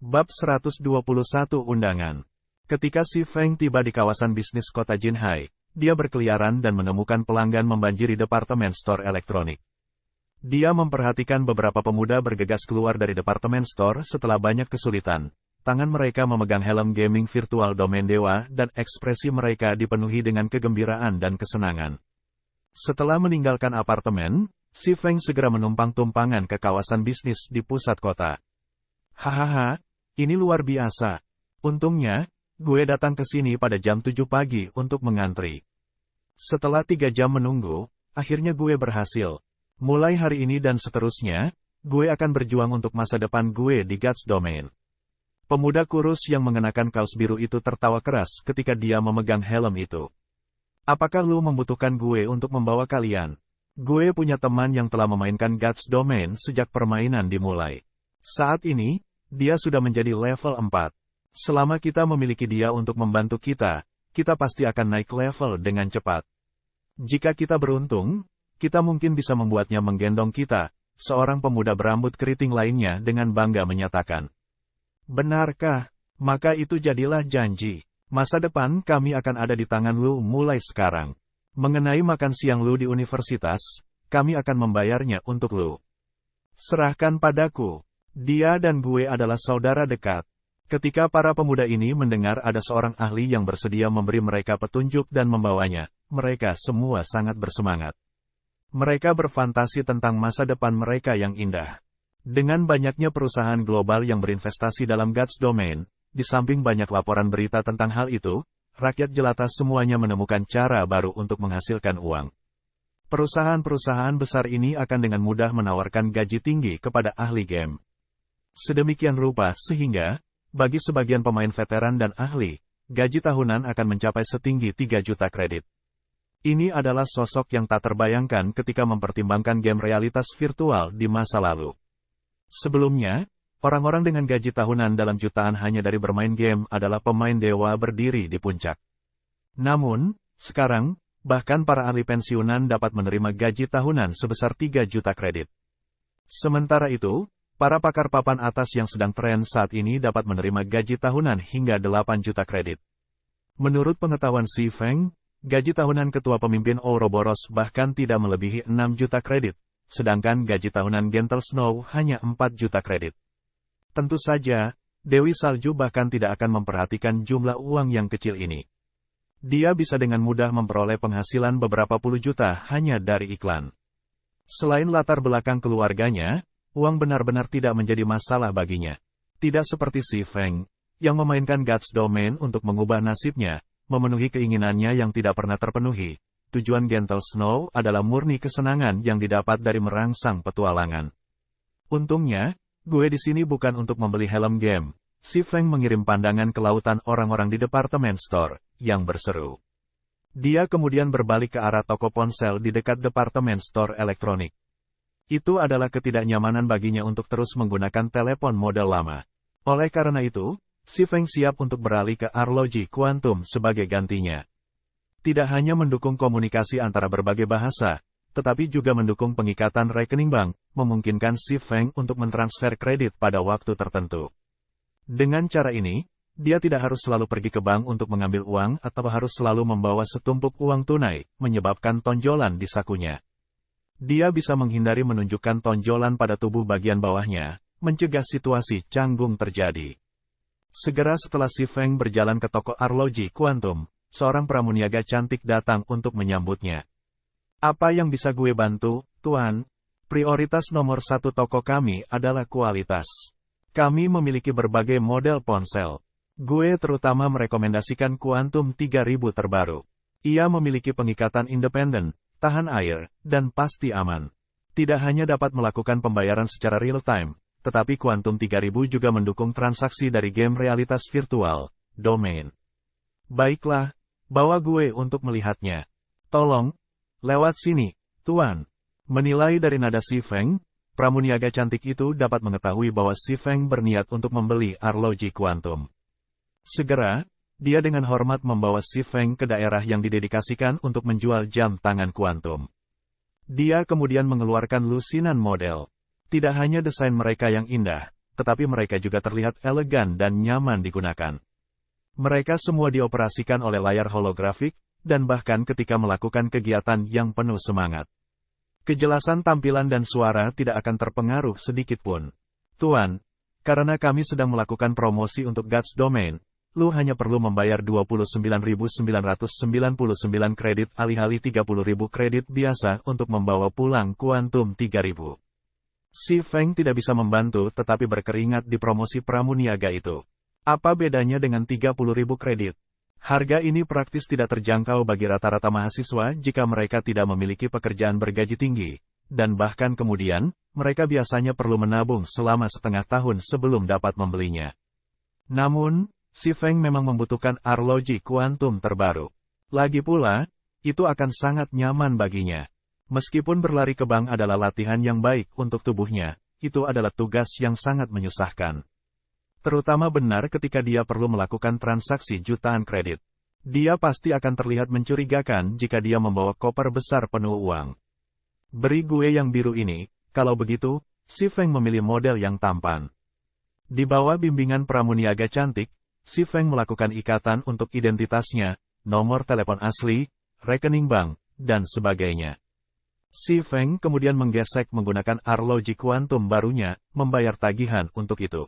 Bab 121 Undangan. Ketika Si Feng tiba di kawasan bisnis kota Jinhai, dia berkeliaran dan menemukan pelanggan membanjiri departemen store elektronik. Dia memperhatikan beberapa pemuda bergegas keluar dari departemen store setelah banyak kesulitan. Tangan mereka memegang helm gaming virtual domain dewa dan ekspresi mereka dipenuhi dengan kegembiraan dan kesenangan. Setelah meninggalkan apartemen, Si Feng segera menumpang tumpangan ke kawasan bisnis di pusat kota. Hahaha, ini luar biasa. Untungnya, gue datang ke sini pada jam 7 pagi untuk mengantri. Setelah 3 jam menunggu, akhirnya gue berhasil. Mulai hari ini dan seterusnya, gue akan berjuang untuk masa depan gue di Gods Domain. Pemuda kurus yang mengenakan kaos biru itu tertawa keras ketika dia memegang helm itu. Apakah lu membutuhkan gue untuk membawa kalian? Gue punya teman yang telah memainkan Gods Domain sejak permainan dimulai. Saat ini, dia sudah menjadi level 4. Selama kita memiliki dia untuk membantu kita pasti akan naik level dengan cepat. Jika kita beruntung, kita mungkin bisa membuatnya menggendong kita, seorang pemuda berambut keriting lainnya dengan bangga menyatakan. Benarkah? Maka itu jadilah janji. Masa depan kami akan ada di tangan lu mulai sekarang. Mengenai makan siang lu di universitas, kami akan membayarnya untuk lu. Serahkan padaku. Dia dan gue adalah saudara dekat. Ketika para pemuda ini mendengar ada seorang ahli yang bersedia memberi mereka petunjuk dan membawanya, mereka semua sangat bersemangat. Mereka berfantasi tentang masa depan mereka yang indah. Dengan banyaknya perusahaan global yang berinvestasi dalam Gods Domain, di samping banyak laporan berita tentang hal itu, rakyat jelata semuanya menemukan cara baru untuk menghasilkan uang. Perusahaan-perusahaan besar ini akan dengan mudah menawarkan gaji tinggi kepada ahli game. Sedemikian rupa sehingga, bagi sebagian pemain veteran dan ahli, gaji tahunan akan mencapai setinggi 3 juta kredit. Ini adalah sosok yang tak terbayangkan ketika mempertimbangkan game realitas virtual di masa lalu. Sebelumnya, orang-orang dengan gaji tahunan dalam jutaan hanya dari bermain game adalah pemain dewa berdiri di puncak. Namun, sekarang, bahkan para ahli pensiunan dapat menerima gaji tahunan sebesar 3 juta kredit. Sementara itu, para pakar papan atas yang sedang tren saat ini dapat menerima gaji tahunan hingga 8 juta kredit. Menurut pengetahuan Si Feng, gaji tahunan ketua pemimpin Ouroboros bahkan tidak melebihi 6 juta kredit, sedangkan gaji tahunan Gentle Snow hanya 4 juta kredit. Tentu saja, Dewi Salju bahkan tidak akan memperhatikan jumlah uang yang kecil ini. Dia bisa dengan mudah memperoleh penghasilan beberapa puluh juta hanya dari iklan. Selain latar belakang keluarganya, uang benar-benar tidak menjadi masalah baginya. Tidak seperti Si Feng, yang memainkan Gods Domain untuk mengubah nasibnya, memenuhi keinginannya yang tidak pernah terpenuhi. Tujuan Gentle Snow adalah murni kesenangan yang didapat dari merangsang petualangan. Untungnya, gue di sini bukan untuk membeli helm game. Si Feng mengirim pandangan ke lautan orang-orang di departemen store, yang berseru. Dia kemudian berbalik ke arah toko ponsel di dekat departemen store elektronik. Itu adalah ketidaknyamanan baginya untuk terus menggunakan telepon model lama. Oleh karena itu, Si Feng siap untuk beralih ke arloji kuantum sebagai gantinya. Tidak hanya mendukung komunikasi antara berbagai bahasa, tetapi juga mendukung pengikatan rekening bank, memungkinkan Si Feng untuk mentransfer kredit pada waktu tertentu. Dengan cara ini, dia tidak harus selalu pergi ke bank untuk mengambil uang atau harus selalu membawa setumpuk uang tunai, menyebabkan tonjolan di sakunya. Dia bisa menghindari menunjukkan tonjolan pada tubuh bagian bawahnya, mencegah situasi canggung terjadi. Segera setelah Si Feng berjalan ke toko arloji kuantum, seorang pramuniaga cantik datang untuk menyambutnya. Apa yang bisa gue bantu, Tuan? Prioritas nomor 1 toko kami adalah kualitas. Kami memiliki berbagai model ponsel. Gue terutama merekomendasikan Quantum 3000 terbaru. Ia memiliki pengikatan independen, tahan air, dan pasti aman. Tidak hanya dapat melakukan pembayaran secara real-time, tetapi Quantum 3000 juga mendukung transaksi dari game realitas virtual, domain. Baiklah, bawa gue untuk melihatnya. Tolong, lewat sini, Tuan. Menilai dari nada Si Feng, pramuniaga cantik itu dapat mengetahui bahwa Si Feng berniat untuk membeli arloji Quantum. Segera, dia dengan hormat membawa Si Feng ke daerah yang didedikasikan untuk menjual jam tangan kuantum. Dia kemudian mengeluarkan lusinan model. Tidak hanya desain mereka yang indah, tetapi mereka juga terlihat elegan dan nyaman digunakan. Mereka semua dioperasikan oleh layar holografik, dan bahkan ketika melakukan kegiatan yang penuh semangat, kejelasan tampilan dan suara tidak akan terpengaruh sedikit pun. Tuan, karena kami sedang melakukan promosi untuk Gods Domain, lu hanya perlu membayar 29.999 kredit alih-alih 30.000 kredit biasa untuk membawa pulang kuantum 3.000. Si Feng tidak bisa membantu tetapi berkeringat di promosi pramuniaga itu. Apa bedanya dengan 30.000 kredit? Harga ini praktis tidak terjangkau bagi rata-rata mahasiswa jika mereka tidak memiliki pekerjaan bergaji tinggi, dan bahkan kemudian, mereka biasanya perlu menabung selama setengah tahun sebelum dapat membelinya. Namun, si Feng memang membutuhkan arloji kuantum terbaru. Lagi pula, itu akan sangat nyaman baginya. Meskipun berlari ke bank adalah latihan yang baik untuk tubuhnya, itu adalah tugas yang sangat menyusahkan. Terutama benar ketika dia perlu melakukan transaksi jutaan kredit. Dia pasti akan terlihat mencurigakan jika dia membawa koper besar penuh uang. Beri gue yang biru ini, kalau begitu, si Feng memilih model yang tampan. Di bawah bimbingan pramuniaga cantik, si Feng melakukan ikatan untuk identitasnya, nomor telepon asli, rekening bank, dan sebagainya. Si Feng kemudian menggesek menggunakan arloji kuantum barunya, membayar tagihan untuk itu.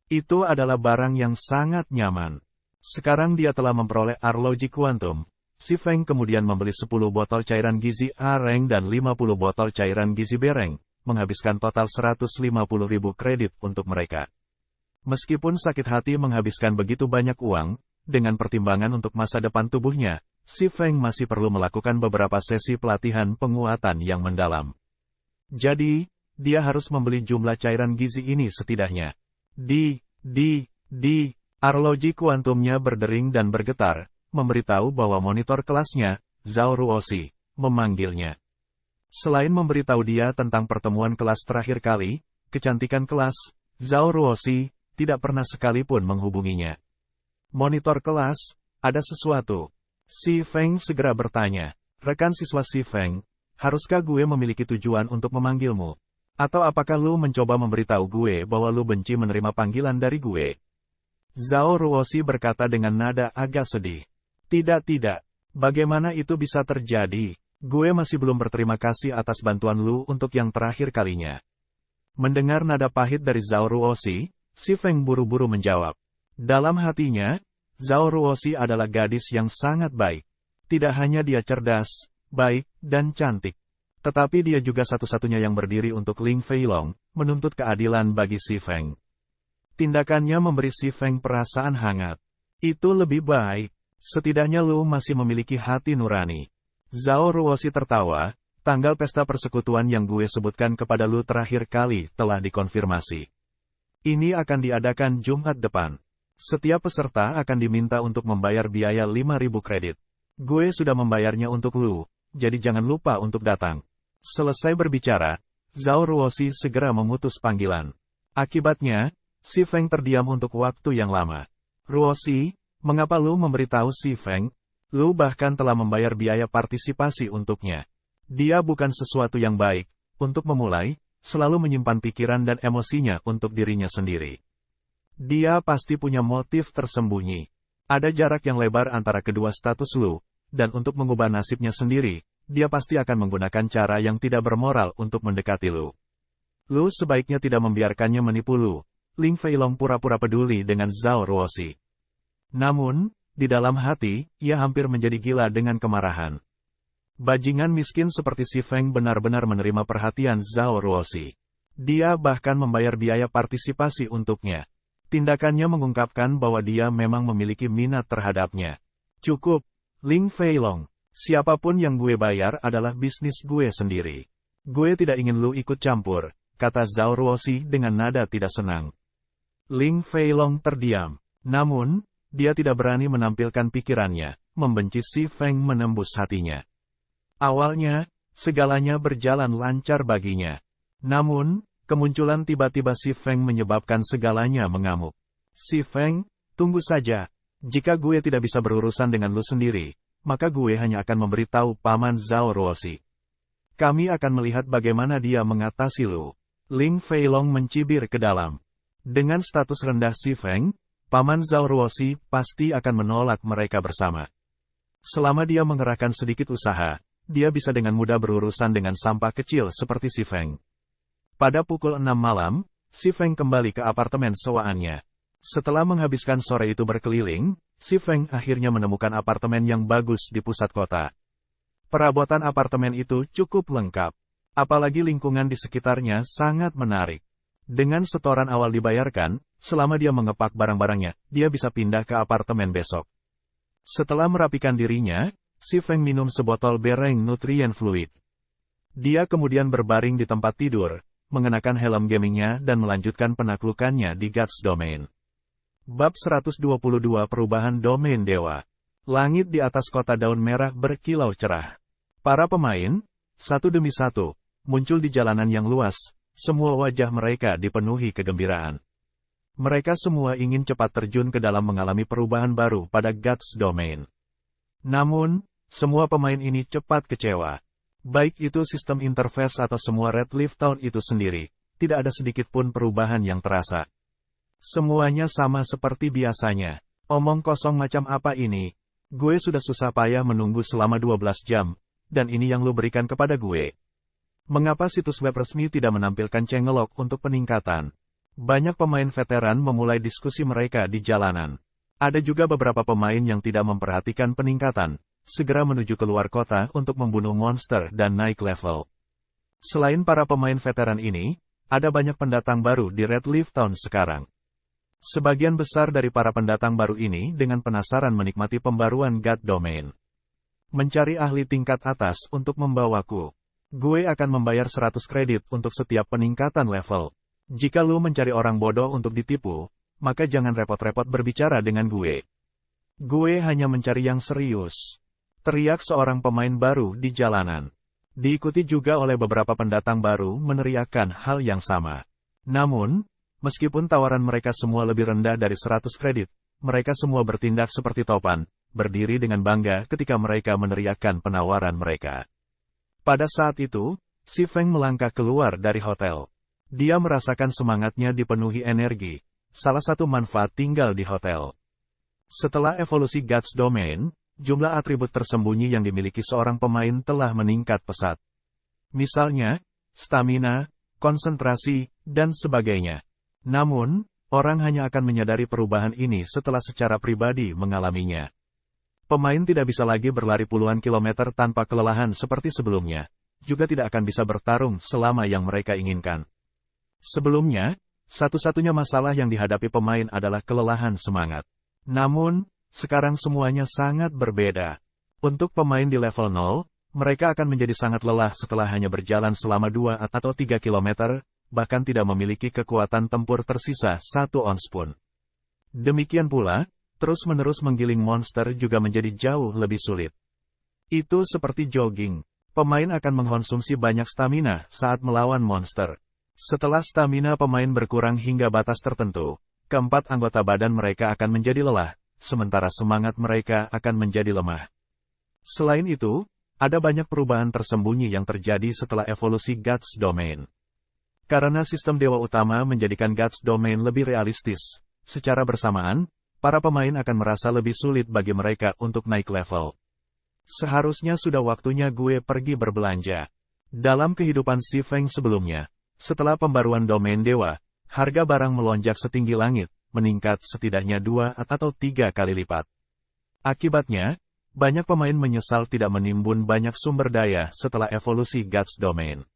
Itu adalah barang yang sangat nyaman. Sekarang dia telah memperoleh arloji kuantum. Si Feng kemudian membeli 10 botol cairan gizi A-Reng dan 50 botol cairan gizi B-Reng, menghabiskan total 150.000 kredit untuk mereka. Meskipun sakit hati menghabiskan begitu banyak uang, dengan pertimbangan untuk masa depan tubuhnya, si Feng masih perlu melakukan beberapa sesi pelatihan penguatan yang mendalam. Jadi, dia harus membeli jumlah cairan gizi ini setidaknya. Arloji kuantumnya berdering dan bergetar, memberitahu bahwa monitor kelasnya, Zhao Ruoxi, memanggilnya. Selain memberitahu dia tentang pertemuan kelas terakhir kali, kecantikan kelas, Zhao Ruoxi, tidak pernah sekalipun menghubunginya. Monitor kelas, ada sesuatu. Si Feng segera bertanya, rekan siswa si Feng, haruskah gue memiliki tujuan untuk memanggilmu? Atau apakah lu mencoba memberitahu gue bahwa lu benci menerima panggilan dari gue? Zhao Ruoxi berkata dengan nada agak sedih. Tidak. Bagaimana itu bisa terjadi? Gue masih belum berterima kasih atas bantuan lu untuk yang terakhir kalinya. Mendengar nada pahit dari Zhao Ruoxi, si Feng buru-buru menjawab. Dalam hatinya, Zhao Ruoxi adalah gadis yang sangat baik. Tidak hanya dia cerdas, baik, dan cantik. Tetapi dia juga satu-satunya yang berdiri untuk Ling Feilong, menuntut keadilan bagi si Feng. Tindakannya memberi si Feng perasaan hangat. Itu lebih baik. Setidaknya lu masih memiliki hati nurani. Zhao Ruoxi tertawa, tanggal pesta persekutuan yang gue sebutkan kepada lu terakhir kali telah dikonfirmasi. Ini akan diadakan Jumat depan. Setiap peserta akan diminta untuk membayar biaya 5.000 kredit. Gue sudah membayarnya untuk lu, jadi jangan lupa untuk datang. Selesai berbicara, Zhao Ruoxi segera memutus panggilan. Akibatnya, si Feng terdiam untuk waktu yang lama. Ruoxi, mengapa lu memberitahu si Feng? Lu bahkan telah membayar biaya partisipasi untuknya. Dia bukan sesuatu yang baik. Untuk memulai, selalu menyimpan pikiran dan emosinya untuk dirinya sendiri. Dia pasti punya motif tersembunyi. Ada jarak yang lebar antara kedua status lu, dan untuk mengubah nasibnya sendiri, dia pasti akan menggunakan cara yang tidak bermoral untuk mendekati lu. Lu sebaiknya tidak membiarkannya menipu lu. Ling Feilong pura-pura peduli dengan Zhao Ruoxi. Namun, di dalam hati, ia hampir menjadi gila dengan kemarahan. Bajingan miskin seperti si Feng benar-benar menerima perhatian Zhao Ruoxi. Dia bahkan membayar biaya partisipasi untuknya. Tindakannya mengungkapkan bahwa dia memang memiliki minat terhadapnya. Cukup, Ling Feilong. Siapapun yang gue bayar adalah bisnis gue sendiri. Gue tidak ingin lu ikut campur, kata Zhao Ruoxi dengan nada tidak senang. Ling Feilong terdiam. Namun, dia tidak berani menampilkan pikirannya, membenci si Feng menembus hatinya. Awalnya, segalanya berjalan lancar baginya. Namun, kemunculan tiba-tiba si Feng menyebabkan segalanya mengamuk. Si Feng, tunggu saja. Jika gue tidak bisa berurusan dengan lu sendiri, maka gue hanya akan memberitahu Paman Zhao Ruoxi. Kami akan melihat bagaimana dia mengatasi lu. Ling Feilong mencibir ke dalam. Dengan status rendah Si Feng, Paman Zhao Ruoxi pasti akan menolak mereka bersama. Selama dia mengerahkan sedikit usaha, dia bisa dengan mudah berurusan dengan sampah kecil seperti Si Feng. Pada pukul 6 malam, Si Feng kembali ke apartemen sewaannya. Setelah menghabiskan sore itu berkeliling, Si Feng akhirnya menemukan apartemen yang bagus di pusat kota. Perabotan apartemen itu cukup lengkap. Apalagi lingkungan di sekitarnya sangat menarik. Dengan setoran awal dibayarkan, selama dia mengepak barang-barangnya, dia bisa pindah ke apartemen besok. Setelah merapikan dirinya, Si Feng minum sebotol bereng nutrien fluid. Dia kemudian berbaring di tempat tidur, mengenakan helm gamingnya dan melanjutkan penaklukannya di Guts Domain. Bab 122 Perubahan Domain Dewa. Langit di atas kota daun merah berkilau cerah. Para pemain, satu demi satu, muncul di jalanan yang luas. Semua wajah mereka dipenuhi kegembiraan. Mereka semua ingin cepat terjun ke dalam mengalami perubahan baru pada Guts Domain. Namun, semua pemain ini cepat kecewa. Baik itu sistem interface atau semua Red Leaf Town itu sendiri, tidak ada sedikit pun perubahan yang terasa. Semuanya sama seperti biasanya. Omong kosong macam apa ini? Gue sudah susah payah menunggu selama 12 jam, dan ini yang lo berikan kepada gue. Mengapa situs web resmi tidak menampilkan changelog untuk peningkatan? Banyak pemain veteran memulai diskusi mereka di jalanan. Ada juga beberapa pemain yang tidak memperhatikan peningkatan, segera menuju keluar kota untuk membunuh monster dan naik level. Selain para pemain veteran ini, ada banyak pendatang baru di Red Leaf Town sekarang. Sebagian besar dari para pendatang baru ini dengan penasaran menikmati pembaruan God Domain. Mencari ahli tingkat atas untuk membawaku. Gue akan membayar 100 kredit untuk setiap peningkatan level. Jika lu mencari orang bodoh untuk ditipu, maka jangan repot-repot berbicara dengan gue. Gue hanya mencari yang serius. Teriak seorang pemain baru di jalanan. Diikuti juga oleh beberapa pendatang baru meneriakkan hal yang sama. Namun, meskipun tawaran mereka semua lebih rendah dari 100 kredit, mereka semua bertindak seperti topan, berdiri dengan bangga ketika mereka meneriakkan penawaran mereka. Pada saat itu, Si Feng melangkah keluar dari hotel. Dia merasakan semangatnya dipenuhi energi. Salah satu manfaat tinggal di hotel. Setelah evolusi Guts Domain, jumlah atribut tersembunyi yang dimiliki seorang pemain telah meningkat pesat. Misalnya, stamina, konsentrasi, dan sebagainya. Namun, orang hanya akan menyadari perubahan ini setelah secara pribadi mengalaminya. Pemain tidak bisa lagi berlari puluhan kilometer tanpa kelelahan seperti sebelumnya, juga tidak akan bisa bertarung selama yang mereka inginkan. Sebelumnya, satu-satunya masalah yang dihadapi pemain adalah kelelahan semangat. Namun, sekarang semuanya sangat berbeda. Untuk pemain di level 0, mereka akan menjadi sangat lelah setelah hanya berjalan selama 2 atau 3 kilometer, bahkan tidak memiliki kekuatan tempur tersisa 1 ons pun. Demikian pula, terus-menerus menggiling monster juga menjadi jauh lebih sulit. Itu seperti jogging. Pemain akan mengkonsumsi banyak stamina saat melawan monster. Setelah stamina pemain berkurang hingga batas tertentu, keempat anggota badan mereka akan menjadi lelah, sementara semangat mereka akan menjadi lemah. Selain itu, ada banyak perubahan tersembunyi yang terjadi setelah evolusi Guts Domain. Karena sistem dewa utama menjadikan Guts Domain lebih realistis, secara bersamaan, para pemain akan merasa lebih sulit bagi mereka untuk naik level. Seharusnya sudah waktunya gue pergi berbelanja. Dalam kehidupan Si Feng sebelumnya, setelah pembaruan domain dewa, harga barang melonjak setinggi langit, meningkat setidaknya 2 atau 3 kali lipat. Akibatnya, banyak pemain menyesal tidak menimbun banyak sumber daya setelah evolusi Guts Domain.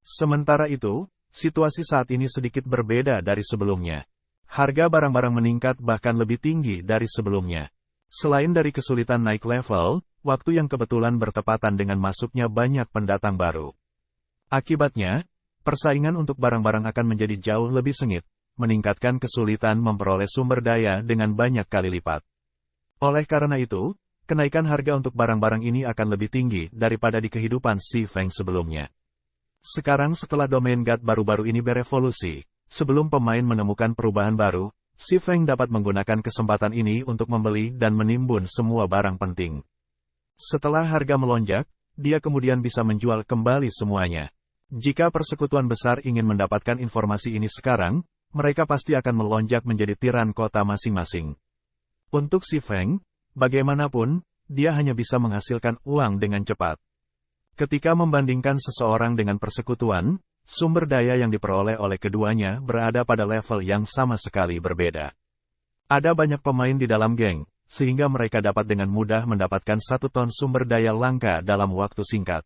Sementara itu, situasi saat ini sedikit berbeda dari sebelumnya. Harga barang-barang meningkat bahkan lebih tinggi dari sebelumnya. Selain dari kesulitan naik level, waktu yang kebetulan bertepatan dengan masuknya banyak pendatang baru. Akibatnya, persaingan untuk barang-barang akan menjadi jauh lebih sengit, meningkatkan kesulitan memperoleh sumber daya dengan banyak kali lipat. Oleh karena itu, kenaikan harga untuk barang-barang ini akan lebih tinggi daripada di kehidupan Si Feng sebelumnya. Sekarang setelah domain God baru-baru ini berevolusi, sebelum pemain menemukan perubahan baru, Si Feng dapat menggunakan kesempatan ini untuk membeli dan menimbun semua barang penting. Setelah harga melonjak, dia kemudian bisa menjual kembali semuanya. Jika persekutuan besar ingin mendapatkan informasi ini sekarang, mereka pasti akan melonjak menjadi tiran kota masing-masing. Untuk si Feng, bagaimanapun, dia hanya bisa menghasilkan uang dengan cepat. Ketika membandingkan seseorang dengan persekutuan, sumber daya yang diperoleh oleh keduanya berada pada level yang sama sekali berbeda. Ada banyak pemain di dalam geng, sehingga mereka dapat dengan mudah mendapatkan 1 ton sumber daya langka dalam waktu singkat.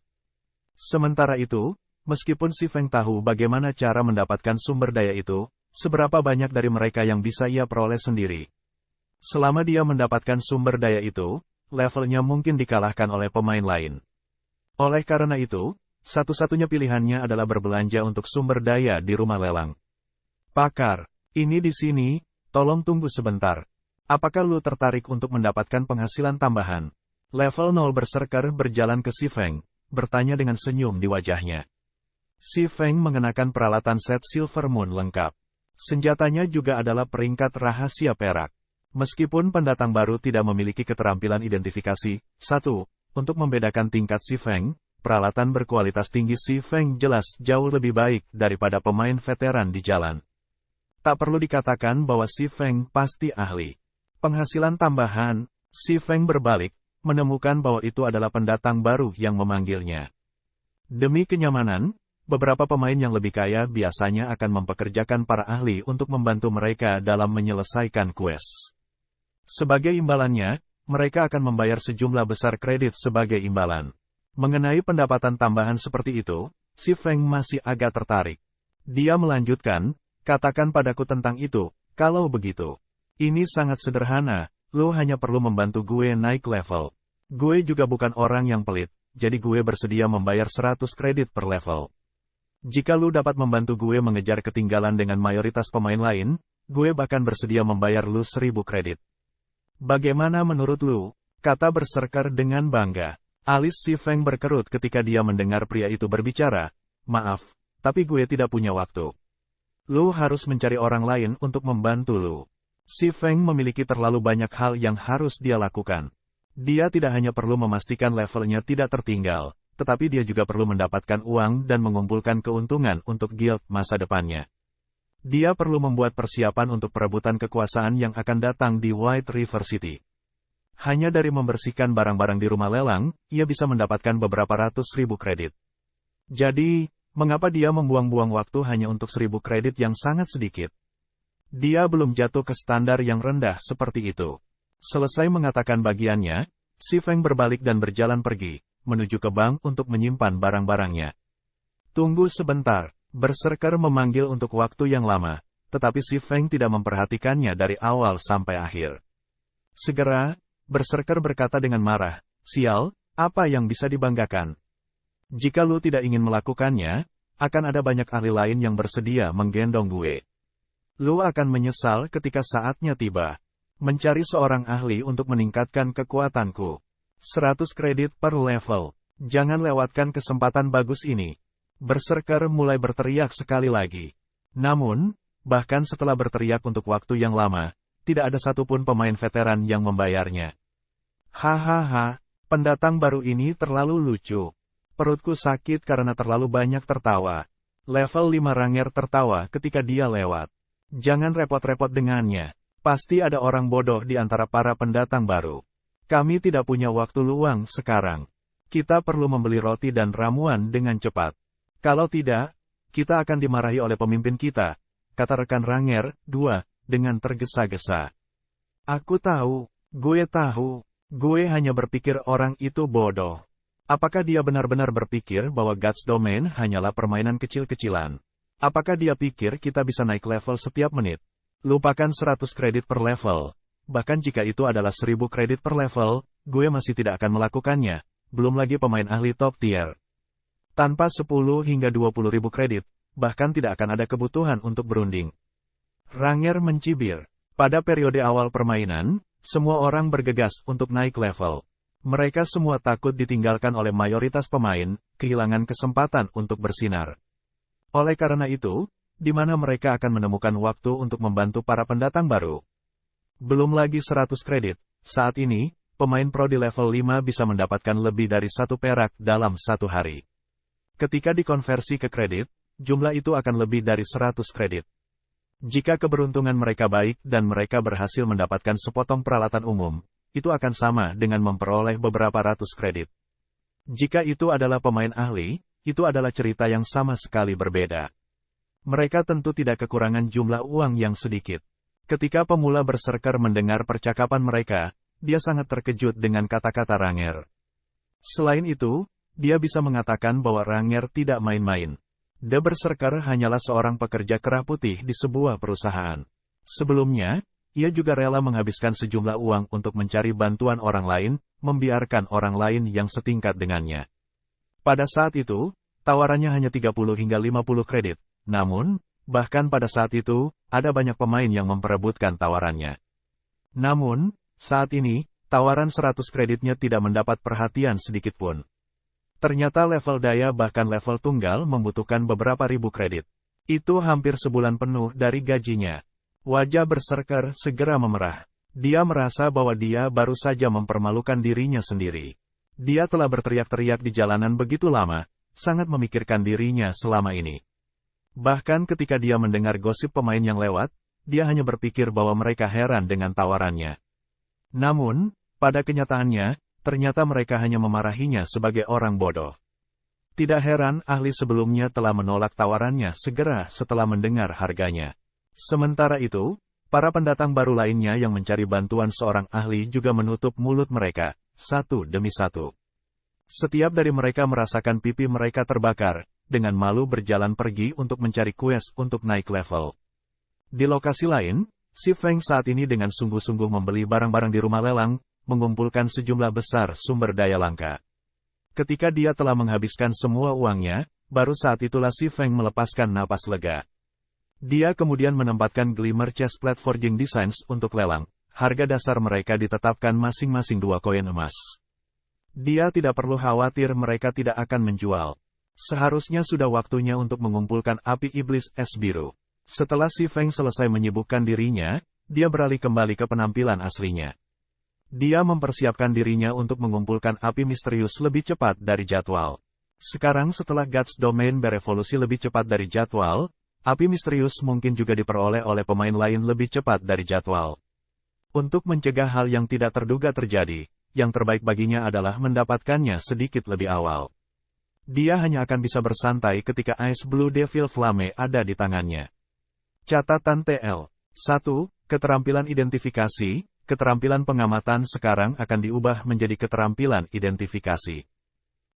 Sementara itu, meskipun si Feng tahu bagaimana cara mendapatkan sumber daya itu, seberapa banyak dari mereka yang bisa ia peroleh sendiri. Selama dia mendapatkan sumber daya itu, levelnya mungkin dikalahkan oleh pemain lain. Oleh karena itu, satu-satunya pilihannya adalah berbelanja untuk sumber daya di rumah lelang. Pakar, ini di sini, tolong tunggu sebentar. Apakah lu tertarik untuk mendapatkan penghasilan tambahan? Level 0 berserker berjalan ke si Feng, bertanya dengan senyum di wajahnya. Si Feng mengenakan peralatan set Silver Moon lengkap. Senjatanya juga adalah peringkat rahasia perak. Meskipun pendatang baru tidak memiliki keterampilan identifikasi, untuk membedakan tingkat si Feng, peralatan berkualitas tinggi si Feng jelas jauh lebih baik daripada pemain veteran di jalan. Tak perlu dikatakan bahwa si Feng pasti ahli. Penghasilan tambahan, si Feng berbalik, menemukan bahwa itu adalah pendatang baru yang memanggilnya. Demi kenyamanan, beberapa pemain yang lebih kaya biasanya akan mempekerjakan para ahli untuk membantu mereka dalam menyelesaikan quest. Sebagai imbalannya, mereka akan membayar sejumlah besar kredit sebagai imbalan. Mengenai pendapatan tambahan seperti itu, si Feng masih agak tertarik. Dia melanjutkan, katakan padaku tentang itu, kalau begitu. Ini sangat sederhana, lo hanya perlu membantu gue naik level. Gue juga bukan orang yang pelit, jadi gue bersedia membayar 100 kredit per level. Jika lo dapat membantu gue mengejar ketinggalan dengan mayoritas pemain lain, gue bahkan bersedia membayar lo 1000 kredit. Bagaimana menurut lo? Kata berserker dengan bangga. Alis si Feng berkerut ketika dia mendengar pria itu berbicara. Maaf, tapi gue tidak punya waktu. Lu harus mencari orang lain untuk membantu lu. Si Feng memiliki terlalu banyak hal yang harus dia lakukan. Dia tidak hanya perlu memastikan levelnya tidak tertinggal, tetapi dia juga perlu mendapatkan uang dan mengumpulkan keuntungan untuk guild masa depannya. Dia perlu membuat persiapan untuk perebutan kekuasaan yang akan datang di White River City. Hanya dari membersihkan barang-barang di rumah lelang, ia bisa mendapatkan beberapa ratus ribu kredit. Jadi, mengapa dia membuang-buang waktu hanya untuk 1000 kredit yang sangat sedikit? Dia belum jatuh ke standar yang rendah seperti itu. Selesai mengatakan bagiannya, si Feng berbalik dan berjalan pergi, menuju ke bank untuk menyimpan barang-barangnya. Tunggu sebentar, berserker memanggil untuk waktu yang lama, tetapi si Feng tidak memperhatikannya dari awal sampai akhir. Segera, berserker berkata dengan marah, sial, apa yang bisa dibanggakan? Jika lu tidak ingin melakukannya, akan ada banyak ahli lain yang bersedia menggendong gue. Lu akan menyesal ketika saatnya tiba. Mencari seorang ahli untuk meningkatkan kekuatanku. 100 kredit per level. Jangan lewatkan kesempatan bagus ini. Berserker mulai berteriak sekali lagi. Namun, bahkan setelah berteriak untuk waktu yang lama, tidak ada satupun pemain veteran yang membayarnya. Hahaha, pendatang baru ini terlalu lucu. Perutku sakit karena terlalu banyak tertawa. Level 5 Ranger tertawa ketika dia lewat. Jangan repot-repot dengannya. Pasti ada orang bodoh di antara para pendatang baru. Kami tidak punya waktu luang sekarang. Kita perlu membeli roti dan ramuan dengan cepat. Kalau tidak, kita akan dimarahi oleh pemimpin kita, kata rekan Ranger 2, dengan tergesa-gesa. Aku tahu, gue hanya berpikir orang itu bodoh. Apakah dia benar-benar berpikir bahwa God's Domain hanyalah permainan kecil-kecilan? Apakah dia pikir kita bisa naik level setiap menit? Lupakan 100 kredit per level. Bahkan jika itu adalah 1000 kredit per level, gue masih tidak akan melakukannya. Belum lagi pemain ahli top tier. Tanpa 10 hingga 20 ribu kredit, bahkan tidak akan ada kebutuhan untuk berunding. Ranger mencibir. Pada periode awal permainan, semua orang bergegas untuk naik level. Mereka semua takut ditinggalkan oleh mayoritas pemain, kehilangan kesempatan untuk bersinar. Oleh karena itu, di mana mereka akan menemukan waktu untuk membantu para pendatang baru. Belum lagi 100 kredit, saat ini, pemain pro di level 5 bisa mendapatkan lebih dari 1 perak dalam 1 hari. Ketika dikonversi ke kredit, jumlah itu akan lebih dari 100 kredit. Jika keberuntungan mereka baik dan mereka berhasil mendapatkan sepotong peralatan umum, itu akan sama dengan memperoleh beberapa ratus kredit. Jika itu adalah pemain ahli, itu adalah cerita yang sama sekali berbeda. Mereka tentu tidak kekurangan jumlah uang yang sedikit. Ketika pemula berserker mendengar percakapan mereka, dia sangat terkejut dengan kata-kata Ranger. Selain itu, dia bisa mengatakan bahwa Ranger tidak main-main. The Berserker hanyalah seorang pekerja kerah putih di sebuah perusahaan. Sebelumnya, ia juga rela menghabiskan sejumlah uang untuk mencari bantuan orang lain, membiarkan orang lain yang setingkat dengannya. Pada saat itu, tawarannya hanya 30 hingga 50 kredit. Namun, bahkan pada saat itu, ada banyak pemain yang memperebutkan tawarannya. Namun, saat ini, tawaran 100 kreditnya tidak mendapat perhatian sedikitpun. Ternyata level daya bahkan level tunggal membutuhkan beberapa ribu kredit. Itu hampir sebulan penuh dari gajinya. Wajah Berserker segera memerah. Dia merasa bahwa dia baru saja mempermalukan dirinya sendiri. Dia telah berteriak-teriak di jalanan begitu lama, sangat memikirkan dirinya selama ini. Bahkan ketika dia mendengar gosip pemain yang lewat, dia hanya berpikir bahwa mereka heran dengan tawarannya. Namun, pada kenyataannya, ternyata mereka hanya memarahinya sebagai orang bodoh. Tidak heran ahli sebelumnya telah menolak tawarannya segera setelah mendengar harganya. Sementara itu, para pendatang baru lainnya yang mencari bantuan seorang ahli juga menutup mulut mereka, satu demi satu. Setiap dari mereka merasakan pipi mereka terbakar, dengan malu berjalan pergi untuk mencari quest untuk naik level. Di lokasi lain, si Feng saat ini dengan sungguh-sungguh membeli barang-barang di rumah lelang, mengumpulkan sejumlah besar sumber daya langka. Ketika dia telah menghabiskan semua uangnya, baru saat itulah si Feng melepaskan napas lega. Dia kemudian menempatkan Glimmer Chestplate Forging Designs untuk lelang. Harga dasar mereka ditetapkan masing-masing 2 koin emas. Dia tidak perlu khawatir mereka tidak akan menjual. Seharusnya sudah waktunya untuk mengumpulkan api iblis es biru. Setelah si Feng selesai menyibukkan dirinya, dia beralih kembali ke penampilan aslinya. Dia mempersiapkan dirinya untuk mengumpulkan api misterius lebih cepat dari jadwal. Sekarang setelah Guts Domain berevolusi lebih cepat dari jadwal, api misterius mungkin juga diperoleh oleh pemain lain lebih cepat dari jadwal. Untuk mencegah hal yang tidak terduga terjadi, yang terbaik baginya adalah mendapatkannya sedikit lebih awal. Dia hanya akan bisa bersantai ketika Ice Blue Devil Flame ada di tangannya. Catatan TL. 1. Keterampilan identifikasi. Keterampilan pengamatan sekarang akan diubah menjadi keterampilan identifikasi.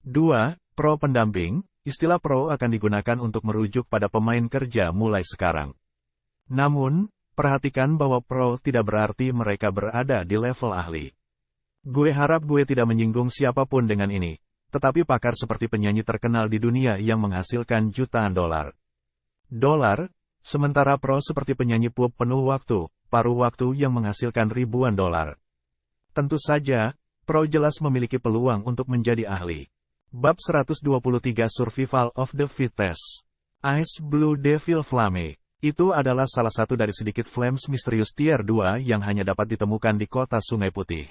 2. Pro pendamping. Istilah pro akan digunakan untuk merujuk pada pemain kerja mulai sekarang. Namun, perhatikan bahwa pro tidak berarti mereka berada di level ahli. Gue harap gue tidak menyinggung siapapun dengan ini, tetapi pakar seperti penyanyi terkenal di dunia yang menghasilkan jutaan dolar. Sementara pro seperti penyanyi pop penuh waktu, paruh waktu yang menghasilkan ribuan dolar. Tentu saja, pro jelas memiliki peluang untuk menjadi ahli. Bab 123 Survival of the Fittest. Ice Blue Devil Flame. Itu adalah salah satu dari sedikit flames misterius tier 2 yang hanya dapat ditemukan di kota Sungai Putih.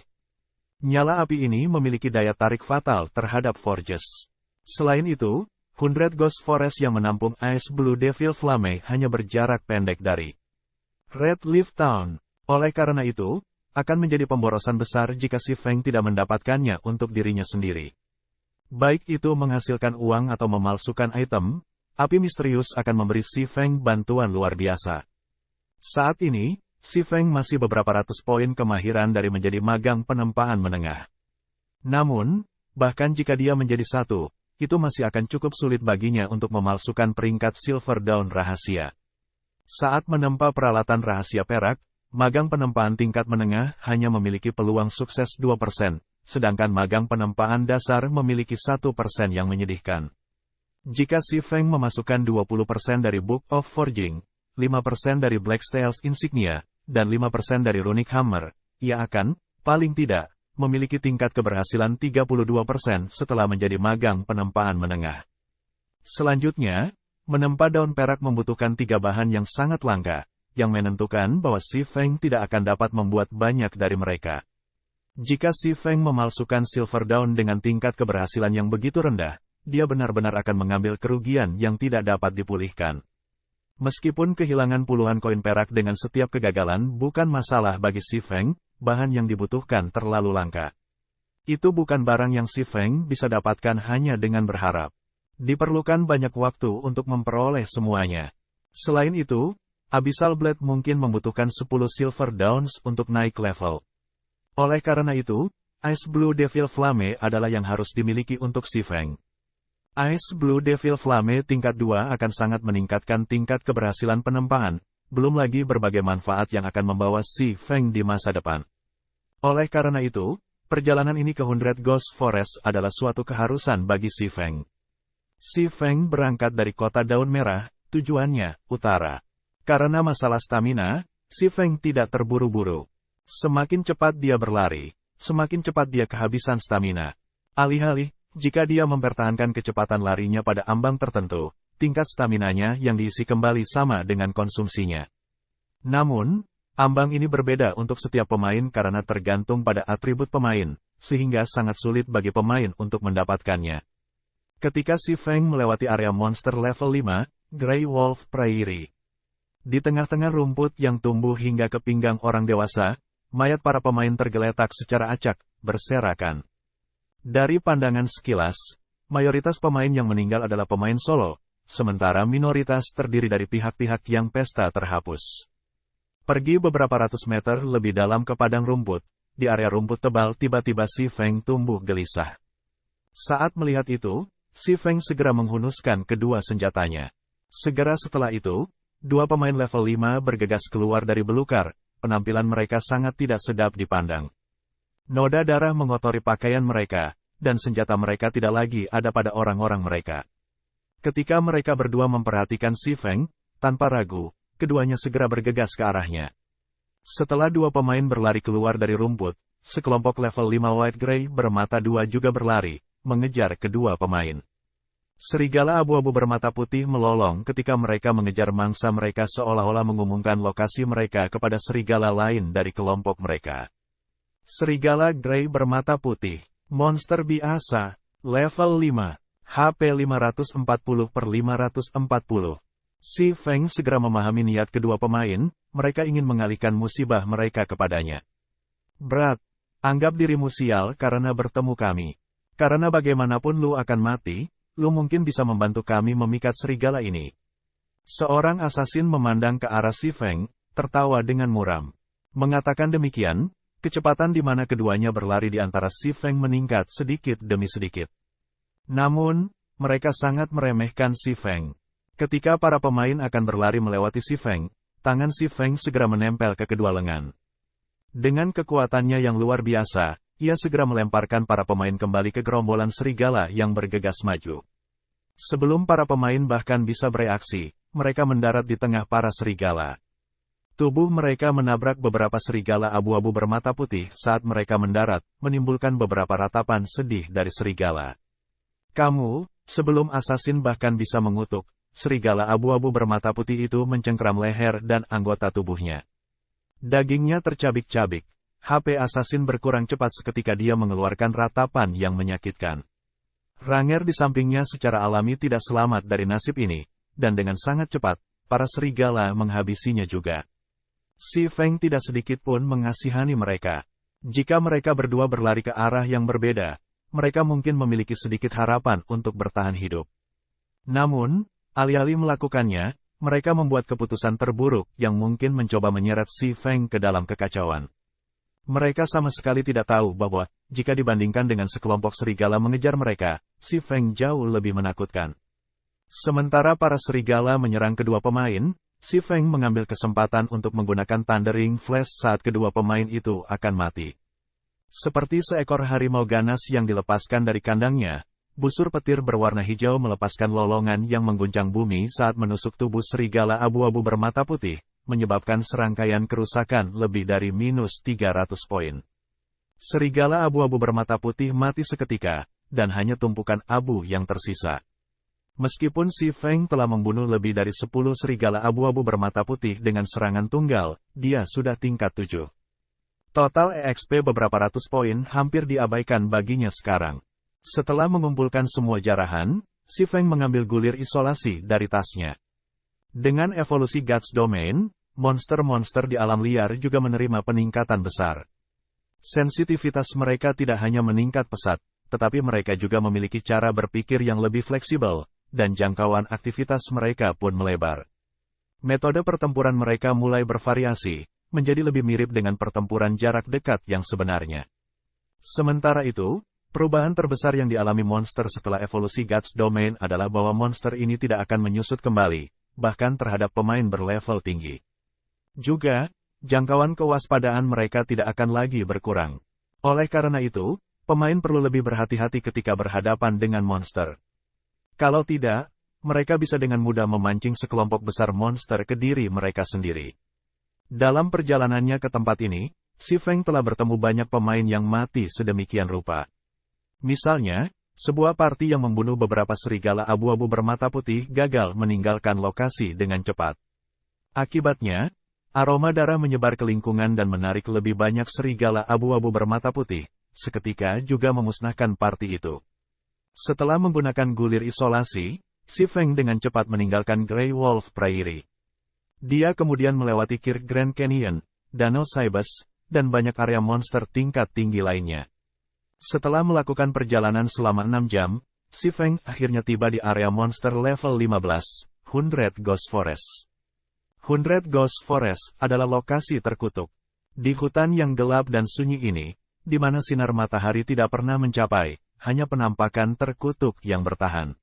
Nyala api ini memiliki daya tarik fatal terhadap forges. Selain itu, 100 Ghost Forest yang menampung Ice Blue Devil Flame hanya berjarak pendek dari Red Leaf Town. Oleh karena itu, akan menjadi pemborosan besar jika si Feng tidak mendapatkannya untuk dirinya sendiri. Baik itu menghasilkan uang atau memalsukan item, api misterius akan memberi si Feng bantuan luar biasa. Saat ini, si Feng masih beberapa ratus poin kemahiran dari menjadi magang penempaan menengah. Namun, bahkan jika dia menjadi 1, itu masih akan cukup sulit baginya untuk memalsukan peringkat Silver Dawn rahasia. Saat menempa peralatan rahasia perak, magang penempaan tingkat menengah hanya memiliki peluang sukses 2%, sedangkan magang penempaan dasar memiliki 1% yang menyedihkan. Jika si Feng memasukkan 20% dari Book of Forging, 5% dari Blackstales Insignia, dan 5% dari Runic Hammer, ia akan, paling tidak, memiliki tingkat keberhasilan 32% setelah menjadi magang penempaan menengah. Selanjutnya, menempa daun perak membutuhkan 3 bahan yang sangat langka, yang menentukan bahwa si Feng tidak akan dapat membuat banyak dari mereka. Jika si Feng memalsukan Silver Dawn dengan tingkat keberhasilan yang begitu rendah, dia benar-benar akan mengambil kerugian yang tidak dapat dipulihkan. Meskipun kehilangan puluhan koin perak dengan setiap kegagalan bukan masalah bagi Si Feng, bahan yang dibutuhkan terlalu langka. Itu bukan barang yang Si Feng bisa dapatkan hanya dengan berharap. Diperlukan banyak waktu untuk memperoleh semuanya. Selain itu, Abyssal Blade mungkin membutuhkan 10 Silver Dawns untuk naik level. Oleh karena itu, Ice Blue Devil Flame adalah yang harus dimiliki untuk Si Feng. Ice Blue Devil Flame tingkat 2 akan sangat meningkatkan tingkat keberhasilan penempaan, belum lagi berbagai manfaat yang akan membawa Si Feng di masa depan. Oleh karena itu, perjalanan ini ke 100 Ghost Forest adalah suatu keharusan bagi Si Feng. Si Feng berangkat dari kota Daun Merah, tujuannya utara. Karena masalah stamina, Si Feng tidak terburu-buru. Semakin cepat dia berlari, semakin cepat dia kehabisan stamina. Alih-alih, jika dia mempertahankan kecepatan larinya pada ambang tertentu, tingkat staminanya yang diisi kembali sama dengan konsumsinya. Namun, ambang ini berbeda untuk setiap pemain karena tergantung pada atribut pemain, sehingga sangat sulit bagi pemain untuk mendapatkannya. Ketika Si Feng melewati area monster level 5, Grey Wolf Prairie. Di tengah-tengah rumput yang tumbuh hingga ke pinggang orang dewasa, mayat para pemain tergeletak secara acak, berserakan. Dari pandangan sekilas, mayoritas pemain yang meninggal adalah pemain solo, sementara minoritas terdiri dari pihak-pihak yang pesta terhapus. Pergi beberapa ratus meter lebih dalam ke padang rumput, di area rumput tebal tiba-tiba Si Feng tumbuh gelisah. Saat melihat itu, Si Feng segera menghunuskan kedua senjatanya. Segera setelah itu, dua pemain level 5 bergegas keluar dari belukar, penampilan mereka sangat tidak sedap dipandang. Noda darah mengotori pakaian mereka, dan senjata mereka tidak lagi ada pada orang-orang mereka. Ketika mereka berdua memperhatikan Si Feng, tanpa ragu, keduanya segera bergegas ke arahnya. Setelah dua pemain berlari keluar dari rumput, sekelompok level 5 White Grey bermata dua juga berlari, mengejar kedua pemain. Serigala abu-abu bermata putih melolong ketika mereka mengejar mangsa mereka seolah-olah mengumumkan lokasi mereka kepada serigala lain dari kelompok mereka. Serigala Grey bermata putih, monster biasa, level 5, HP 540/540. Si Feng segera memahami niat kedua pemain, mereka ingin mengalihkan musibah mereka kepadanya. Berat, anggap dirimu sial karena bertemu kami. Karena bagaimanapun lu akan mati, lu mungkin bisa membantu kami memikat serigala ini. Seorang asasin memandang ke arah Si Feng, tertawa dengan muram. Mengatakan demikian, kecepatan di mana keduanya berlari di antara Si Feng meningkat sedikit demi sedikit. Namun, mereka sangat meremehkan Si Feng. Ketika para pemain akan berlari melewati Si Feng, tangan Si Feng segera menempel ke kedua lengan. Dengan kekuatannya yang luar biasa, ia segera melemparkan para pemain kembali ke gerombolan serigala yang bergegas maju. Sebelum para pemain bahkan bisa bereaksi, mereka mendarat di tengah para serigala. Tubuh mereka menabrak beberapa serigala abu-abu bermata putih saat mereka mendarat, menimbulkan beberapa ratapan sedih dari serigala. Kamu, sebelum asasin bahkan bisa mengutuk, serigala abu-abu bermata putih itu mencengkram leher dan anggota tubuhnya. Dagingnya tercabik-cabik. HP asasin berkurang cepat seketika dia mengeluarkan ratapan yang menyakitkan. Ranger di sampingnya secara alami tidak selamat dari nasib ini, dan dengan sangat cepat, para serigala menghabisinya juga. Si Feng tidak sedikit pun mengasihani mereka. Jika mereka berdua berlari ke arah yang berbeda, mereka mungkin memiliki sedikit harapan untuk bertahan hidup. Namun, alih-alih melakukannya, mereka membuat keputusan terburuk yang mungkin mencoba menyeret Si Feng ke dalam kekacauan. Mereka sama sekali tidak tahu bahwa, jika dibandingkan dengan sekelompok serigala mengejar mereka, Si Feng jauh lebih menakutkan. Sementara para serigala menyerang kedua pemain, Si Feng mengambil kesempatan untuk menggunakan Thundering Flash saat kedua pemain itu akan mati. Seperti seekor harimau ganas yang dilepaskan dari kandangnya, busur petir berwarna hijau melepaskan lolongan yang mengguncang bumi saat menusuk tubuh serigala abu-abu bermata putih, menyebabkan serangkaian kerusakan lebih dari -300 poin. Serigala abu-abu bermata putih mati seketika, dan hanya tumpukan abu yang tersisa. Meskipun Si Feng telah membunuh lebih dari 10 serigala abu-abu bermata putih dengan serangan tunggal, dia sudah tingkat 7. Total EXP beberapa ratus poin hampir diabaikan baginya sekarang. Setelah mengumpulkan semua jarahan, Si Feng mengambil gulir isolasi dari tasnya. Dengan evolusi Guts Domain, monster-monster di alam liar juga menerima peningkatan besar. Sensitivitas mereka tidak hanya meningkat pesat, tetapi mereka juga memiliki cara berpikir yang lebih fleksibel, dan jangkauan aktivitas mereka pun melebar. Metode pertempuran mereka mulai bervariasi, menjadi lebih mirip dengan pertempuran jarak dekat yang sebenarnya. Sementara itu, perubahan terbesar yang dialami monster setelah evolusi Guts Domain adalah bahwa monster ini tidak akan menyusut kembali, bahkan terhadap pemain berlevel tinggi. Juga, jangkauan kewaspadaan mereka tidak akan lagi berkurang. Oleh karena itu, pemain perlu lebih berhati-hati ketika berhadapan dengan monster. Kalau tidak, mereka bisa dengan mudah memancing sekelompok besar monster ke diri mereka sendiri. Dalam perjalanannya ke tempat ini, Si Feng telah bertemu banyak pemain yang mati sedemikian rupa. Misalnya, sebuah party yang membunuh beberapa serigala abu-abu bermata putih gagal meninggalkan lokasi dengan cepat. Akibatnya, aroma darah menyebar ke lingkungan dan menarik lebih banyak serigala abu-abu bermata putih, seketika juga memusnahkan party itu. Setelah menggunakan gulir isolasi, Si Feng dengan cepat meninggalkan Grey Wolf Prairie. Dia kemudian melewati Kirk Grand Canyon, Danau Cybes, dan banyak area monster tingkat tinggi lainnya. Setelah melakukan perjalanan selama 6 jam, Si Feng akhirnya tiba di area monster level 15, Hundred Ghost Forest. Hundred Ghost Forest adalah lokasi terkutuk. Di hutan yang gelap dan sunyi ini, di mana sinar matahari tidak pernah mencapai, hanya penampakan terkutuk yang bertahan.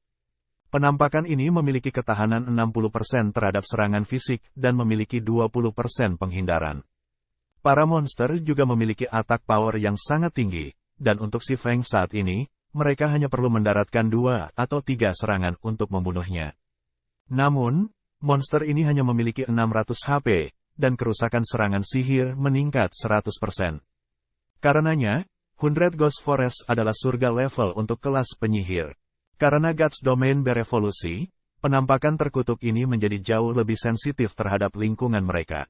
Penampakan ini memiliki ketahanan 60% terhadap serangan fisik dan memiliki 20% penghindaran. Para monster juga memiliki attack power yang sangat tinggi, dan untuk Si Feng saat ini, mereka hanya perlu mendaratkan 2 atau 3 serangan untuk membunuhnya. Namun, monster ini hanya memiliki 600 HP, dan kerusakan serangan sihir meningkat 100%. Karenanya, Hundred Ghost Forest adalah surga level untuk kelas penyihir. Karena Guts Domain berevolusi, penampakan terkutuk ini menjadi jauh lebih sensitif terhadap lingkungan mereka.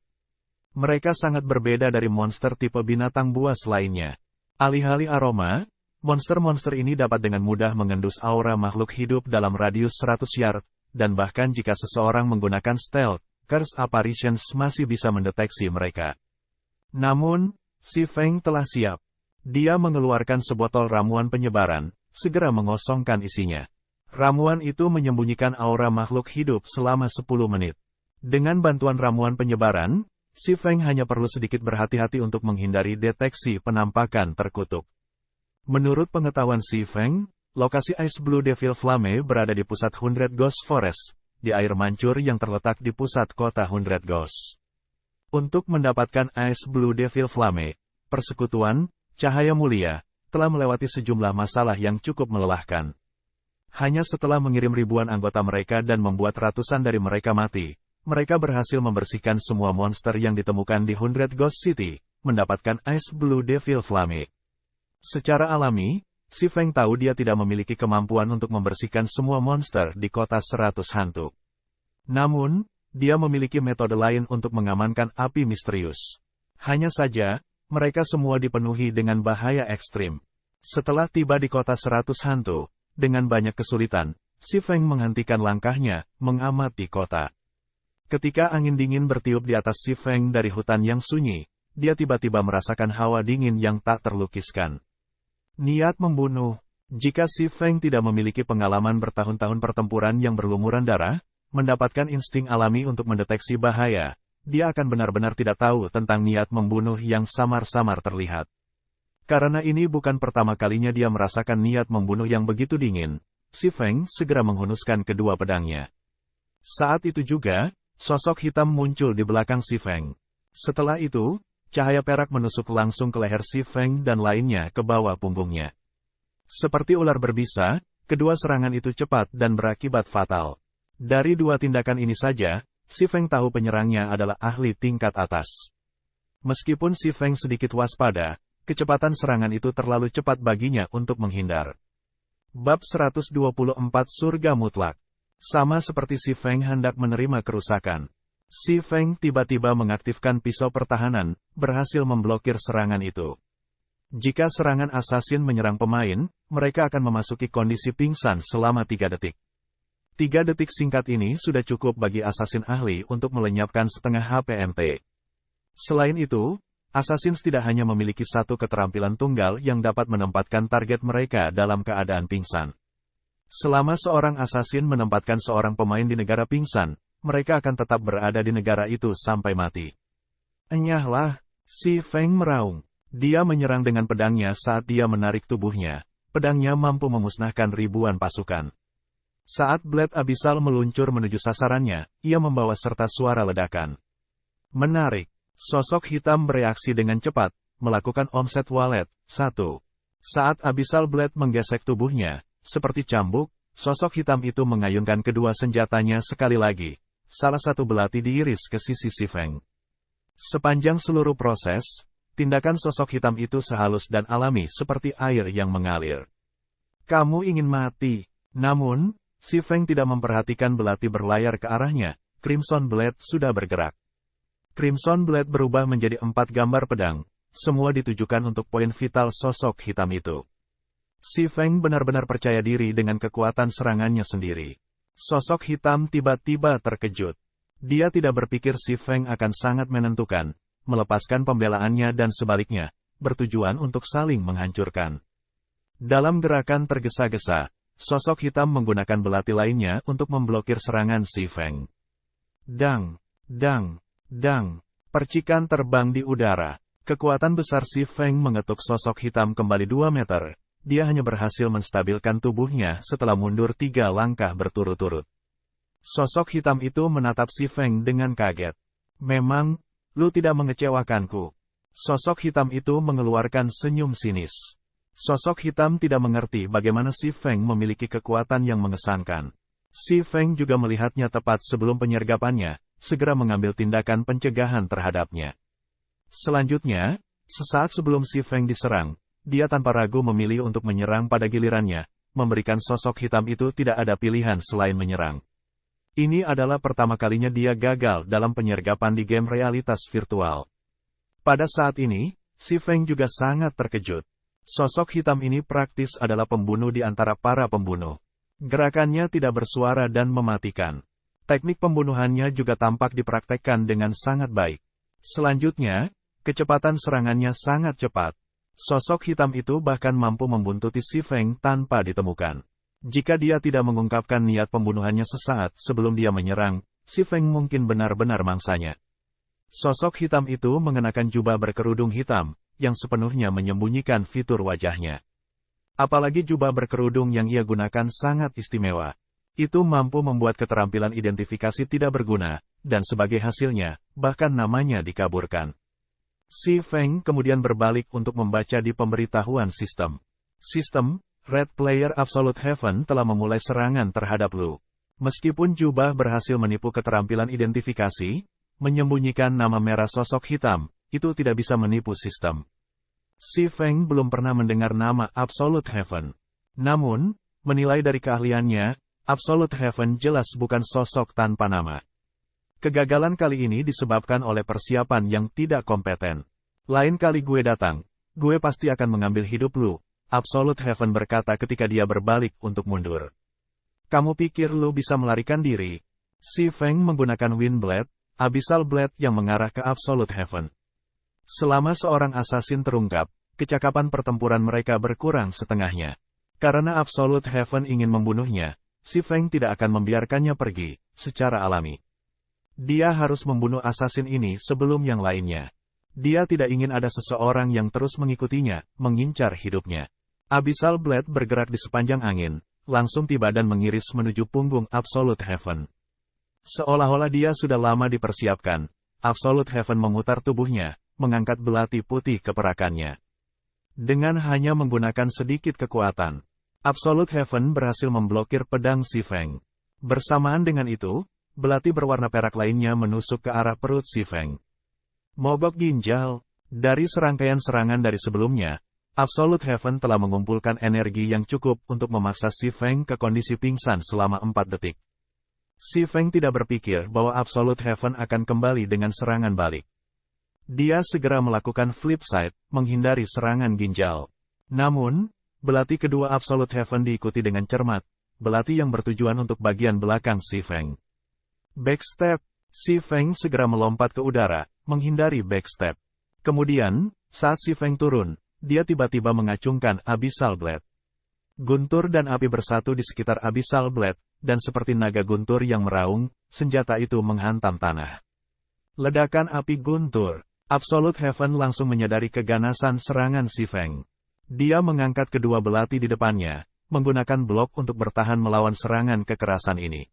Mereka sangat berbeda dari monster tipe binatang buas lainnya. Alih-alih aroma, monster-monster ini dapat dengan mudah mengendus aura makhluk hidup dalam radius 100 yard, dan bahkan jika seseorang menggunakan stealth, Curse Apparitions masih bisa mendeteksi mereka. Namun, Si Feng telah siap. Dia mengeluarkan sebotol ramuan penyebaran, segera mengosongkan isinya. Ramuan itu menyembunyikan aura makhluk hidup selama 10 menit. Dengan bantuan ramuan penyebaran, Si Feng hanya perlu sedikit berhati-hati untuk menghindari deteksi penampakan terkutuk. Menurut pengetahuan Si Feng, lokasi Ice Blue Devil Flame berada di pusat Hundred Ghost Forest, di air mancur yang terletak di pusat kota Hundred Ghost. Untuk mendapatkan Ice Blue Devil Flame, persekutuan, Cahaya Mulia, telah melewati sejumlah masalah yang cukup melelahkan. Hanya setelah mengirim ribuan anggota mereka dan membuat ratusan dari mereka mati, mereka berhasil membersihkan semua monster yang ditemukan di Hundred Ghost City, mendapatkan Ice Blue Devil Flame. Secara alami, Si Feng tahu dia tidak memiliki kemampuan untuk membersihkan semua monster di kota 100 hantu. Namun, dia memiliki metode lain untuk mengamankan api misterius. Hanya saja, mereka semua dipenuhi dengan bahaya ekstrim. Setelah tiba di kota 100 hantu, dengan banyak kesulitan, Si Feng menghentikan langkahnya, mengamati kota. Ketika angin dingin bertiup di atas Si Feng dari hutan yang sunyi, dia tiba-tiba merasakan hawa dingin yang tak terlukiskan. Niat membunuh. Jika Si Feng tidak memiliki pengalaman bertahun-tahun pertempuran yang berlumuran darah, mendapatkan insting alami untuk mendeteksi bahaya, dia akan benar-benar tidak tahu tentang niat membunuh yang samar-samar terlihat. Karena ini bukan pertama kalinya dia merasakan niat membunuh yang begitu dingin, Si Feng segera menghunuskan kedua pedangnya. Saat itu juga, sosok hitam muncul di belakang Si Feng. Setelah itu, cahaya perak menusuk langsung ke leher Si Feng dan lainnya ke bawah punggungnya. Seperti ular berbisa, kedua serangan itu cepat dan berakibat fatal. Dari dua tindakan ini saja, Si Feng tahu penyerangnya adalah ahli tingkat atas. Meskipun Si Feng sedikit waspada, kecepatan serangan itu terlalu cepat baginya untuk menghindar. Bab 124 Surga Mutlak. Sama seperti Si Feng hendak menerima kerusakan, Si Feng tiba-tiba mengaktifkan pisau pertahanan, berhasil memblokir serangan itu. Jika serangan asasin menyerang pemain, mereka akan memasuki kondisi pingsan selama 3 detik. 3 detik singkat ini sudah cukup bagi assassin ahli untuk melenyapkan setengah HPMT. Selain itu, Assassins tidak hanya memiliki satu keterampilan tunggal yang dapat menempatkan target mereka dalam keadaan pingsan. Selama seorang assassin menempatkan seorang pemain di negara pingsan, mereka akan tetap berada di negara itu sampai mati. Enyahlah, si Feng meraung. Dia menyerang dengan pedangnya saat dia menarik tubuhnya. Pedangnya mampu memusnahkan ribuan pasukan. Saat Blade Abyssal meluncur menuju sasarannya, ia membawa serta suara ledakan. Menarik. Sosok hitam bereaksi dengan cepat, melakukan Onset Wallet. 1. Saat Abyssal Blade menggesek tubuhnya, seperti cambuk, sosok hitam itu mengayunkan kedua senjatanya sekali lagi. Salah satu belati diiris ke sisi si Feng. Sepanjang seluruh proses, tindakan sosok hitam itu sehalus dan alami seperti air yang mengalir. Kamu ingin mati. Namun, si Feng tidak memperhatikan belati berlayar ke arahnya. Crimson Blade sudah bergerak. Crimson Blade berubah menjadi 4 gambar pedang. Semua ditujukan untuk poin vital sosok hitam itu. Si Feng benar-benar percaya diri dengan kekuatan serangannya sendiri. Sosok hitam tiba-tiba terkejut. Dia tidak berpikir si Feng akan sangat menentukan, melepaskan pembelaannya dan sebaliknya, bertujuan untuk saling menghancurkan. Dalam gerakan tergesa-gesa, sosok hitam menggunakan belati lainnya untuk memblokir serangan si Feng. Dang, dang, dang, percikan terbang di udara. Kekuatan besar si Feng mengetuk sosok hitam kembali 2 meter. Dia hanya berhasil menstabilkan tubuhnya setelah mundur 3 langkah berturut-turut. Sosok hitam itu menatap si Feng dengan kaget. Memang, lu tidak mengecewakanku. Sosok hitam itu mengeluarkan senyum sinis. Sosok hitam tidak mengerti bagaimana si Feng memiliki kekuatan yang mengesankan. Si Feng juga melihatnya tepat sebelum penyergapannya, segera mengambil tindakan pencegahan terhadapnya. Selanjutnya, sesaat sebelum si Feng diserang, dia tanpa ragu memilih untuk menyerang pada gilirannya, memberikan sosok hitam itu tidak ada pilihan selain menyerang. Ini adalah pertama kalinya dia gagal dalam penyergapan di game realitas virtual. Pada saat ini, si Feng juga sangat terkejut. Sosok hitam ini praktis adalah pembunuh di antara para pembunuh. Gerakannya tidak bersuara dan mematikan. Teknik pembunuhannya juga tampak dipraktekkan dengan sangat baik. Selanjutnya, kecepatan serangannya sangat cepat. Sosok hitam itu bahkan mampu membuntuti si Feng tanpa ditemukan. Jika dia tidak mengungkapkan niat pembunuhannya sesaat sebelum dia menyerang, si Feng mungkin benar-benar mangsanya. Sosok hitam itu mengenakan jubah berkerudung hitam, yang sepenuhnya menyembunyikan fitur wajahnya. Apalagi jubah berkerudung yang ia gunakan sangat istimewa. Itu mampu membuat keterampilan identifikasi tidak berguna, dan sebagai hasilnya, bahkan namanya dikaburkan. Si Feng kemudian berbalik untuk membaca di pemberitahuan sistem. Sistem, Red Player Absolute Heaven telah memulai serangan terhadap lu. Meskipun jubah berhasil menipu keterampilan identifikasi, menyembunyikan nama merah sosok hitam, itu tidak bisa menipu sistem. Si Feng belum pernah mendengar nama Absolute Heaven. Namun, menilai dari keahliannya, Absolute Heaven jelas bukan sosok tanpa nama. Kegagalan kali ini disebabkan oleh persiapan yang tidak kompeten. Lain kali gue datang, gue pasti akan mengambil hidup lu, Absolute Heaven berkata ketika dia berbalik untuk mundur. Kamu pikir lu bisa melarikan diri? Si Feng menggunakan Wind Blade, Abyssal Blade yang mengarah ke Absolute Heaven. Selama seorang assassin terungkap, kecakapan pertempuran mereka berkurang setengahnya. Karena Absolute Heaven ingin membunuhnya, si Feng tidak akan membiarkannya pergi, secara alami. Dia harus membunuh assassin ini sebelum yang lainnya. Dia tidak ingin ada seseorang yang terus mengikutinya, mengincar hidupnya. Abyssal Blade bergerak di sepanjang angin, langsung tiba dan mengiris menuju punggung Absolute Heaven. Seolah-olah dia sudah lama dipersiapkan, Absolute Heaven memutar tubuhnya, mengangkat belati putih ke perakannya. Dengan hanya menggunakan sedikit kekuatan, Absolute Heaven berhasil memblokir pedang si Feng. Bersamaan dengan itu, belati berwarna perak lainnya menusuk ke arah perut si Feng. Mogok ginjal. Dari serangkaian serangan dari sebelumnya, Absolute Heaven telah mengumpulkan energi yang cukup untuk memaksa si Feng ke kondisi pingsan selama 4 detik. Si Feng tidak berpikir bahwa Absolute Heaven akan kembali dengan serangan balik. Dia segera melakukan flip side, menghindari serangan ginjal. Namun, belati kedua Absolute Heaven diikuti dengan cermat, belati yang bertujuan untuk bagian belakang Si Feng. Backstep, Si Feng segera melompat ke udara, menghindari backstep. Kemudian, saat Si Feng turun, dia tiba-tiba mengacungkan Abyssal Blade. Guntur dan api bersatu di sekitar Abyssal Blade, dan seperti naga guntur yang meraung, senjata itu menghantam tanah. Ledakan api guntur. Absolute Heaven langsung menyadari keganasan serangan Si Feng. Dia mengangkat kedua belati di depannya, menggunakan blok untuk bertahan melawan serangan kekerasan ini.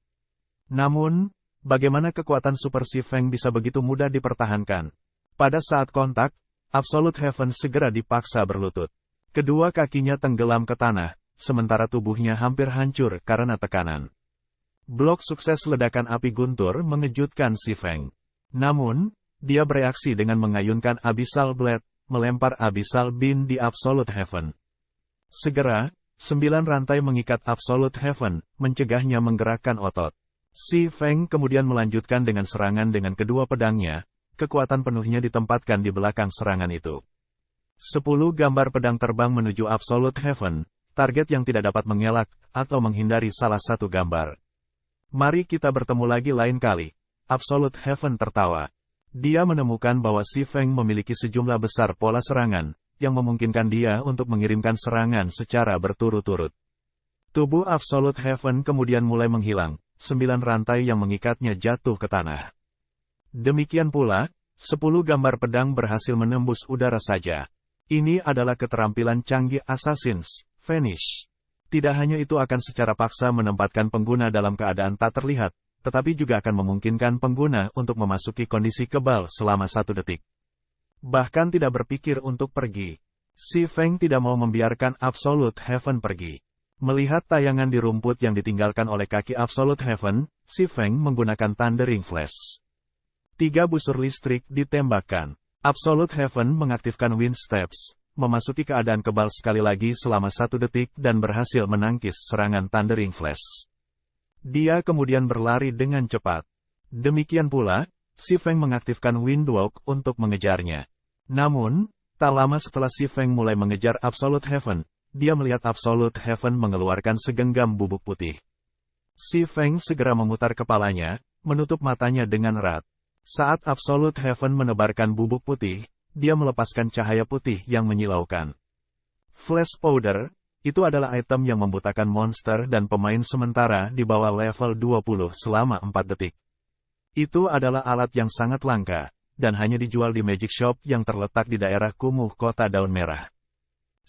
Namun, bagaimana kekuatan Super Si Feng bisa begitu mudah dipertahankan? Pada saat kontak, Absolute Heaven segera dipaksa berlutut. Kedua kakinya tenggelam ke tanah, sementara tubuhnya hampir hancur karena tekanan. Blok sukses ledakan api guntur mengejutkan Si Feng. Namun, dia bereaksi dengan mengayunkan Abyssal Blade, melempar Abyssal Beam di Absolute Heaven. Segera, 9 rantai mengikat Absolute Heaven, mencegahnya menggerakkan otot. Si Feng kemudian melanjutkan dengan serangan dengan kedua pedangnya, kekuatan penuhnya ditempatkan di belakang serangan itu. 10 gambar pedang terbang menuju Absolute Heaven, target yang tidak dapat mengelak, atau menghindari salah satu gambar. Mari kita bertemu lagi lain kali. Absolute Heaven tertawa. Dia menemukan bahwa Si Feng memiliki sejumlah besar pola serangan, yang memungkinkan dia untuk mengirimkan serangan secara berturut-turut. Tubuh Absolute Heaven kemudian mulai menghilang, 9 rantai yang mengikatnya jatuh ke tanah. Demikian pula, 10 gambar pedang berhasil menembus udara saja. Ini adalah keterampilan canggih Assassins, Vanish. Tidak hanya itu akan secara paksa menempatkan pengguna dalam keadaan tak terlihat, tetapi juga akan memungkinkan pengguna untuk memasuki kondisi kebal selama 1 detik. Bahkan tidak berpikir untuk pergi. Si Feng tidak mau membiarkan Absolute Heaven pergi. Melihat tayangan di rumput yang ditinggalkan oleh kaki Absolute Heaven, Si Feng menggunakan Thundering Flash. 3 busur listrik ditembakkan. Absolute Heaven mengaktifkan Wind Steps, memasuki keadaan kebal sekali lagi selama 1 detik dan berhasil menangkis serangan Thundering Flash. Dia kemudian berlari dengan cepat. Demikian pula, Si Feng mengaktifkan Wind Walk untuk mengejarnya. Namun, tak lama setelah Si Feng mulai mengejar Absolute Heaven, dia melihat Absolute Heaven mengeluarkan segenggam bubuk putih. Si Feng segera memutar kepalanya, menutup matanya dengan erat. Saat Absolute Heaven menebarkan bubuk putih, dia melepaskan cahaya putih yang menyilaukan. Flash Powder, itu adalah item yang membutakan monster dan pemain sementara di bawah level 20 selama 4 detik. Itu adalah alat yang sangat langka, dan hanya dijual di Magic Shop yang terletak di daerah kumuh kota Daun Merah.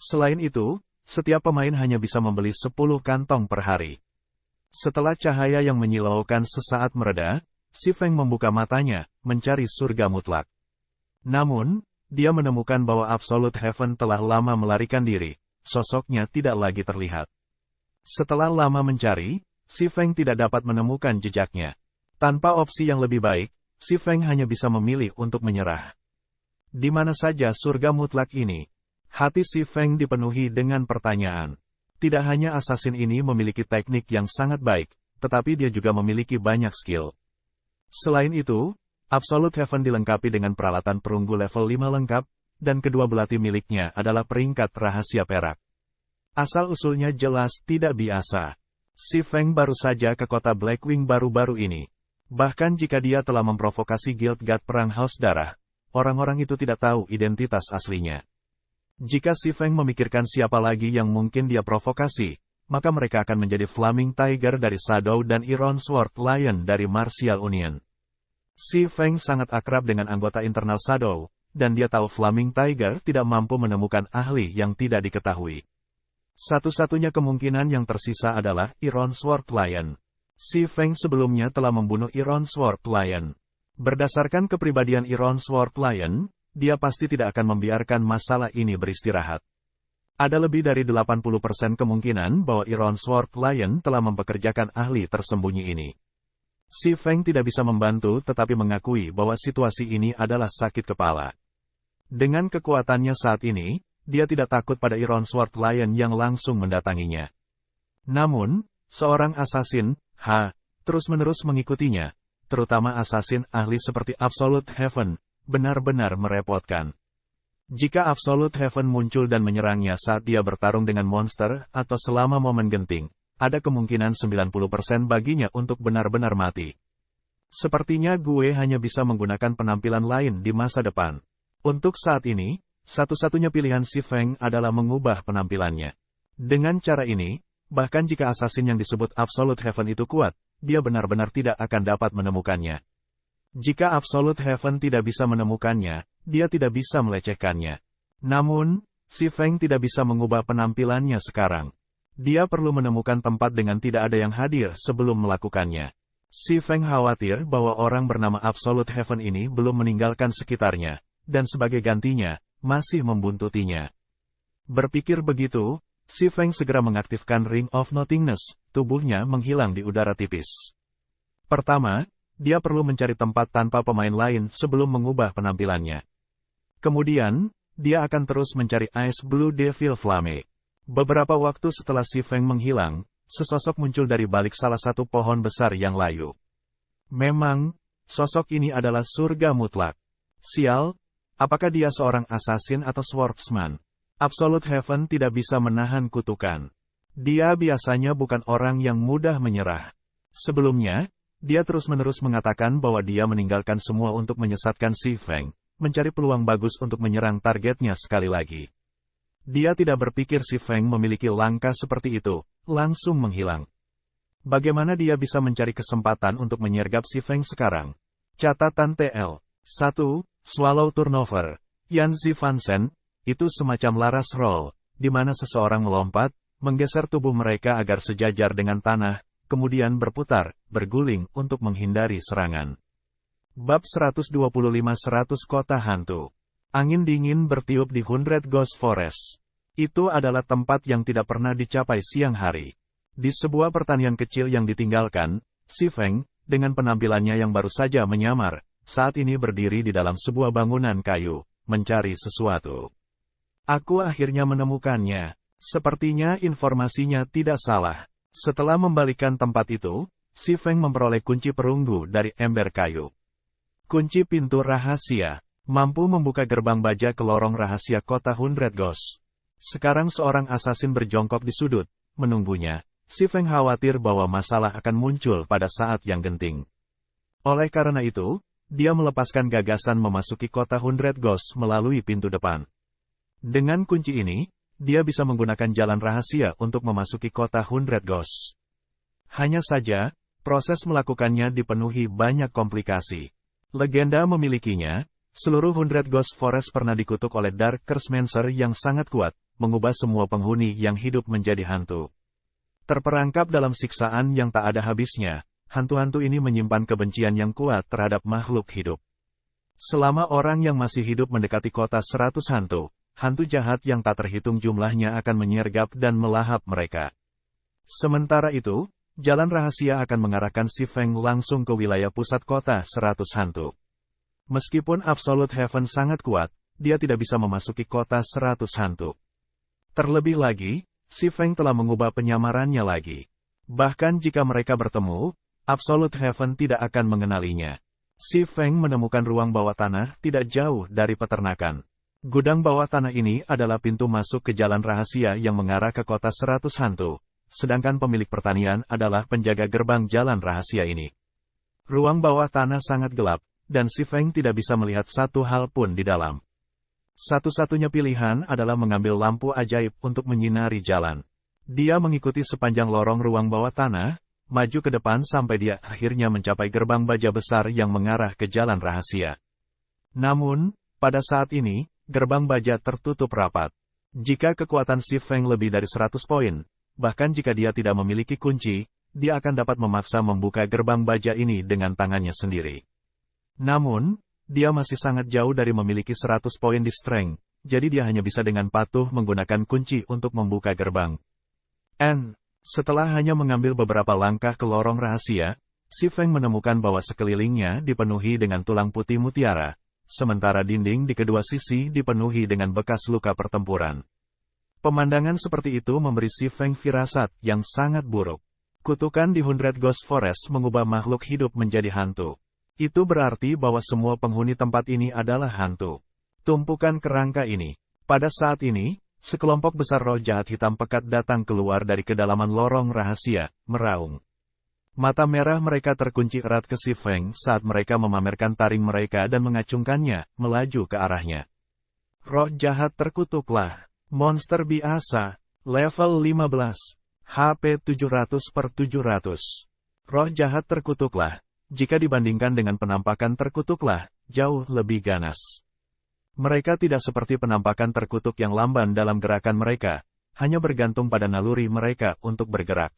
Selain itu, setiap pemain hanya bisa membeli 10 kantong per hari. Setelah cahaya yang menyilaukan sesaat mereda, Si Feng membuka matanya, mencari surga mutlak. Namun, dia menemukan bahwa Absolute Heaven telah lama melarikan diri, sosoknya tidak lagi terlihat. Setelah lama mencari, Si Feng tidak dapat menemukan jejaknya. Tanpa opsi yang lebih baik, Si Feng hanya bisa memilih untuk menyerah. Di mana saja surga mutlak ini? Hati Si Feng dipenuhi dengan pertanyaan. Tidak hanya assassin ini memiliki teknik yang sangat baik, tetapi dia juga memiliki banyak skill. Selain itu, Absolute Heaven dilengkapi dengan peralatan perunggu level 5 lengkap, dan kedua belati miliknya adalah peringkat rahasia perak. Asal-usulnya jelas tidak biasa. Si Feng baru saja ke kota Blackwing baru-baru ini. Bahkan jika dia telah memprovokasi Guild God Perang Haus Darah, orang-orang itu tidak tahu identitas aslinya. Jika Si Feng memikirkan siapa lagi yang mungkin dia provokasi, maka mereka akan menjadi Flaming Tiger dari Shadow dan Iron Sword Lion dari Martial Union. Si Feng sangat akrab dengan anggota internal Shadow, dan dia tahu Flaming Tiger tidak mampu menemukan ahli yang tidak diketahui. Satu-satunya kemungkinan yang tersisa adalah Iron Sword Lion. Si Feng sebelumnya telah membunuh Iron Sword Lion. Berdasarkan kepribadian Iron Sword Lion, dia pasti tidak akan membiarkan masalah ini beristirahat. Ada lebih dari 80% kemungkinan bahwa Iron Sword Lion telah mempekerjakan ahli tersembunyi ini. Si Feng tidak bisa membantu tetapi mengakui bahwa situasi ini adalah sakit kepala. Dengan kekuatannya saat ini, dia tidak takut pada Iron Sword Lion yang langsung mendatanginya. Namun, seorang assassin, terus-menerus mengikutinya, terutama assassin ahli seperti Absolute Heaven, benar-benar merepotkan. Jika Absolute Heaven muncul dan menyerangnya saat dia bertarung dengan monster atau selama momen genting, ada kemungkinan 90% baginya untuk benar-benar mati. Sepertinya gue hanya bisa menggunakan penampilan lain di masa depan. Untuk saat ini, satu-satunya pilihan si Feng adalah mengubah penampilannya. Dengan cara ini, bahkan jika assassin yang disebut Absolute Heaven itu kuat, dia benar-benar tidak akan dapat menemukannya. Jika Absolute Heaven tidak bisa menemukannya, dia tidak bisa melecehkannya. Namun, si Feng tidak bisa mengubah penampilannya sekarang. Dia perlu menemukan tempat dengan tidak ada yang hadir sebelum melakukannya. Si Feng khawatir bahwa orang bernama Absolute Heaven ini belum meninggalkan sekitarnya, dan sebagai gantinya, masih membuntutinya. Berpikir begitu, si Feng segera mengaktifkan Ring of Nothingness, tubuhnya menghilang di udara tipis. Pertama, dia perlu mencari tempat tanpa pemain lain sebelum mengubah penampilannya. Kemudian, dia akan terus mencari Ice Blue Devil Flame. Beberapa waktu setelah si Feng menghilang, sesosok muncul dari balik salah satu pohon besar yang layu. Memang, sosok ini adalah surga mutlak. Sial, apakah dia seorang assassin atau swordsman? Absolute Heaven tidak bisa menahan kutukan. Dia biasanya bukan orang yang mudah menyerah. Sebelumnya, dia terus-menerus mengatakan bahwa dia meninggalkan semua untuk menyesatkan si Feng, mencari peluang bagus untuk menyerang targetnya sekali lagi. Dia tidak berpikir si Feng memiliki langkah seperti itu, langsung menghilang. Bagaimana dia bisa mencari kesempatan untuk menyergap si Feng sekarang? Catatan TL. 1. Swallow Turnover. Yan Zi Fansen, itu semacam laras roll, di mana seseorang melompat, menggeser tubuh mereka agar sejajar dengan tanah, kemudian berputar, berguling untuk menghindari serangan. Bab 125-100 Kota Hantu. Angin dingin bertiup di 100 Ghost Forest. Itu adalah tempat yang tidak pernah dicapai siang hari. Di sebuah pertanian kecil yang ditinggalkan, si Feng, dengan penampilannya yang baru saja menyamar, saat ini berdiri di dalam sebuah bangunan kayu, mencari sesuatu. Aku akhirnya menemukannya. Sepertinya informasinya tidak salah. Setelah membalikan tempat itu, si Feng memperoleh kunci perunggu dari ember kayu. Kunci pintu rahasia. Mampu membuka gerbang baja ke lorong rahasia kota 100 Ghost. Sekarang seorang assassin berjongkok di sudut, menunggunya. Si Feng khawatir bahwa masalah akan muncul pada saat yang genting. Oleh karena itu, dia melepaskan gagasan memasuki kota 100 Ghost melalui pintu depan. Dengan kunci ini, dia bisa menggunakan jalan rahasia untuk memasuki kota 100 Ghost. Hanya saja, proses melakukannya dipenuhi banyak komplikasi. Legenda memilikinya. Seluruh 100 Ghost Forest pernah dikutuk oleh Dark Cursemancer yang sangat kuat, mengubah semua penghuni yang hidup menjadi hantu. Terperangkap dalam siksaan yang tak ada habisnya, hantu-hantu ini menyimpan kebencian yang kuat terhadap makhluk hidup. Selama orang yang masih hidup mendekati kota 100 hantu, hantu jahat yang tak terhitung jumlahnya akan menyergap dan melahap mereka. Sementara itu, jalan rahasia akan mengarahkan si Feng langsung ke wilayah pusat kota 100 hantu. Meskipun Absolute Heaven sangat kuat, dia tidak bisa memasuki kota 100 hantu. Terlebih lagi, si Feng telah mengubah penyamarannya lagi. Bahkan jika mereka bertemu, Absolute Heaven tidak akan mengenalinya. Si Feng menemukan ruang bawah tanah tidak jauh dari peternakan. Gudang bawah tanah ini adalah pintu masuk ke jalan rahasia yang mengarah ke kota 100 hantu, sedangkan pemilik pertanian adalah penjaga gerbang jalan rahasia ini. Ruang bawah tanah sangat gelap, dan si Feng tidak bisa melihat satu hal pun di dalam. Satu-satunya pilihan adalah mengambil lampu ajaib untuk menyinari jalan. Dia mengikuti sepanjang lorong ruang bawah tanah, maju ke depan sampai dia akhirnya mencapai gerbang baja besar yang mengarah ke jalan rahasia. Namun, pada saat ini, gerbang baja tertutup rapat. Jika kekuatan si Feng lebih dari 100 poin, bahkan jika dia tidak memiliki kunci, dia akan dapat memaksa membuka gerbang baja ini dengan tangannya sendiri. Namun, dia masih sangat jauh dari memiliki 100 poin di strength, jadi dia hanya bisa dengan patuh menggunakan kunci untuk membuka gerbang. Setelah hanya mengambil beberapa langkah ke lorong rahasia, si Feng menemukan bahwa sekelilingnya dipenuhi dengan tulang putih mutiara, sementara dinding di kedua sisi dipenuhi dengan bekas luka pertempuran. Pemandangan seperti itu memberi si Feng firasat yang sangat buruk. Kutukan di 100 Ghost Forest mengubah makhluk hidup menjadi hantu. Itu berarti bahwa semua penghuni tempat ini adalah hantu. Tumpukan kerangka ini. Pada saat ini, sekelompok besar roh jahat hitam pekat datang keluar dari kedalaman lorong rahasia, meraung. Mata merah mereka terkunci erat ke Si Feng saat mereka memamerkan taring mereka dan mengacungkannya, melaju ke arahnya. Roh jahat terkutuklah. Monster biasa. Level 15. HP 700/700. Roh jahat terkutuklah. Jika dibandingkan dengan penampakan terkutuklah, jauh lebih ganas. Mereka tidak seperti penampakan terkutuk yang lamban dalam gerakan mereka, hanya bergantung pada naluri mereka untuk bergerak.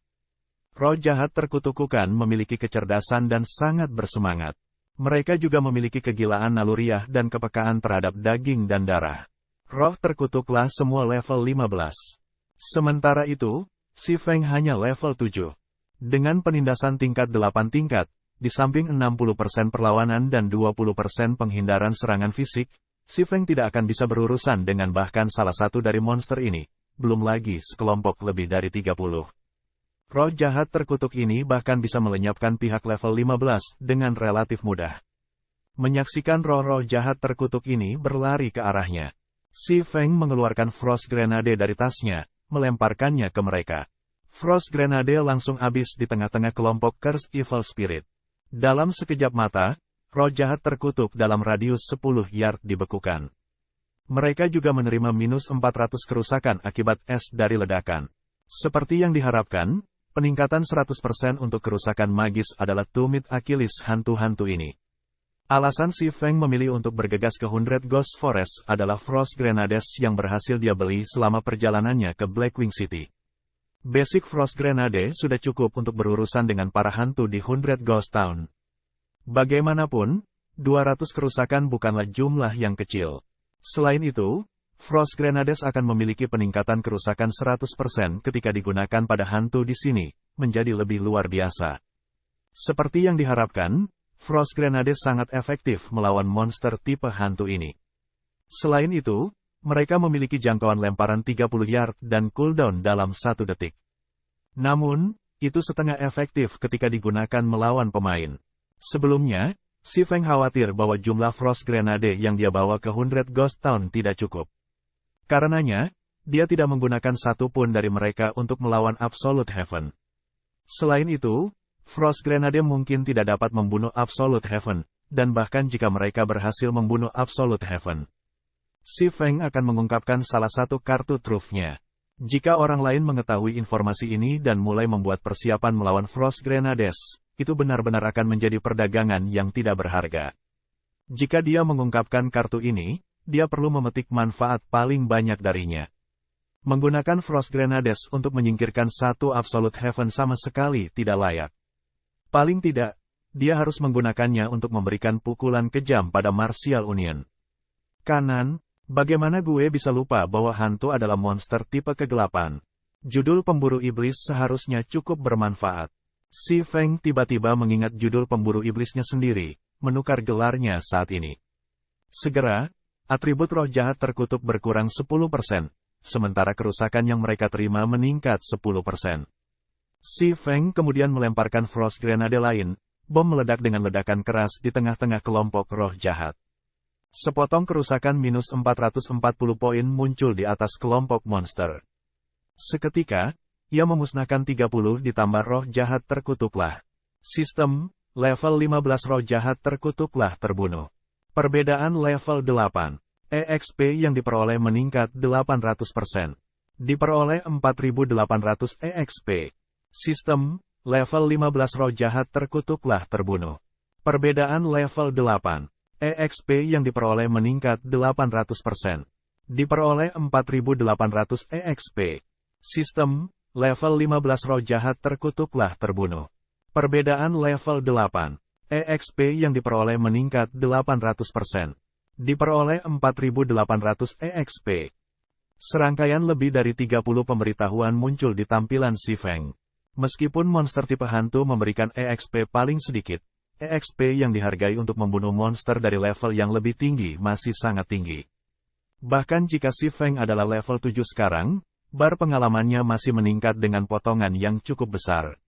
Roh jahat terkutukukan memiliki kecerdasan dan sangat bersemangat. Mereka juga memiliki kegilaan naluriah dan kepekaan terhadap daging dan darah. Roh terkutuklah semua level 15. Sementara itu, Si Feng hanya level 7. Dengan penindasan tingkat 8 tingkat, di samping 60% perlawanan dan 20% penghindaran serangan fisik, Si Feng tidak akan bisa berurusan dengan bahkan salah satu dari monster ini, belum lagi sekelompok lebih dari 30. Roh jahat terkutuk ini bahkan bisa melenyapkan pihak level 15 dengan relatif mudah. Menyaksikan roh-roh jahat terkutuk ini berlari ke arahnya. Si Feng mengeluarkan Frost Grenade dari tasnya, melemparkannya ke mereka. Frost Grenade langsung habis di tengah-tengah kelompok Cursed Evil Spirit. Dalam sekejap mata, roh jahat terkutuk dalam radius 10 yard dibekukan. Mereka juga menerima minus 400 kerusakan akibat es dari ledakan. Seperti yang diharapkan, peningkatan 100% untuk kerusakan magis adalah tumit Achilles hantu-hantu ini. Alasan Si Feng memilih untuk bergegas ke 100 Ghost Forest adalah Frost Grenades yang berhasil dia beli selama perjalanannya ke Blackwing City. Basic Frost Grenade sudah cukup untuk berurusan dengan para hantu di 100 Ghost Town. Bagaimanapun, 200 kerusakan bukanlah jumlah yang kecil. Selain itu, Frost Grenades akan memiliki peningkatan kerusakan 100% ketika digunakan pada hantu di sini, menjadi lebih luar biasa. Seperti yang diharapkan, Frost Grenade sangat efektif melawan monster tipe hantu ini. Selain itu, mereka memiliki jangkauan lemparan 30 yard dan cooldown dalam 1 detik. Namun, itu setengah efektif ketika digunakan melawan pemain. Sebelumnya, Si Feng khawatir bahwa jumlah Frost Grenade yang dia bawa ke 100 Ghost Town tidak cukup. Karenanya, dia tidak menggunakan satu pun dari mereka untuk melawan Absolute Heaven. Selain itu, Frost Grenade mungkin tidak dapat membunuh Absolute Heaven, dan bahkan jika mereka berhasil membunuh Absolute Heaven, Si Feng akan mengungkapkan salah satu kartu trufnya. Jika orang lain mengetahui informasi ini dan mulai membuat persiapan melawan Frost Grenades, itu benar-benar akan menjadi perdagangan yang tidak berharga. Jika dia mengungkapkan kartu ini, dia perlu memetik manfaat paling banyak darinya. Menggunakan Frost Grenades untuk menyingkirkan satu Absolute Heaven sama sekali tidak layak. Paling tidak, dia harus menggunakannya untuk memberikan pukulan kejam pada Martial Union. Kanan, bagaimana gue bisa lupa bahwa hantu adalah monster tipe kegelapan? Judul pemburu iblis seharusnya cukup bermanfaat. Si Feng tiba-tiba mengingat judul pemburu iblisnya sendiri, menukar gelarnya saat ini. Segera, atribut roh jahat terkutuk berkurang 10%, sementara kerusakan yang mereka terima meningkat 10%. Si Feng kemudian melemparkan Frost Grenade lain, bom meledak dengan ledakan keras di tengah-tengah kelompok roh jahat. Sepotong kerusakan minus 440 poin muncul di atas kelompok monster. Seketika, ia memusnahkan 30 ditambah roh jahat terkutuklah. Sistem, level 15 roh jahat terkutuklah terbunuh. Perbedaan level 8. EXP yang diperoleh meningkat 800%. Diperoleh 4.800 EXP. Sistem, level 15 roh jahat terkutuklah terbunuh. Perbedaan level 8. EXP yang diperoleh meningkat 800%. Diperoleh 4.800 EXP. Sistem, level 15 roh jahat terkutuklah terbunuh. Perbedaan level 8. EXP yang diperoleh meningkat 800%. Diperoleh 4.800 EXP. Serangkaian lebih dari 30 pemberitahuan muncul di tampilan Si Feng. Meskipun monster tipe hantu memberikan EXP paling sedikit, EXP yang dihargai untuk membunuh monster dari level yang lebih tinggi masih sangat tinggi. Bahkan jika Si Feng adalah level 7 sekarang, bar pengalamannya masih meningkat dengan potongan yang cukup besar.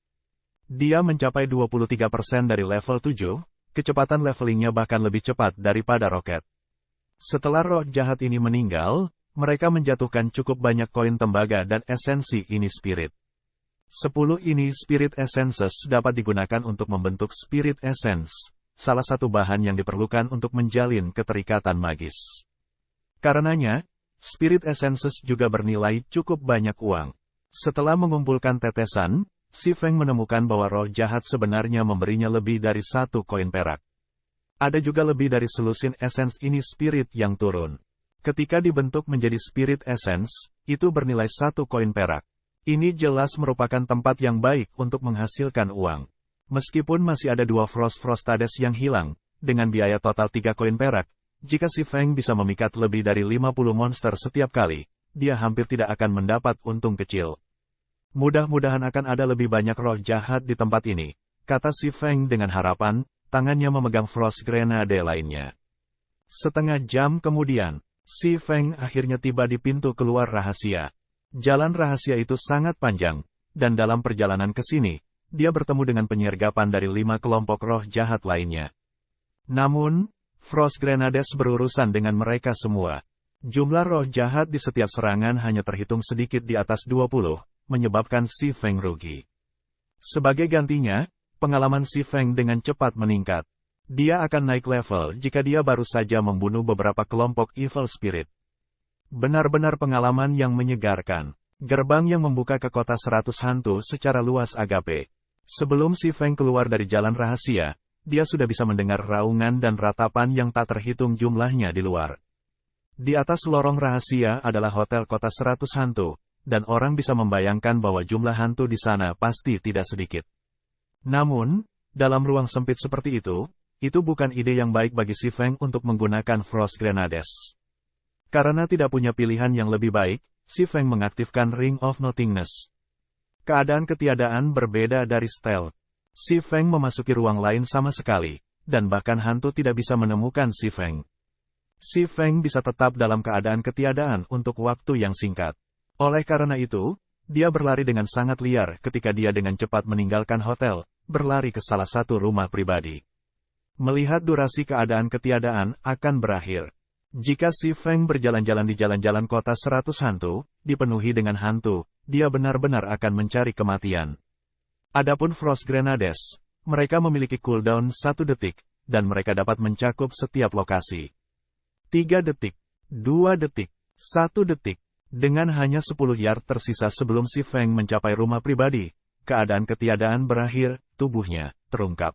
Dia mencapai 23% dari level 7, kecepatan levelingnya bahkan lebih cepat daripada roket. Setelah roh jahat ini meninggal, Mereka menjatuhkan cukup banyak koin tembaga dan esensi ini spirit. 10 ini spirit essences dapat digunakan untuk membentuk spirit essence, salah satu bahan yang diperlukan untuk menjalin keterikatan magis. Karenanya, spirit essences juga bernilai cukup banyak uang. Setelah mengumpulkan tetesan, si Feng menemukan bahwa roh jahat sebenarnya memberinya lebih dari 1 koin perak. Ada juga lebih dari selusin essence ini spirit yang turun. Ketika dibentuk menjadi spirit essence, itu bernilai 1 koin perak. Ini jelas merupakan tempat yang baik untuk menghasilkan uang. Meskipun masih ada 2 Frostades yang hilang, dengan biaya total 3 koin perak, jika si Feng bisa memikat lebih dari 50 monster setiap kali, dia hampir tidak akan mendapat untung kecil. Mudah-mudahan akan ada lebih banyak roh jahat di tempat ini, kata si Feng dengan harapan, tangannya memegang Frost Grenade lainnya. Setengah jam kemudian, si Feng akhirnya tiba di pintu keluar rahasia. Jalan rahasia itu sangat panjang, dan dalam perjalanan ke sini, dia bertemu dengan penyergapan dari 5 kelompok roh jahat lainnya. Namun, Frost Grenades berurusan dengan mereka semua. Jumlah roh jahat di setiap serangan hanya terhitung sedikit di atas 20, menyebabkan si Feng rugi. Sebagai gantinya, pengalaman si Feng dengan cepat meningkat. Dia akan naik level jika dia baru saja membunuh beberapa kelompok evil spirit. Benar-benar pengalaman yang menyegarkan. Gerbang yang membuka ke kota 100 hantu secara luas agape. Sebelum si Feng keluar dari jalan rahasia, dia sudah bisa mendengar raungan dan ratapan yang tak terhitung jumlahnya di luar. Di atas lorong rahasia adalah hotel kota 100 hantu, dan orang bisa membayangkan bahwa jumlah hantu di sana pasti tidak sedikit. Namun, dalam ruang sempit seperti itu bukan ide yang baik bagi si Feng untuk menggunakan Frost Grenades. Karena tidak punya pilihan yang lebih baik, si Feng mengaktifkan Ring of Nothingness. Keadaan ketiadaan berbeda dari stealth. Si Feng memasuki ruang lain sama sekali, dan bahkan hantu tidak bisa menemukan si Feng. Si Feng bisa tetap dalam keadaan ketiadaan untuk waktu yang singkat. Oleh karena itu, dia berlari dengan sangat liar ketika dia dengan cepat meninggalkan hotel, berlari ke salah satu rumah pribadi. Melihat durasi keadaan ketiadaan akan berakhir. Jika si Feng berjalan-jalan di jalan-jalan kota 100 hantu, dipenuhi dengan hantu, dia benar-benar akan mencari kematian. Adapun Frost Grenades, mereka memiliki cooldown 1 detik, dan mereka dapat mencakup setiap lokasi. 3 detik, 2 detik, 1 detik. Dengan hanya 10 yard tersisa sebelum si Feng mencapai rumah pribadi, keadaan ketiadaan berakhir, tubuhnya terungkap.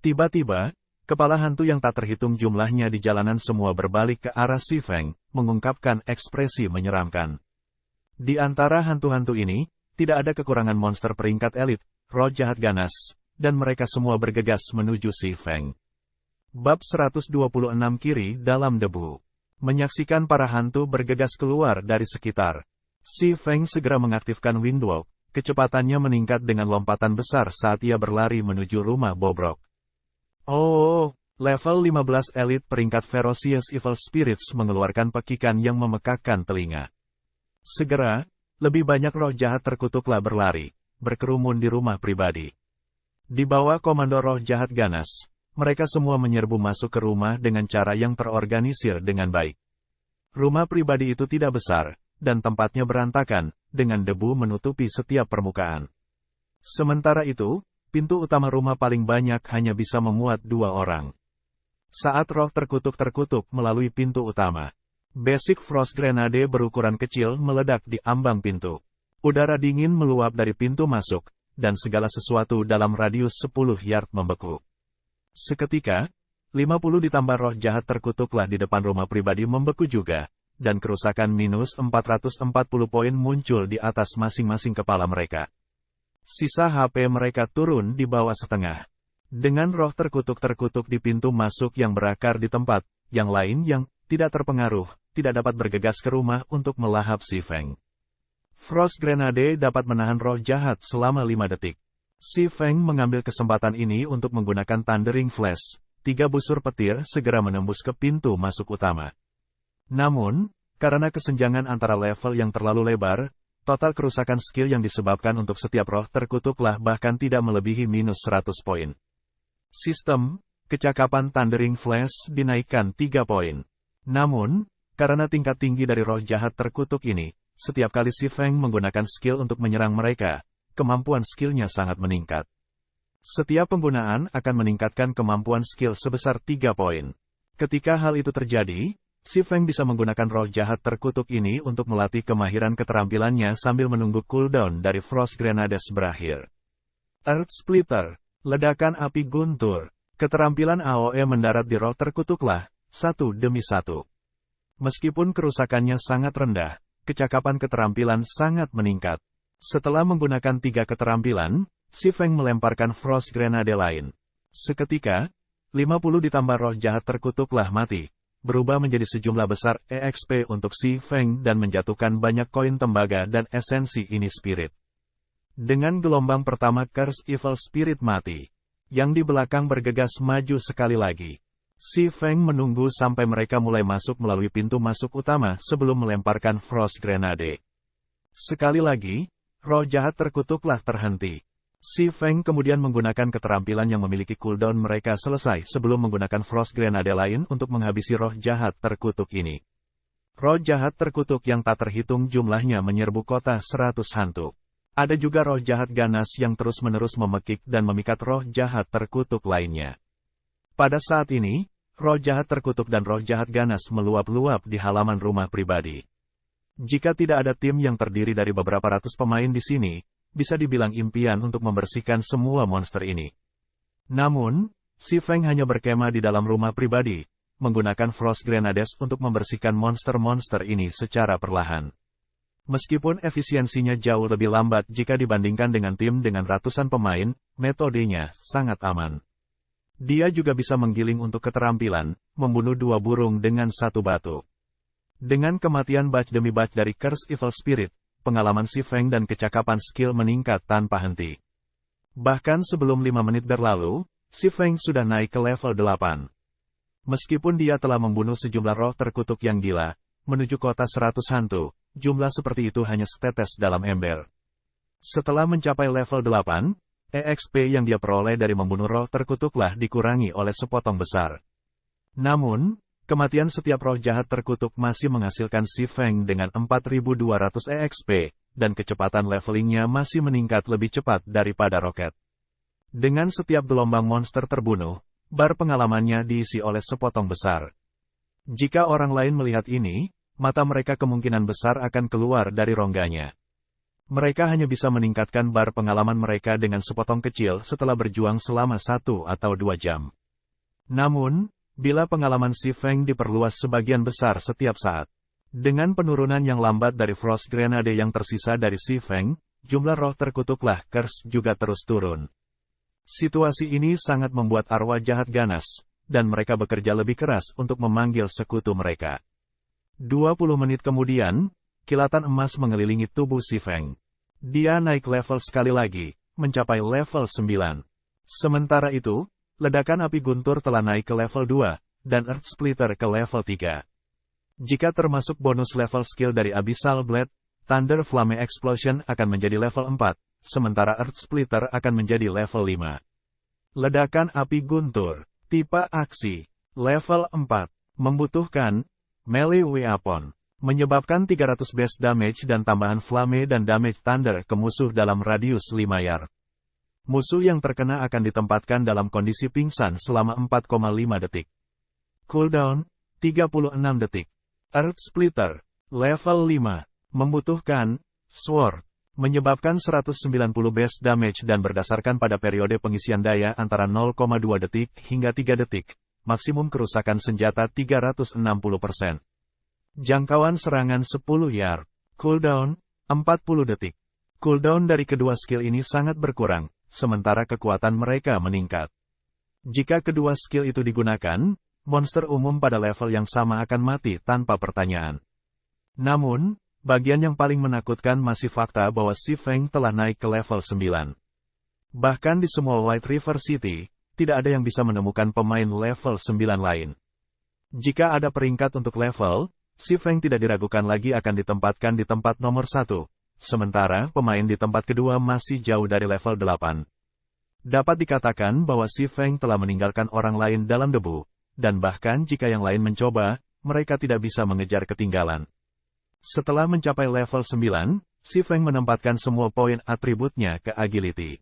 Tiba-tiba, kepala hantu yang tak terhitung jumlahnya di jalanan semua berbalik ke arah si Feng, mengungkapkan ekspresi menyeramkan. Di antara hantu-hantu ini, tidak ada kekurangan monster peringkat elit, roh jahat ganas, dan mereka semua bergegas menuju si Feng. Bab 126 kiri dalam debu. Menyaksikan para hantu bergegas keluar dari sekitar. Si Feng segera mengaktifkan Windwalk, kecepatannya meningkat dengan lompatan besar saat ia berlari menuju rumah bobrok. Oh, level 15 elit peringkat Ferocious Evil Spirits mengeluarkan pekikan yang memekakkan telinga. Segera, lebih banyak roh jahat terkutuklah berlari, berkerumun di rumah pribadi. Di bawah komando roh jahat ganas, mereka semua menyerbu masuk ke rumah dengan cara yang terorganisir dengan baik. Rumah pribadi itu tidak besar, dan tempatnya berantakan, dengan debu menutupi setiap permukaan. Sementara itu, pintu utama rumah paling banyak hanya bisa memuat 2 orang. Saat roh terkutuk melalui pintu utama, Basic Frost Grenade berukuran kecil meledak di ambang pintu. Udara dingin meluap dari pintu masuk, dan segala sesuatu dalam radius 10 yard membeku. Seketika, 50 ditambah roh jahat terkutuklah di depan rumah pribadi membeku juga, dan kerusakan minus 440 poin muncul di atas masing-masing kepala mereka. Sisa HP mereka turun di bawah setengah. Dengan roh terkutuk di pintu masuk yang berakar di tempat, yang lain yang tidak terpengaruh, tidak dapat bergegas ke rumah untuk melahap si Feng. Frost Grenade dapat menahan roh jahat selama 5 detik. Si Feng mengambil kesempatan ini untuk menggunakan Thundering Flash. 3 busur petir segera menembus ke pintu masuk utama. Namun, karena kesenjangan antara level yang terlalu lebar, total kerusakan skill yang disebabkan untuk setiap roh terkutuklah bahkan tidak melebihi minus 100 poin. Sistem, kecakapan Thundering Flash dinaikkan 3 poin. Namun, Karena tingkat tinggi dari roh jahat terkutuk ini, setiap kali Si Feng menggunakan skill untuk menyerang mereka, kemampuan skillnya sangat meningkat. Setiap penggunaan akan meningkatkan kemampuan skill sebesar 3 poin. Ketika hal itu terjadi, Si Feng bisa menggunakan roh jahat terkutuk ini untuk melatih kemahiran keterampilannya sambil menunggu cooldown dari Frost Grenades berakhir. Earth Splitter, ledakan api guntur. Keterampilan AoE mendarat di roh terkutuklah, satu demi satu. Meskipun kerusakannya sangat rendah, kecakapan keterampilan sangat meningkat. Setelah menggunakan 3 keterampilan, Si Feng melemparkan Frost Grenade lain. Seketika, 50 ditambah roh jahat terkutuklah mati, berubah menjadi sejumlah besar EXP untuk Si Feng dan menjatuhkan banyak koin tembaga dan esensi ini spirit. Dengan gelombang pertama Curse Evil Spirit mati, yang di belakang bergegas maju sekali lagi. Si Feng menunggu sampai mereka mulai masuk melalui pintu masuk utama sebelum melemparkan Frost Grenade. Sekali lagi, roh jahat terkutuklah terhenti. Si Feng kemudian menggunakan keterampilan yang memiliki cooldown mereka selesai sebelum menggunakan Frost Grenade lain untuk menghabisi roh jahat terkutuk ini. Roh jahat terkutuk yang tak terhitung jumlahnya menyerbu kota 100 hantu. Ada juga roh jahat ganas yang terus-menerus memekik dan memikat roh jahat terkutuk lainnya. Pada saat ini, roh jahat terkutuk dan roh jahat ganas meluap-luap di halaman rumah pribadi. Jika tidak ada tim yang terdiri dari beberapa ratus pemain di sini, bisa dibilang impian untuk membersihkan semua monster ini. Namun, Si Feng hanya berkemah di dalam rumah pribadi, menggunakan Frost Grenades untuk membersihkan monster-monster ini secara perlahan. Meskipun efisiensinya jauh lebih lambat jika dibandingkan dengan tim dengan ratusan pemain, metodenya sangat aman. Dia juga bisa menggiling untuk keterampilan, membunuh 2 burung dengan 1 batu. Dengan kematian batch demi batch dari Curse Evil Spirit, pengalaman Si Feng dan kecakapan skill meningkat tanpa henti. Bahkan sebelum 5 menit berlalu, Si Feng sudah naik ke level 8. Meskipun dia telah membunuh sejumlah roh terkutuk yang gila, menuju kota 100 hantu, jumlah seperti itu hanya setetes dalam ember. Setelah mencapai level 8, EXP yang dia peroleh dari membunuh roh terkutuklah dikurangi oleh sepotong besar. Namun, kematian setiap roh jahat terkutuk masih menghasilkan Si Feng dengan 4.200 EXP, dan kecepatan levelingnya masih meningkat lebih cepat daripada roket. Dengan setiap gelombang monster terbunuh, bar pengalamannya diisi oleh sepotong besar. Jika orang lain melihat ini, mata mereka kemungkinan besar akan keluar dari rongganya. Mereka hanya bisa meningkatkan bar pengalaman mereka dengan sepotong kecil setelah berjuang selama 1 atau 2 jam. Namun, bila pengalaman Si Feng diperluas sebagian besar setiap saat, dengan penurunan yang lambat dari Frost Grenade yang tersisa dari Si Feng, jumlah roh terkutuklah Curse juga terus turun. Situasi ini sangat membuat arwah jahat ganas, dan mereka bekerja lebih keras untuk memanggil sekutu mereka. 20 menit kemudian, kilatan emas mengelilingi tubuh Si Feng. Dia naik level sekali lagi, mencapai level 9. Sementara itu, ledakan api guntur telah naik ke level 2, dan Earth Splitter ke level 3. Jika termasuk bonus level skill dari Abyssal Blade, Thunder Flame Explosion akan menjadi level 4, sementara Earth Splitter akan menjadi level 5. Ledakan api guntur, tipe aksi, level 4, membutuhkan melee weapon. Menyebabkan 300 base damage dan tambahan flame dan damage thunder ke musuh dalam radius 5 yard. Musuh yang terkena akan ditempatkan dalam kondisi pingsan selama 4,5 detik. Cooldown, 36 detik. Earth Splitter, level 5, membutuhkan Sword. Menyebabkan 190 base damage dan berdasarkan pada periode pengisian daya antara 0,2 detik hingga 3 detik. Maksimum kerusakan senjata 360%. Jangkauan serangan 10 yard. Cooldown, 40 detik. Cooldown dari kedua skill ini sangat berkurang, sementara kekuatan mereka meningkat. Jika kedua skill itu digunakan, monster umum pada level yang sama akan mati tanpa pertanyaan. Namun, bagian yang paling menakutkan masih fakta bahwa Si Feng telah naik ke level 9. Bahkan di semua White River City, tidak ada yang bisa menemukan pemain level 9 lain. Jika ada peringkat untuk level, Si Feng tidak diragukan lagi akan ditempatkan di tempat nomor 1, sementara pemain di tempat kedua masih jauh dari level 8. Dapat dikatakan bahwa Si Feng telah meninggalkan orang lain dalam debu, dan bahkan jika yang lain mencoba, mereka tidak bisa mengejar ketinggalan. Setelah mencapai level 9, Si Feng menempatkan semua poin atributnya ke agility.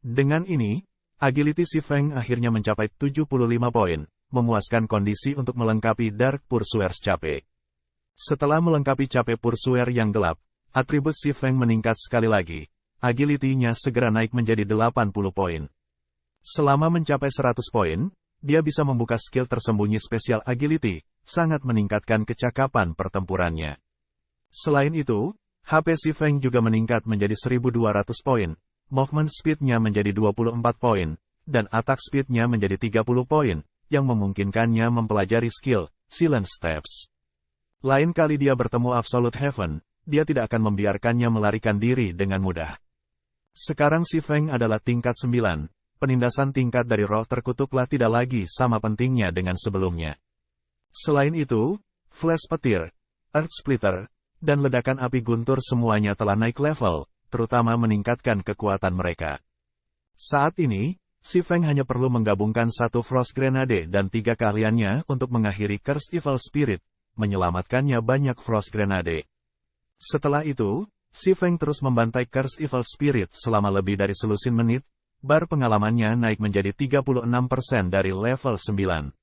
Dengan ini, agility Si Feng akhirnya mencapai 75 poin, memuaskan kondisi untuk melengkapi Dark Pursuer's Cape. Setelah melengkapi Cape Pursuer yang gelap, atribut Si Feng meningkat sekali lagi, agility-nya segera naik menjadi 80 poin. Selama mencapai 100 poin, dia bisa membuka skill tersembunyi spesial agility, sangat meningkatkan kecakapan pertempurannya. Selain itu, HP Si Feng juga meningkat menjadi 1200 poin, movement speed-nya menjadi 24 poin, dan attack speed-nya menjadi 30 poin, yang memungkinkannya mempelajari skill Silent Steps. Lain kali dia bertemu Absolute Heaven, dia tidak akan membiarkannya melarikan diri dengan mudah. Sekarang Si Feng adalah tingkat 9, penindasan tingkat dari roh terkutuklah tidak lagi sama pentingnya dengan sebelumnya. Selain itu, Flash Petir, Earth Splitter, dan ledakan api guntur semuanya telah naik level, terutama meningkatkan kekuatan mereka. Saat ini, Si Feng hanya perlu menggabungkan 1 Frost Grenade dan 3 keahliannya untuk mengakhiri Cursed Evil Spirit, menyelamatkannya banyak Frost Grenade. Setelah itu, Si Feng terus membantai Cursed Evil Spirit selama lebih dari selusin menit, bar pengalamannya naik menjadi 36% dari level 9.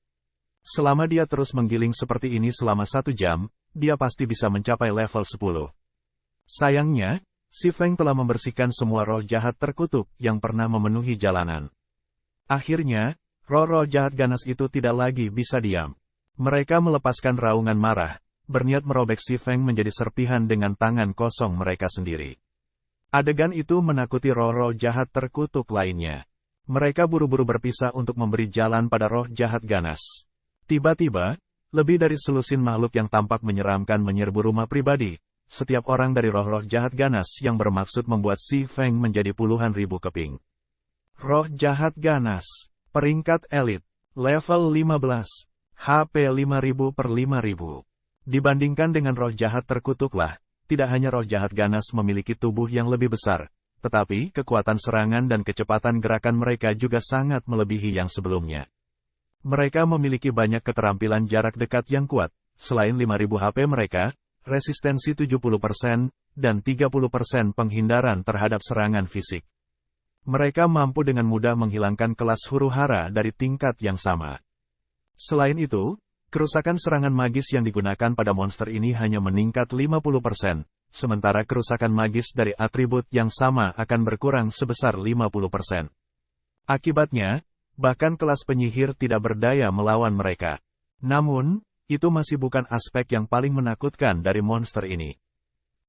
Selama dia terus menggiling seperti ini selama 1 jam, dia pasti bisa mencapai level 10. Sayangnya, Si Feng telah membersihkan semua roh jahat terkutuk yang pernah memenuhi jalanan. Akhirnya, roh-roh jahat ganas itu tidak lagi bisa diam. Mereka melepaskan raungan marah, berniat merobek Si Feng menjadi serpihan dengan tangan kosong mereka sendiri. Adegan itu menakuti roh-roh jahat terkutuk lainnya. Mereka buru-buru berpisah untuk memberi jalan pada roh jahat ganas. Tiba-tiba, lebih dari selusin makhluk yang tampak menyeramkan menyerbu rumah pribadi. Setiap orang dari roh-roh jahat ganas yang bermaksud membuat Si Feng menjadi puluhan ribu keping. Roh jahat ganas, peringkat elit, level 15, HP 5000 per 5000. Dibandingkan dengan roh jahat terkutuklah, tidak hanya roh jahat ganas memiliki tubuh yang lebih besar, tetapi kekuatan serangan dan kecepatan gerakan mereka juga sangat melebihi yang sebelumnya. Mereka memiliki banyak keterampilan jarak dekat yang kuat, selain 5000 HP mereka, resistensi 70%, dan 30% penghindaran terhadap serangan fisik. Mereka mampu dengan mudah menghilangkan kelas huru-hara dari tingkat yang sama. Selain itu, kerusakan serangan magis yang digunakan pada monster ini hanya meningkat 50%, sementara kerusakan magis dari atribut yang sama akan berkurang sebesar 50%. Akibatnya, bahkan kelas penyihir tidak berdaya melawan mereka. Namun, itu masih bukan aspek yang paling menakutkan dari monster ini.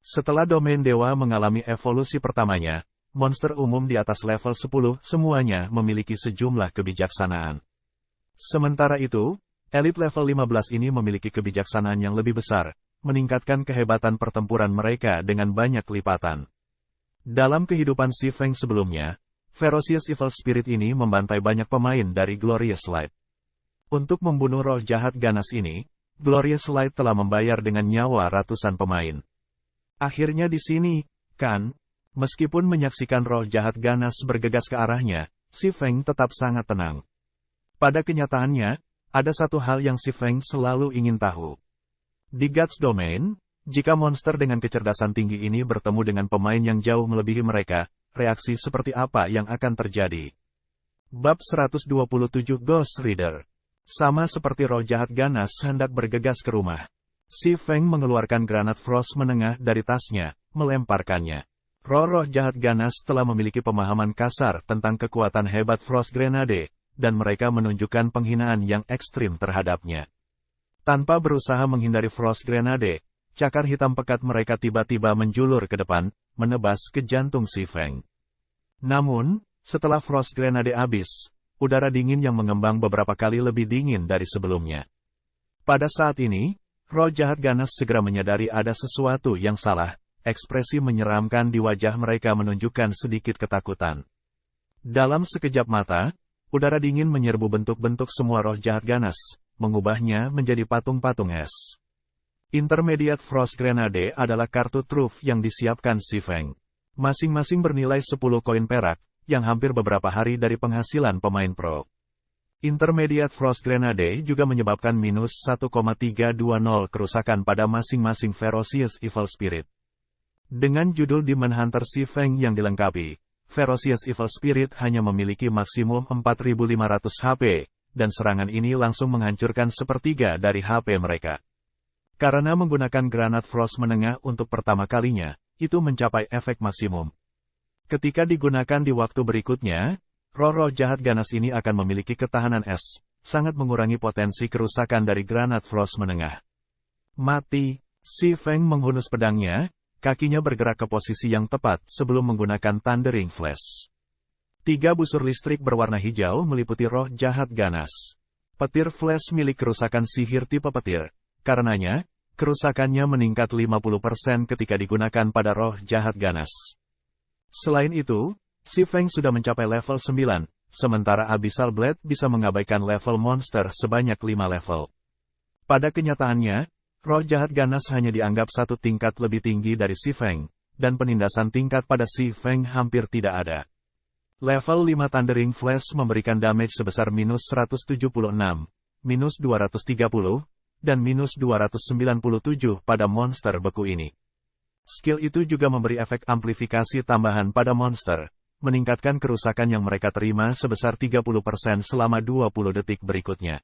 Setelah domain dewa mengalami evolusi pertamanya, monster umum di atas level 10 semuanya memiliki sejumlah kebijaksanaan. Sementara itu, elit level 15 ini memiliki kebijaksanaan yang lebih besar, meningkatkan kehebatan pertempuran mereka dengan banyak lipatan. Dalam kehidupan Si Feng sebelumnya, Ferocious Evil Spirit ini membantai banyak pemain dari Glorious Light. Untuk membunuh roh jahat ganas ini, Glorious Light telah membayar dengan nyawa ratusan pemain. Akhirnya di sini, kan, meskipun menyaksikan roh jahat ganas bergegas ke arahnya, Si Feng tetap sangat tenang. Pada kenyataannya, ada satu hal yang Si Feng selalu ingin tahu. Di Gods Domain, jika monster dengan kecerdasan tinggi ini bertemu dengan pemain yang jauh melebihi mereka, reaksi seperti apa yang akan terjadi? Bab 127 Ghost Reader. Sama seperti roh jahat ganas hendak bergegas ke rumah, Si Feng mengeluarkan granat frost menengah dari tasnya, melemparkannya. Roh-roh jahat ganas telah memiliki pemahaman kasar tentang kekuatan hebat Frost Grenade, dan mereka menunjukkan penghinaan yang ekstrim terhadapnya. Tanpa berusaha menghindari Frost Grenade, cakar hitam pekat mereka tiba-tiba menjulur ke depan, menebas ke jantung Si Feng. Namun, setelah Frost Grenade habis, udara dingin yang mengembang beberapa kali lebih dingin dari sebelumnya. Pada saat ini, roh jahat ganas segera menyadari ada sesuatu yang salah, ekspresi menyeramkan di wajah mereka menunjukkan sedikit ketakutan. Dalam sekejap mata, udara dingin menyerbu bentuk-bentuk semua roh jahat ganas, mengubahnya menjadi patung-patung es. Intermediate Frost Grenade adalah kartu truf yang disiapkan Si Feng. Masing-masing bernilai 10 koin perak, yang hampir beberapa hari dari penghasilan pemain pro. Intermediate Frost Grenade juga menyebabkan minus 1,320 kerusakan pada masing-masing Ferocious Evil Spirit. Dengan judul Demon Hunter Si-Feng yang dilengkapi, Ferocious Evil Spirit hanya memiliki maksimum 4.500 HP, dan serangan ini langsung menghancurkan sepertiga dari HP mereka. Karena menggunakan granat Frost menengah untuk pertama kalinya, itu mencapai efek maksimum. Ketika digunakan di waktu berikutnya, roh-roh jahat ganas ini akan memiliki ketahanan es, sangat mengurangi potensi kerusakan dari granat Frost menengah. Mati, Si-Feng menghunus pedangnya, kakinya bergerak ke posisi yang tepat sebelum menggunakan Thundering Flash. 3 busur listrik berwarna hijau meliputi roh jahat ganas. Petir flash milik kerusakan sihir tipe petir. Karenanya, kerusakannya meningkat 50% ketika digunakan pada roh jahat ganas. Selain itu, Si-Feng sudah mencapai level 9, sementara Abyssal Blade bisa mengabaikan level monster sebanyak 5 level. Pada kenyataannya, roh jahat ganas hanya dianggap satu tingkat lebih tinggi dari Si-Feng, dan penindasan tingkat pada Si-Feng hampir tidak ada. Level 5 Thundering Flash memberikan damage sebesar minus 176, minus 230, dan minus 297 pada monster beku ini. Skill itu juga memberi efek amplifikasi tambahan pada monster, meningkatkan kerusakan yang mereka terima sebesar 30% selama 20 detik berikutnya.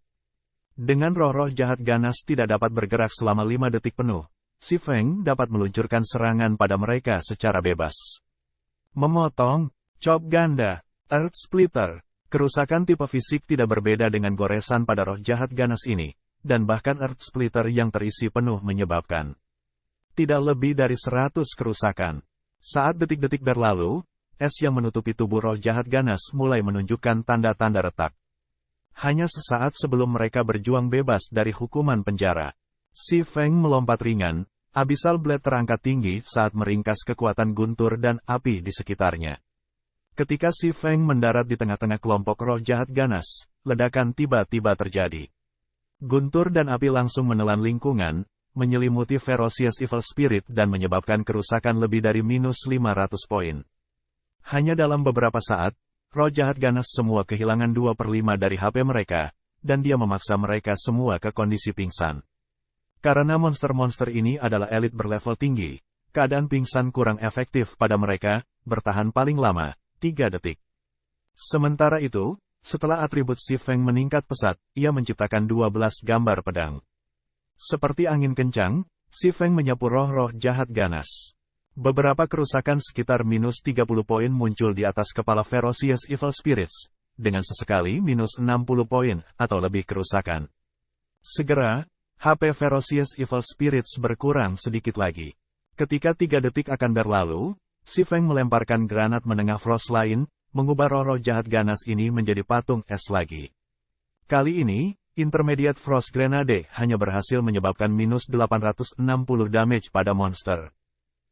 Dengan roh-roh jahat ganas tidak dapat bergerak selama 5 detik penuh, Si-Feng dapat meluncurkan serangan pada mereka secara bebas. Memotong, chop ganda, Earth Splitter. Kerusakan tipe fisik tidak berbeda dengan goresan pada roh jahat ganas ini, dan bahkan Earth Splitter yang terisi penuh menyebabkan tidak lebih dari 100 kerusakan. Saat detik-detik berlalu, es yang menutupi tubuh roh jahat ganas mulai menunjukkan tanda-tanda retak. Hanya sesaat sebelum mereka berjuang bebas dari hukuman penjara, Si-Feng melompat ringan, Abyssal Blade terangkat tinggi saat meringkas kekuatan guntur dan api di sekitarnya. Ketika Si-Feng mendarat di tengah-tengah kelompok roh jahat ganas, ledakan tiba-tiba terjadi. Guntur dan api langsung menelan lingkungan, menyelimuti Ferocious Evil Spirit dan menyebabkan kerusakan lebih dari minus 500 poin. Hanya dalam beberapa saat, roh jahat ganas semua kehilangan 2/5 dari HP mereka, dan dia memaksa mereka semua ke kondisi pingsan. Karena monster-monster ini adalah elit berlevel tinggi, keadaan pingsan kurang efektif pada mereka, bertahan paling lama, 3 detik. Sementara itu, setelah atribut Si-Feng meningkat pesat, ia menciptakan 12 gambar pedang. Seperti angin kencang, Si-Feng menyapu roh-roh jahat ganas. Beberapa kerusakan sekitar minus 30 poin muncul di atas kepala Ferocious Evil Spirits, dengan sesekali minus 60 poin atau lebih kerusakan. Segera, HP Ferocious Evil Spirits berkurang sedikit lagi. Ketika 3 detik akan berlalu, Si-Feng melemparkan granat menengah Frost lain, mengubah roh-roh jahat ganas ini menjadi patung es lagi. Kali ini, Intermediate Frost Grenade hanya berhasil menyebabkan minus 860 damage pada monster.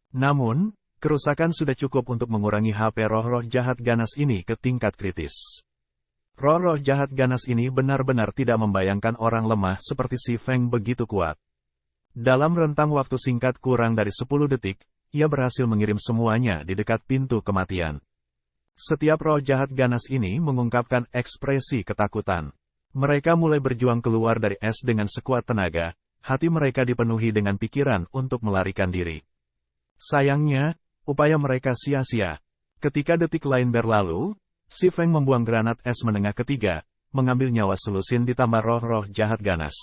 Namun, kerusakan sudah cukup untuk mengurangi HP roh-roh jahat ganas ini ke tingkat kritis. Roh-roh jahat ganas ini benar-benar tidak membayangkan orang lemah seperti Si-Feng begitu kuat. Dalam rentang waktu singkat kurang dari 10 detik, ia berhasil mengirim semuanya di dekat pintu kematian. Setiap roh jahat ganas ini mengungkapkan ekspresi ketakutan. Mereka mulai berjuang keluar dari es dengan sekuat tenaga, hati mereka dipenuhi dengan pikiran untuk melarikan diri. Sayangnya, upaya mereka sia-sia. Ketika detik lain berlalu, Si-Feng membuang granat es menengah ketiga, mengambil nyawa selusin ditambah roh-roh jahat ganas.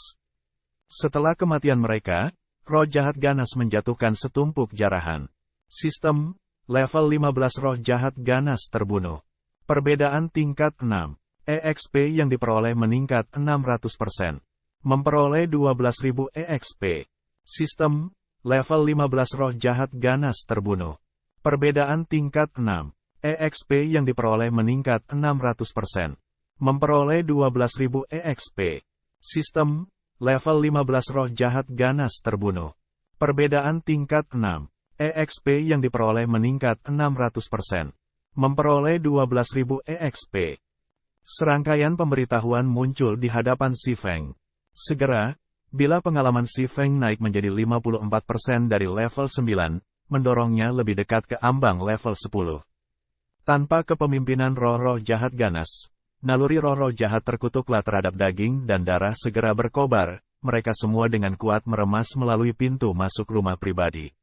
Setelah kematian mereka, roh jahat ganas menjatuhkan setumpuk jarahan. Sistem, level 15 roh jahat ganas terbunuh. Perbedaan tingkat 6. EXP yang diperoleh meningkat 600%. Memperoleh 12.000 EXP. Sistem, level 15 roh jahat ganas terbunuh. Perbedaan tingkat 6. EXP yang diperoleh meningkat 600%. Memperoleh 12.000 EXP. Sistem, level 15 roh jahat ganas terbunuh. Perbedaan tingkat 6. EXP yang diperoleh meningkat 600%. Memperoleh 12.000 EXP. Serangkaian pemberitahuan muncul di hadapan Si-Feng. Segera, bila pengalaman Si-Feng naik menjadi 54% dari level 9, mendorongnya lebih dekat ke ambang level 10. Tanpa kepemimpinan roh-roh jahat ganas, Naluri roh-roh jahat terkutuklah terhadap daging dan darah segera berkobar, mereka semua dengan kuat meremas melalui pintu masuk rumah pribadi.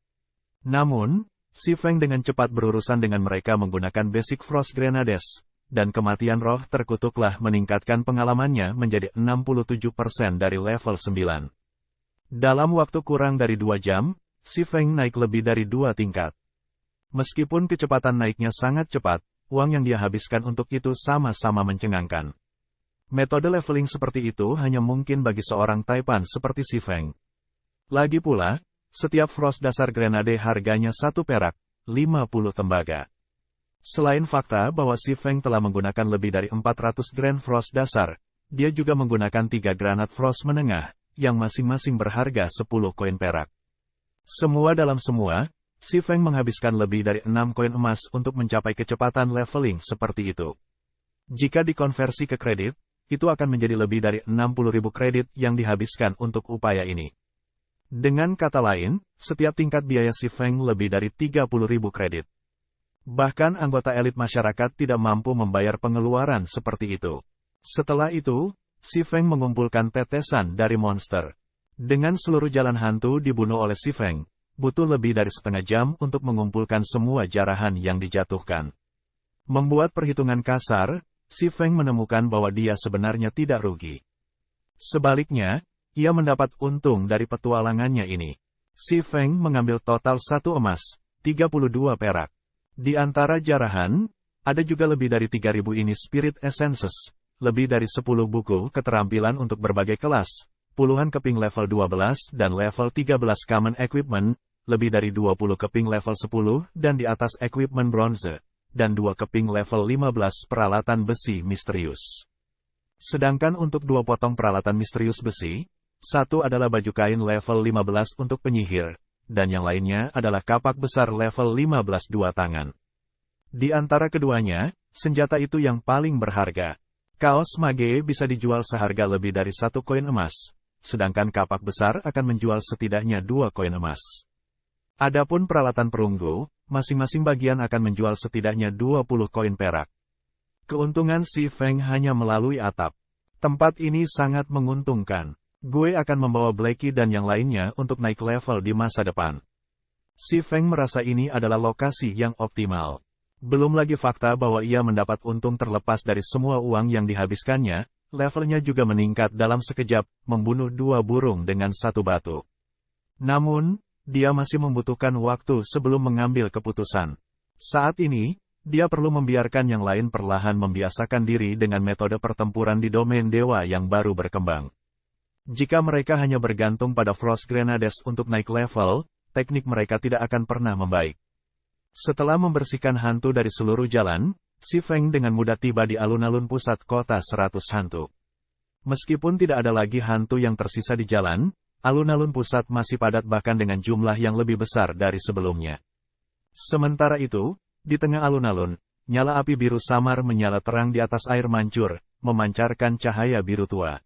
Namun, si Feng dengan cepat berurusan dengan mereka menggunakan Basic Frost Grenades, dan kematian roh terkutuklah meningkatkan pengalamannya menjadi 67% dari level 9. Dalam waktu kurang dari 2 jam, si Feng naik lebih dari 2 tingkat. Meskipun kecepatan naiknya sangat cepat, uang yang dia habiskan untuk itu sama-sama mencengangkan. Metode leveling seperti itu hanya mungkin bagi seorang Taipan seperti si Feng. Lagi pula, setiap Frost dasar grenade harganya 1 perak, 50 tembaga. Selain fakta bahwa si Feng telah menggunakan lebih dari 400 Grand Frost dasar, dia juga menggunakan 3 granat Frost menengah, yang masing-masing berharga 10 koin perak. Semua dalam semua, si Feng menghabiskan lebih dari 6 koin emas untuk mencapai kecepatan leveling seperti itu. Jika dikonversi ke kredit, itu akan menjadi lebih dari 60.000 kredit yang dihabiskan untuk upaya ini. Dengan kata lain, setiap tingkat biaya si Feng lebih dari 30.000 kredit. Bahkan anggota elit masyarakat tidak mampu membayar pengeluaran seperti itu. Setelah itu, si Feng mengumpulkan tetesan dari monster. Dengan seluruh jalan hantu dibunuh oleh si Feng, butuh lebih dari setengah jam untuk mengumpulkan semua jarahan yang dijatuhkan. Membuat perhitungan kasar, si Feng menemukan bahwa dia sebenarnya tidak rugi. Sebaliknya, ia mendapat untung dari petualangannya ini. Si Feng mengambil total 1 emas, 32 perak. Di antara jarahan, ada juga lebih dari 3.000 ini Spirit Essences, lebih dari 10 buku keterampilan untuk berbagai kelas, puluhan keping level 12 dan level 13 Common Equipment, lebih dari 20 keping level 10 dan di atas equipment bronze, dan 2 keping level 15 peralatan besi misterius. Sedangkan untuk 2 potong peralatan misterius besi, satu adalah baju kain level 15 untuk penyihir, dan yang lainnya adalah kapak besar level 15 2 tangan. Di antara keduanya, senjata itu yang paling berharga. Kaos mage bisa dijual seharga lebih dari 1 koin emas, sedangkan kapak besar akan menjual setidaknya 2 koin emas. Adapun peralatan perunggu, masing-masing bagian akan menjual setidaknya 20 koin perak. Keuntungan si Feng hanya melalui atap. Tempat ini sangat menguntungkan. Gue akan membawa Blackie dan yang lainnya untuk naik level di masa depan. Si Feng merasa ini adalah lokasi yang optimal. Belum lagi fakta bahwa ia mendapat untung terlepas dari semua uang yang dihabiskannya, levelnya juga meningkat dalam sekejap, membunuh 2 burung dengan 1 batu. Namun, dia masih membutuhkan waktu sebelum mengambil keputusan. Saat ini, dia perlu membiarkan yang lain perlahan membiasakan diri dengan metode pertempuran di domain dewa yang baru berkembang. Jika mereka hanya bergantung pada Frost Grenades untuk naik level, teknik mereka tidak akan pernah membaik. Setelah membersihkan hantu dari seluruh jalan, si Feng dengan mudah tiba di alun-alun pusat kota 100 hantu. Meskipun tidak ada lagi hantu yang tersisa di jalan, alun-alun pusat masih padat bahkan dengan jumlah yang lebih besar dari sebelumnya. Sementara itu, di tengah alun-alun, nyala api biru samar menyala terang di atas air mancur, memancarkan cahaya biru tua.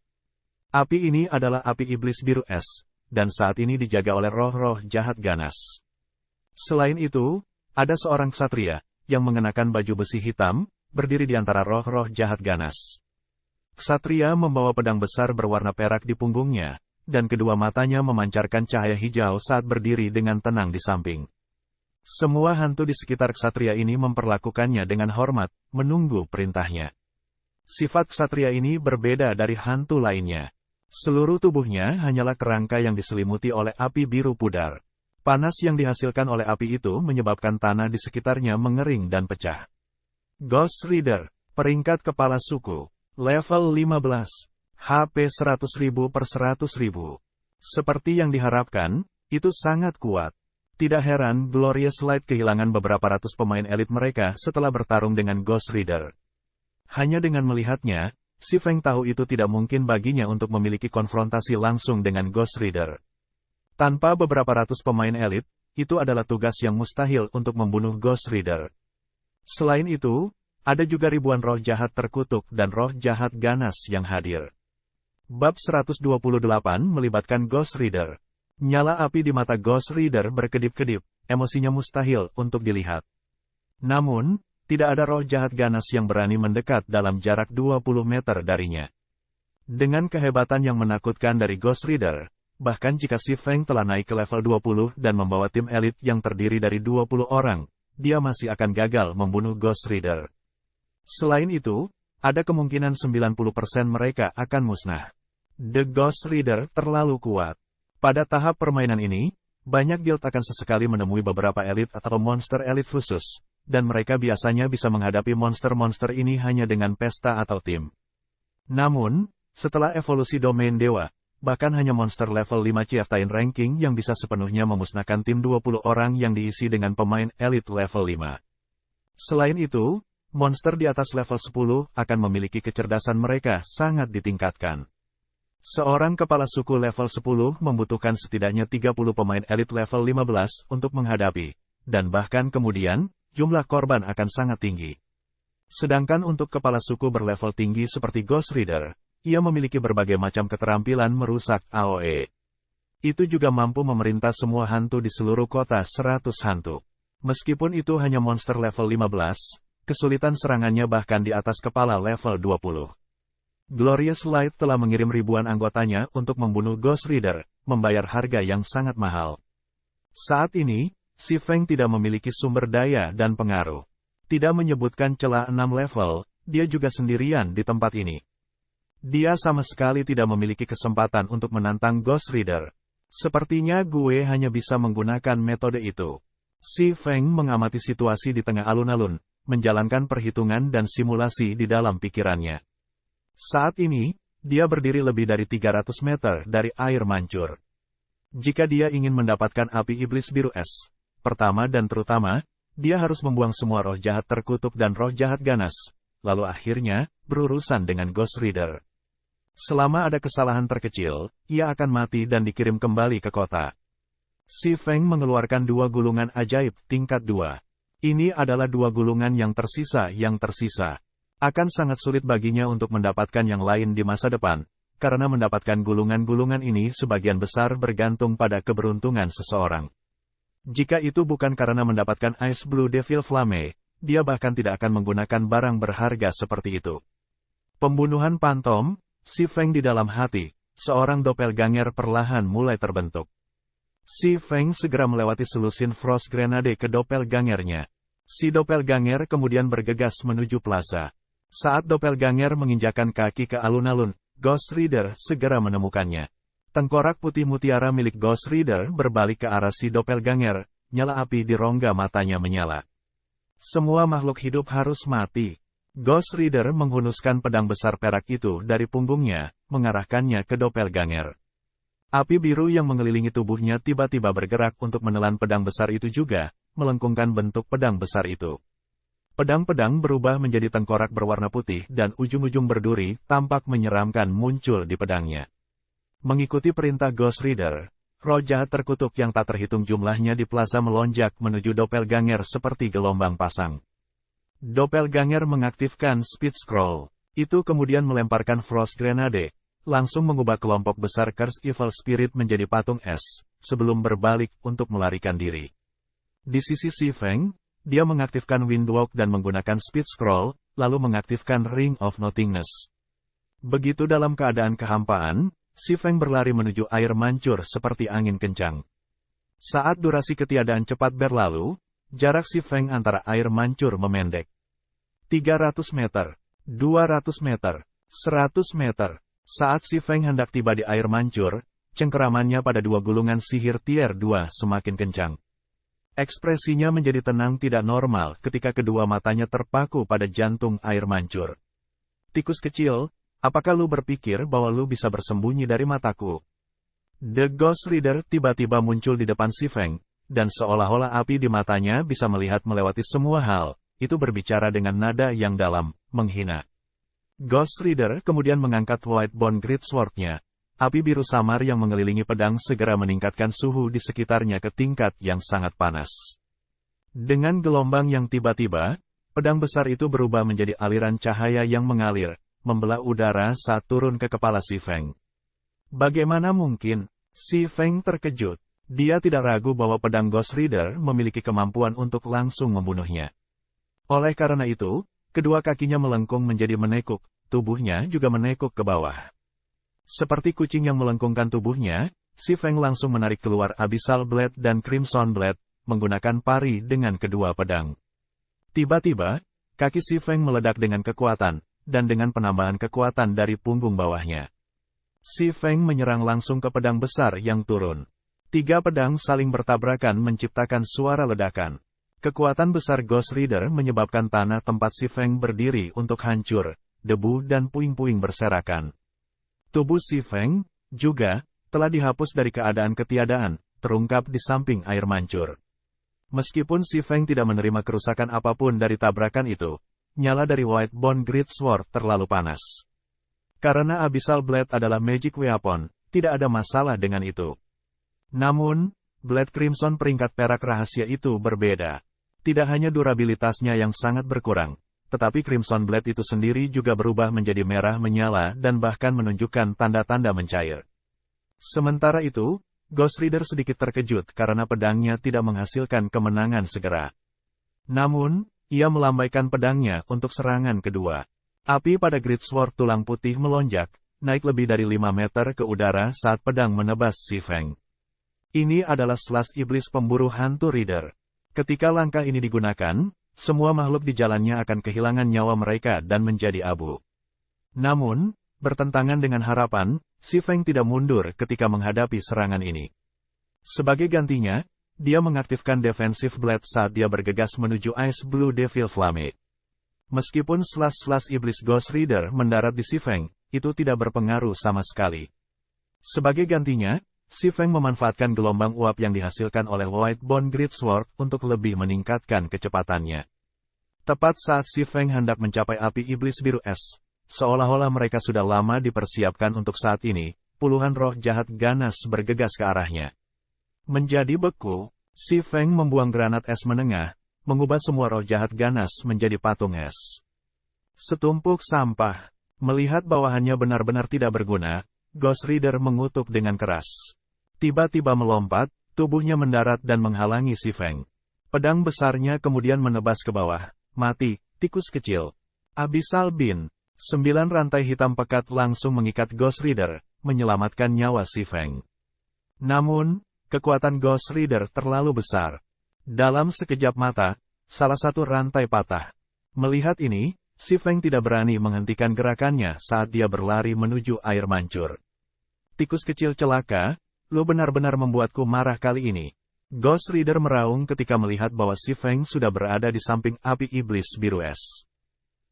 Api ini adalah api iblis biru es, dan saat ini dijaga oleh roh-roh jahat ganas. Selain itu, ada seorang ksatria, yang mengenakan baju besi hitam, berdiri di antara roh-roh jahat ganas. Ksatria membawa pedang besar berwarna perak di punggungnya, dan kedua matanya memancarkan cahaya hijau saat berdiri dengan tenang di samping. Semua hantu di sekitar ksatria ini memperlakukannya dengan hormat, menunggu perintahnya. Sifat ksatria ini berbeda dari hantu lainnya. Seluruh tubuhnya hanyalah kerangka yang diselimuti oleh api biru pudar. Panas yang dihasilkan oleh api itu menyebabkan tanah di sekitarnya mengering dan pecah. Ghost Rider, peringkat kepala suku, level 15, HP 100.000 per 100.000. Seperti yang diharapkan, itu sangat kuat. Tidak heran Glorious Light kehilangan beberapa ratus pemain elit mereka setelah bertarung dengan Ghost Rider. Hanya dengan melihatnya, si Feng tahu itu tidak mungkin baginya untuk memiliki konfrontasi langsung dengan Ghost Rider. Tanpa beberapa ratus pemain elit, itu adalah tugas yang mustahil untuk membunuh Ghost Rider. Selain itu, ada juga ribuan roh jahat terkutuk dan roh jahat ganas yang hadir. Bab 128 melibatkan Ghost Rider. Nyala api di mata Ghost Rider berkedip-kedip, emosinya mustahil untuk dilihat. Namun, tidak ada roh jahat ganas yang berani mendekat dalam jarak 20 meter darinya. Dengan kehebatan yang menakutkan dari Ghost Rider, bahkan jika Si Feng telah naik ke level 20 dan membawa tim elit yang terdiri dari 20 orang, dia masih akan gagal membunuh Ghost Rider. Selain itu, ada kemungkinan 90% mereka akan musnah. The Ghost Rider terlalu kuat. Pada tahap permainan ini, banyak guild akan sesekali menemui beberapa elit atau monster elit khusus, dan mereka biasanya bisa menghadapi monster-monster ini hanya dengan pesta atau tim. Namun, setelah evolusi domain dewa, bahkan hanya monster level 5 Chieftain ranking yang bisa sepenuhnya memusnahkan tim 20 orang yang diisi dengan pemain elit level 5. Selain itu, monster di atas level 10 akan memiliki kecerdasan mereka sangat ditingkatkan. Seorang kepala suku level 10 membutuhkan setidaknya 30 pemain elit level 15 untuk menghadapi, dan bahkan kemudian, jumlah korban akan sangat tinggi. Sedangkan untuk kepala suku berlevel tinggi seperti Ghost Rider, ia memiliki berbagai macam keterampilan merusak AoE. Itu juga mampu memerintah semua hantu di seluruh kota 100 hantu. Meskipun itu hanya monster level 15, kesulitan serangannya bahkan di atas kepala level 20. Glorious Light telah mengirim ribuan anggotanya untuk membunuh Ghost Rider, membayar harga yang sangat mahal. Saat ini, Si Feng tidak memiliki sumber daya dan pengaruh. Tidak menyebutkan celah 6 level, dia juga sendirian di tempat ini. Dia sama sekali tidak memiliki kesempatan untuk menantang Ghost Rider. Sepertinya gue hanya bisa menggunakan metode itu. Si Feng mengamati situasi di tengah alun-alun, menjalankan perhitungan dan simulasi di dalam pikirannya. Saat ini, dia berdiri lebih dari 300 meter dari air mancur. Jika dia ingin mendapatkan api iblis biru es, pertama dan terutama, dia harus membuang semua roh jahat terkutuk dan roh jahat ganas, lalu akhirnya, berurusan dengan Ghost Rider. Selama ada kesalahan terkecil, ia akan mati dan dikirim kembali ke kota. Si Feng mengeluarkan 2 gulungan ajaib tingkat 2. Ini adalah 2 gulungan yang tersisa. Akan sangat sulit baginya untuk mendapatkan yang lain di masa depan, karena mendapatkan gulungan-gulungan ini sebagian besar bergantung pada keberuntungan seseorang. Jika itu bukan karena mendapatkan Ice Blue Devil Flame, dia bahkan tidak akan menggunakan barang berharga seperti itu. Pembunuhan Pantom, Si Feng di dalam hati, seorang doppelganger perlahan mulai terbentuk. Si Feng segera melewati selusin Frost Grenade ke doppelgangernya. Si doppelganger kemudian bergegas menuju plaza. Saat doppelganger menginjakan kaki ke alun-alun, Ghost Rider segera menemukannya. Tengkorak putih mutiara milik Ghost Rider berbalik ke arah si doppelganger, nyala api di rongga matanya menyala. Semua makhluk hidup harus mati. Ghost Rider menghunuskan pedang besar perak itu dari punggungnya, mengarahkannya ke doppelganger. Api biru yang mengelilingi tubuhnya tiba-tiba bergerak untuk menelan pedang besar itu juga, melengkungkan bentuk pedang besar itu. Pedang-pedang berubah menjadi tengkorak berwarna putih dan ujung-ujung berduri tampak menyeramkan muncul di pedangnya. Mengikuti perintah Ghost Rider, roh jahat terkutuk yang tak terhitung jumlahnya di plaza melonjak menuju doppelganger seperti gelombang pasang. Doppelganger mengaktifkan Speed Scroll. Itu kemudian melemparkan Frost Grenade, langsung mengubah kelompok besar Cursed Evil Spirit menjadi patung es, sebelum berbalik untuk melarikan diri. Di sisi Si Feng, dia mengaktifkan Windwalk dan menggunakan Speed Scroll, lalu mengaktifkan Ring of Nothingness. Begitu dalam keadaan kehampaan, Si Feng berlari menuju air mancur seperti angin kencang. Saat durasi ketiadaan cepat berlalu, jarak Si Feng antara air mancur memendek. 300 meter, 200 meter, 100 meter. Saat Si Feng hendak tiba di air mancur, cengkeramannya pada 2 gulungan sihir tier 2 semakin kencang. Ekspresinya menjadi tenang tidak normal ketika kedua matanya terpaku pada jantung air mancur. Tikus kecil, apakah lu berpikir bahwa lu bisa bersembunyi dari mataku? The Ghost Rider tiba-tiba muncul di depan Si Feng, dan seolah-olah api di matanya bisa melihat melewati semua hal. Itu berbicara dengan nada yang dalam, menghina. Ghost Rider kemudian mengangkat Whitebone Greatsword-nya. Api biru samar yang mengelilingi pedang segera meningkatkan suhu di sekitarnya ke tingkat yang sangat panas. Dengan gelombang yang tiba-tiba, pedang besar itu berubah menjadi aliran cahaya yang mengalir, membelah udara saat turun ke kepala Si Feng. Bagaimana mungkin? Si Feng terkejut. Dia tidak ragu bahwa pedang Ghost Rider memiliki kemampuan untuk langsung membunuhnya. Oleh karena itu, kedua kakinya melengkung menjadi menekuk, tubuhnya juga menekuk ke bawah. Seperti kucing yang melengkungkan tubuhnya, Si Feng langsung menarik keluar Abyssal Blade dan Crimson Blade, menggunakan pari dengan kedua pedang. Tiba-tiba, kaki Si Feng meledak dengan kekuatan, dan dengan penambahan kekuatan dari punggung bawahnya. Si Feng menyerang langsung ke pedang besar yang turun. 3 pedang saling bertabrakan menciptakan suara ledakan. Kekuatan besar Ghost Rider menyebabkan tanah tempat Si Feng berdiri untuk hancur, debu dan puing-puing berserakan. Tubuh Si Feng, juga, telah dihapus dari keadaan ketiadaan, terungkap di samping air mancur. Meskipun Si Feng tidak menerima kerusakan apapun dari tabrakan itu, nyala dari White Bone Great Sword terlalu panas. Karena Abyssal Blade adalah magic weapon, tidak ada masalah dengan itu. Namun, Blade Crimson peringkat perak rahasia itu berbeda. Tidak hanya durabilitasnya yang sangat berkurang, tetapi Crimson Blade itu sendiri juga berubah menjadi merah menyala dan bahkan menunjukkan tanda-tanda mencair. Sementara itu, Ghost Rider sedikit terkejut karena pedangnya tidak menghasilkan kemenangan segera. Namun, ia melambaikan pedangnya untuk serangan kedua. Api pada Great Sword tulang putih melonjak, naik lebih dari 5 meter ke udara saat pedang menebas Si Feng. Ini adalah Slash Iblis Pemburu Hantu Rider. Ketika langkah ini digunakan, semua makhluk di jalannya akan kehilangan nyawa mereka dan menjadi abu. Namun, bertentangan dengan harapan, Si Feng tidak mundur ketika menghadapi serangan ini. Sebagai gantinya, dia mengaktifkan Defensive Blade saat dia bergegas menuju Ice Blue Devil Flame. Meskipun Slash Iblis Ghost Rider mendarat di Si Feng, itu tidak berpengaruh sama sekali. Sebagai gantinya, Si Feng memanfaatkan gelombang uap yang dihasilkan oleh White Bone Great Sword untuk lebih meningkatkan kecepatannya. Tepat saat Si Feng hendak mencapai api iblis biru es, seolah-olah mereka sudah lama dipersiapkan untuk saat ini, puluhan roh jahat ganas bergegas ke arahnya. Menjadi beku, Si Feng membuang granat es menengah, mengubah semua roh jahat ganas menjadi patung es. Setumpuk sampah. Melihat bawahannya benar-benar tidak berguna, Ghost Rider mengutuk dengan keras. Tiba-tiba melompat, tubuhnya mendarat dan menghalangi Si Feng. Pedang besarnya kemudian menebas ke bawah. Mati, tikus kecil. Abyssal Beam. 9 rantai hitam pekat langsung mengikat Ghost Rider, menyelamatkan nyawa Si Feng. Namun, kekuatan Ghost Rider terlalu besar. Dalam sekejap mata, salah satu rantai patah. Melihat ini, Si Feng tidak berani menghentikan gerakannya saat dia berlari menuju air mancur. Tikus kecil celaka, lu benar-benar membuatku marah kali ini. Ghost Rider meraung ketika melihat bahwa Si Feng sudah berada di samping api iblis biru es.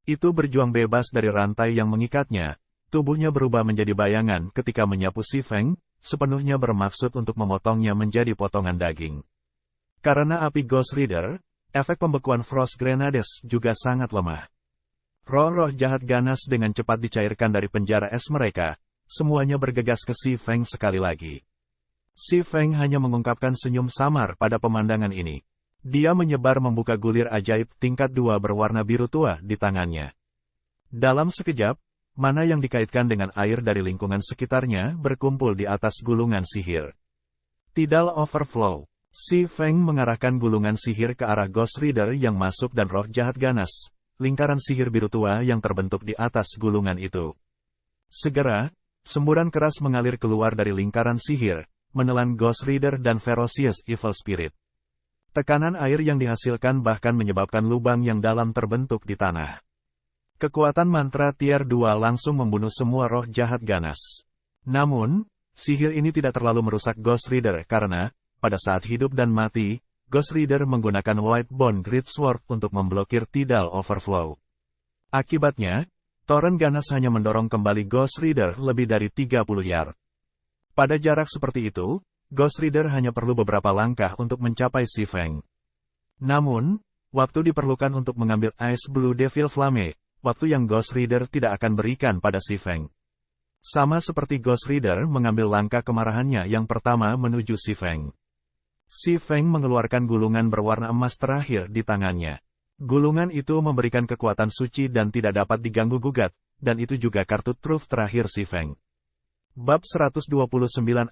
Itu berjuang bebas dari rantai yang mengikatnya, tubuhnya berubah menjadi bayangan ketika menyapu Si Feng, sepenuhnya bermaksud untuk memotongnya menjadi potongan daging. Karena api Ghost Rider, efek pembekuan Frost Grenades juga sangat lemah. Roh-roh jahat ganas dengan cepat dicairkan dari penjara es mereka, semuanya bergegas ke Si Feng sekali lagi. Si Feng hanya mengungkapkan senyum samar pada pemandangan ini. Dia menyebar membuka gulir ajaib tingkat 2 berwarna biru tua di tangannya. Dalam sekejap, mana yang dikaitkan dengan air dari lingkungan sekitarnya berkumpul di atas gulungan sihir. Tidal Overflow. Si Feng mengarahkan gulungan sihir ke arah Ghost Rider yang masuk dan roh jahat ganas, lingkaran sihir biru tua yang terbentuk di atas gulungan itu. Segera, semburan keras mengalir keluar dari lingkaran sihir, menelan Ghost Rider dan Ferocious Evil Spirit. Tekanan air yang dihasilkan bahkan menyebabkan lubang yang dalam terbentuk di tanah. Kekuatan mantra tier 2 langsung membunuh semua roh jahat ganas. Namun, sihir ini tidak terlalu merusak Ghost Rider karena, pada saat hidup dan mati, Ghost Rider menggunakan White Bone Great Sword untuk memblokir Tidal Overflow. Akibatnya, toren ganas hanya mendorong kembali Ghost Rider lebih dari 30 yard. Pada jarak seperti itu, Ghost Rider hanya perlu beberapa langkah untuk mencapai Si Feng. Namun, waktu diperlukan untuk mengambil Ice Blue Devil Flame, waktu yang Ghost Rider tidak akan berikan pada Si Feng. Sama seperti Ghost Rider mengambil langkah kemarahannya yang pertama menuju Si Feng. Si Feng mengeluarkan gulungan berwarna emas terakhir di tangannya. Gulungan itu memberikan kekuatan suci dan tidak dapat diganggu-gugat, dan itu juga kartu truth terakhir Si Feng. Bab 129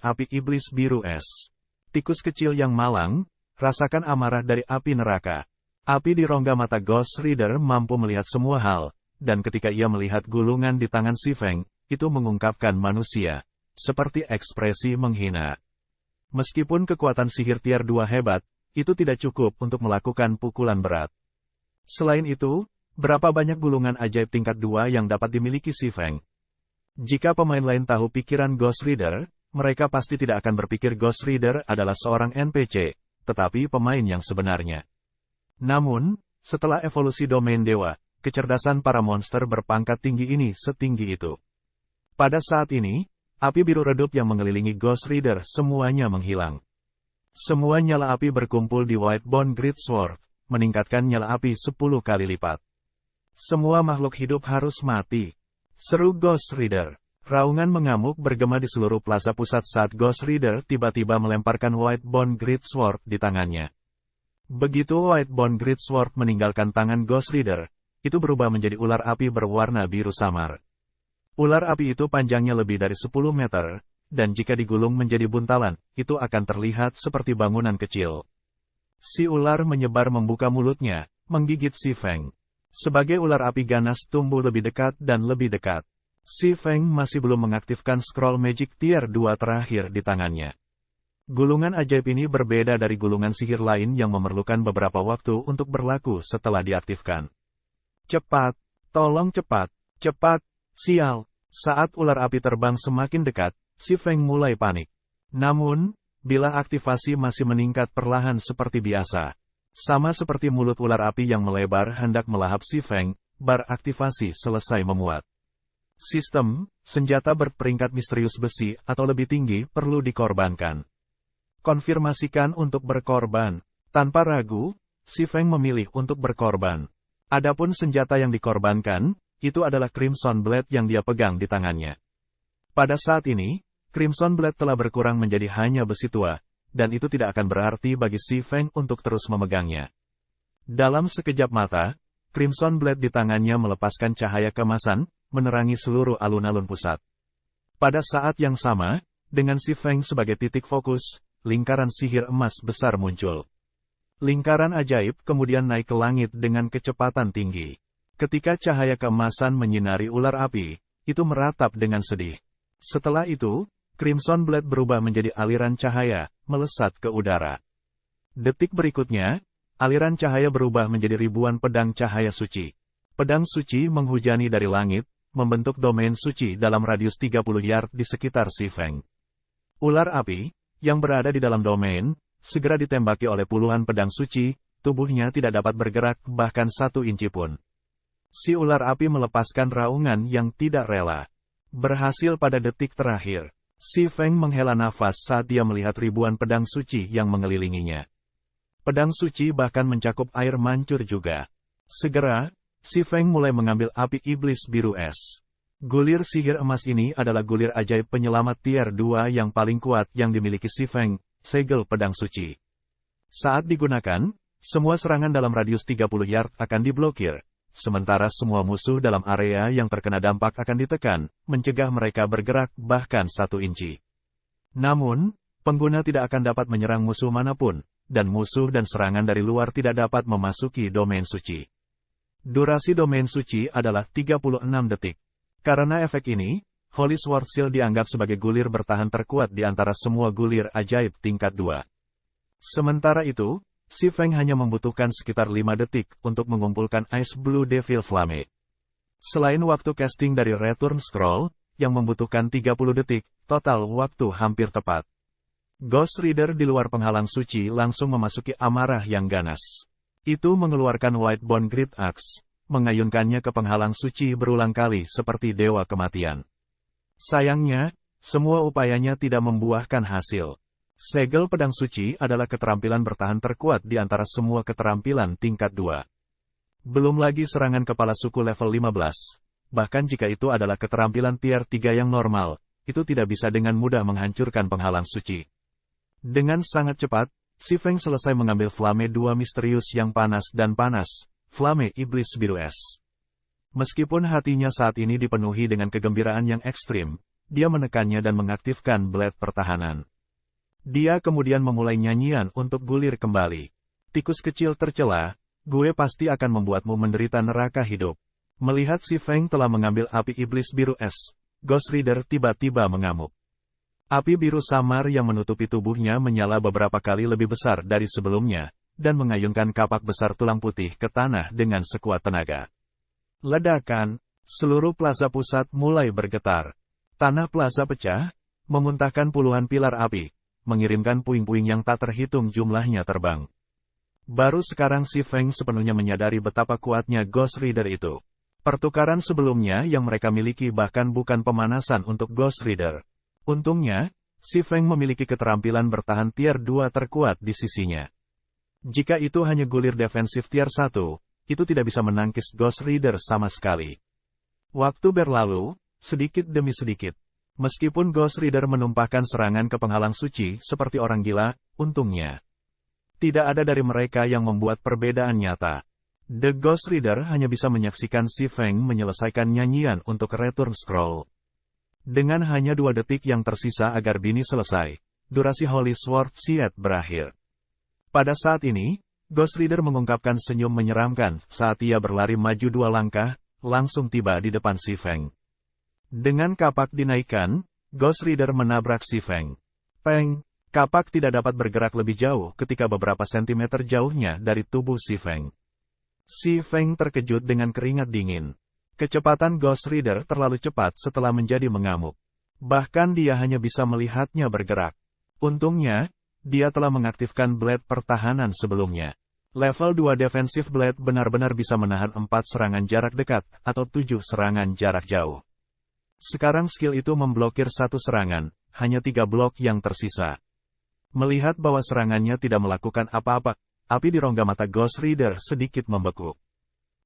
Api Iblis Biru Es. Tikus kecil yang malang, rasakan amarah dari api neraka. Api di rongga mata Ghost Rider mampu melihat semua hal, dan ketika ia melihat gulungan di tangan Si Feng, itu mengungkapkan manusia, seperti ekspresi menghina. Meskipun kekuatan sihir tier 2 hebat, itu tidak cukup untuk melakukan pukulan berat. Selain itu, berapa banyak gulungan ajaib tingkat 2 yang dapat dimiliki Si Feng? Jika pemain lain tahu pikiran Ghost Rider, mereka pasti tidak akan berpikir Ghost Rider adalah seorang NPC, tetapi pemain yang sebenarnya. Namun, setelah evolusi domain dewa, kecerdasan para monster berpangkat tinggi ini setinggi itu. Pada saat ini, api biru redup yang mengelilingi Ghost Rider semuanya menghilang. Semua nyala api berkumpul di Whitebone Greatsword, meningkatkan nyala api 10 kali lipat. Semua makhluk hidup harus mati. Seru Ghost Rider. Raungan mengamuk bergema di seluruh plaza pusat saat Ghost Rider tiba-tiba melemparkan Whitebone Greatsword di tangannya. Begitu Whitebone Greatsword meninggalkan tangan Ghost Rider, itu berubah menjadi ular api berwarna biru samar. Ular api itu panjangnya lebih dari 10 meter, dan jika digulung menjadi buntalan, itu akan terlihat seperti bangunan kecil. Si ular menyebar membuka mulutnya, menggigit Si Feng. Sebagai ular api ganas tumbuh lebih dekat dan lebih dekat. Si Feng masih belum mengaktifkan scroll magic tier 2 terakhir di tangannya. Gulungan ajaib ini berbeda dari gulungan sihir lain yang memerlukan beberapa waktu untuk berlaku setelah diaktifkan. Cepat, tolong cepat, cepat, sial. Saat ular api terbang semakin dekat, Si Feng mulai panik. Namun, bila aktivasi masih meningkat perlahan seperti biasa. Sama seperti mulut ular api yang melebar hendak melahap Si Feng, bar aktivasi selesai memuat. Sistem, senjata berperingkat misterius besi atau lebih tinggi perlu dikorbankan. Konfirmasikan untuk berkorban. Tanpa ragu, Si Feng memilih untuk berkorban. Adapun senjata yang dikorbankan, itu adalah Crimson Blade yang dia pegang di tangannya. Pada saat ini, Crimson Blade telah berkurang menjadi hanya besi tua, dan itu tidak akan berarti bagi Si Feng untuk terus memegangnya. Dalam sekejap mata, Crimson Blade di tangannya melepaskan cahaya keemasan, menerangi seluruh alun-alun pusat. Pada saat yang sama, dengan Si Feng sebagai titik fokus, lingkaran sihir emas besar muncul. Lingkaran ajaib kemudian naik ke langit dengan kecepatan tinggi. Ketika cahaya keemasan menyinari ular api, itu meratap dengan sedih. Setelah itu, Crimson Blade berubah menjadi aliran cahaya, melesat ke udara. Detik berikutnya, aliran cahaya berubah menjadi ribuan pedang cahaya suci. Pedang suci menghujani dari langit, membentuk domain suci dalam radius 30 yard di sekitar Si Feng. Ular api, yang berada di dalam domain, segera ditembaki oleh puluhan pedang suci, tubuhnya tidak dapat bergerak bahkan 1 inci pun. Si ular api melepaskan raungan yang tidak rela. Berhasil pada detik terakhir. Si Feng menghela nafas saat dia melihat ribuan pedang suci yang mengelilinginya. Pedang suci bahkan mencakup air mancur juga. Segera, Si Feng mulai mengambil api iblis biru es. Gulir sihir emas ini adalah gulir ajaib penyelamat tier 2 yang paling kuat yang dimiliki Si Feng, segel pedang suci. Saat digunakan, semua serangan dalam radius 30 yard akan diblokir. Sementara semua musuh dalam area yang terkena dampak akan ditekan, mencegah mereka bergerak bahkan 1 inci. Namun, pengguna tidak akan dapat menyerang musuh manapun, dan musuh dan serangan dari luar tidak dapat memasuki domain suci. Durasi domain suci adalah 36 detik. Karena efek ini, Holy Sword Shield dianggap sebagai gulir bertahan terkuat di antara semua gulir ajaib tingkat 2. Sementara itu, Si Feng hanya membutuhkan sekitar 5 detik untuk mengumpulkan Ice Blue Devil Flame. Selain waktu casting dari Return Scroll, yang membutuhkan 30 detik, total waktu hampir tepat. Ghost Rider di luar penghalang suci langsung memasuki amarah yang ganas. Itu mengeluarkan Whitebone Great Axe, mengayunkannya ke penghalang suci berulang kali seperti dewa kematian. Sayangnya, semua upayanya tidak membuahkan hasil. Segel pedang suci adalah keterampilan bertahan terkuat di antara semua keterampilan tingkat 2. Belum lagi serangan kepala suku level 15. Bahkan jika itu adalah keterampilan tier 3 yang normal, itu tidak bisa dengan mudah menghancurkan penghalang suci. Dengan sangat cepat, Si Feng selesai mengambil flame 2 misterius yang panas dan panas, flame iblis biru es. Meskipun hatinya saat ini dipenuhi dengan kegembiraan yang ekstrim, dia menekannya dan mengaktifkan blade pertahanan. Dia kemudian memulai nyanyian untuk gulir kembali. Tikus kecil tercela, gue pasti akan membuatmu menderita neraka hidup. Melihat si Feng telah mengambil api iblis biru es, Ghost Rider tiba-tiba mengamuk. Api biru samar yang menutupi tubuhnya menyala beberapa kali lebih besar dari sebelumnya, dan mengayunkan kapak besar tulang putih ke tanah dengan sekuat tenaga. Ledakan, seluruh plaza pusat mulai bergetar. Tanah plaza pecah, memuntahkan puluhan pilar api, mengirimkan puing-puing yang tak terhitung jumlahnya terbang. Baru sekarang si Feng sepenuhnya menyadari betapa kuatnya Ghost Rider itu. Pertukaran sebelumnya yang mereka miliki bahkan bukan pemanasan untuk Ghost Rider. Untungnya, si Feng memiliki keterampilan bertahan tier 2 terkuat di sisinya. Jika itu hanya gulir defensif tier 1, itu tidak bisa menangkis Ghost Rider sama sekali. Waktu berlalu, sedikit demi sedikit. Meskipun Ghost Rider menumpahkan serangan ke penghalang suci seperti orang gila, untungnya tidak ada dari mereka yang membuat perbedaan nyata. The Ghost Rider hanya bisa menyaksikan si Feng menyelesaikan nyanyian untuk Return Scroll. Dengan hanya 2 detik yang tersisa agar bini selesai, durasi Holy Sword Shield berakhir. Pada saat ini, Ghost Rider mengungkapkan senyum menyeramkan saat ia berlari maju 2 langkah, langsung tiba di depan si Feng. Dengan kapak dinaikkan, Ghost Rider menabrak si Feng. Feng, kapak tidak dapat bergerak lebih jauh ketika beberapa sentimeter jauhnya dari tubuh si Feng. Si Feng terkejut dengan keringat dingin. Kecepatan Ghost Rider terlalu cepat setelah menjadi mengamuk. Bahkan dia hanya bisa melihatnya bergerak. Untungnya, dia telah mengaktifkan blade pertahanan sebelumnya. Level 2 defensive blade benar-benar bisa menahan 4 serangan jarak dekat atau 7 serangan jarak jauh. Sekarang skill itu memblokir 1 serangan, hanya 3 blok yang tersisa. Melihat bahwa serangannya tidak melakukan apa-apa, api di rongga mata Ghost Rider sedikit membeku.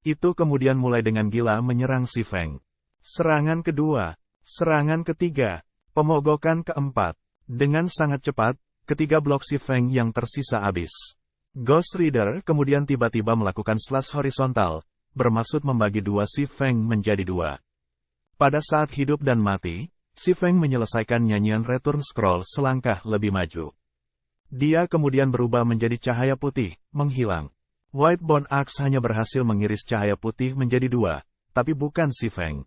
Itu kemudian mulai dengan gila menyerang si Feng. Serangan kedua, serangan ketiga, pemogokan keempat. Dengan sangat cepat, ketiga blok si Feng yang tersisa habis. Ghost Rider kemudian tiba-tiba melakukan slash horizontal, bermaksud membagi 2 si Feng menjadi 2. Pada saat hidup dan mati, si Feng menyelesaikan nyanyian Return Scroll selangkah lebih maju. Dia kemudian berubah menjadi cahaya putih, menghilang. White Bone Axe hanya berhasil mengiris cahaya putih menjadi 2, tapi bukan si Feng.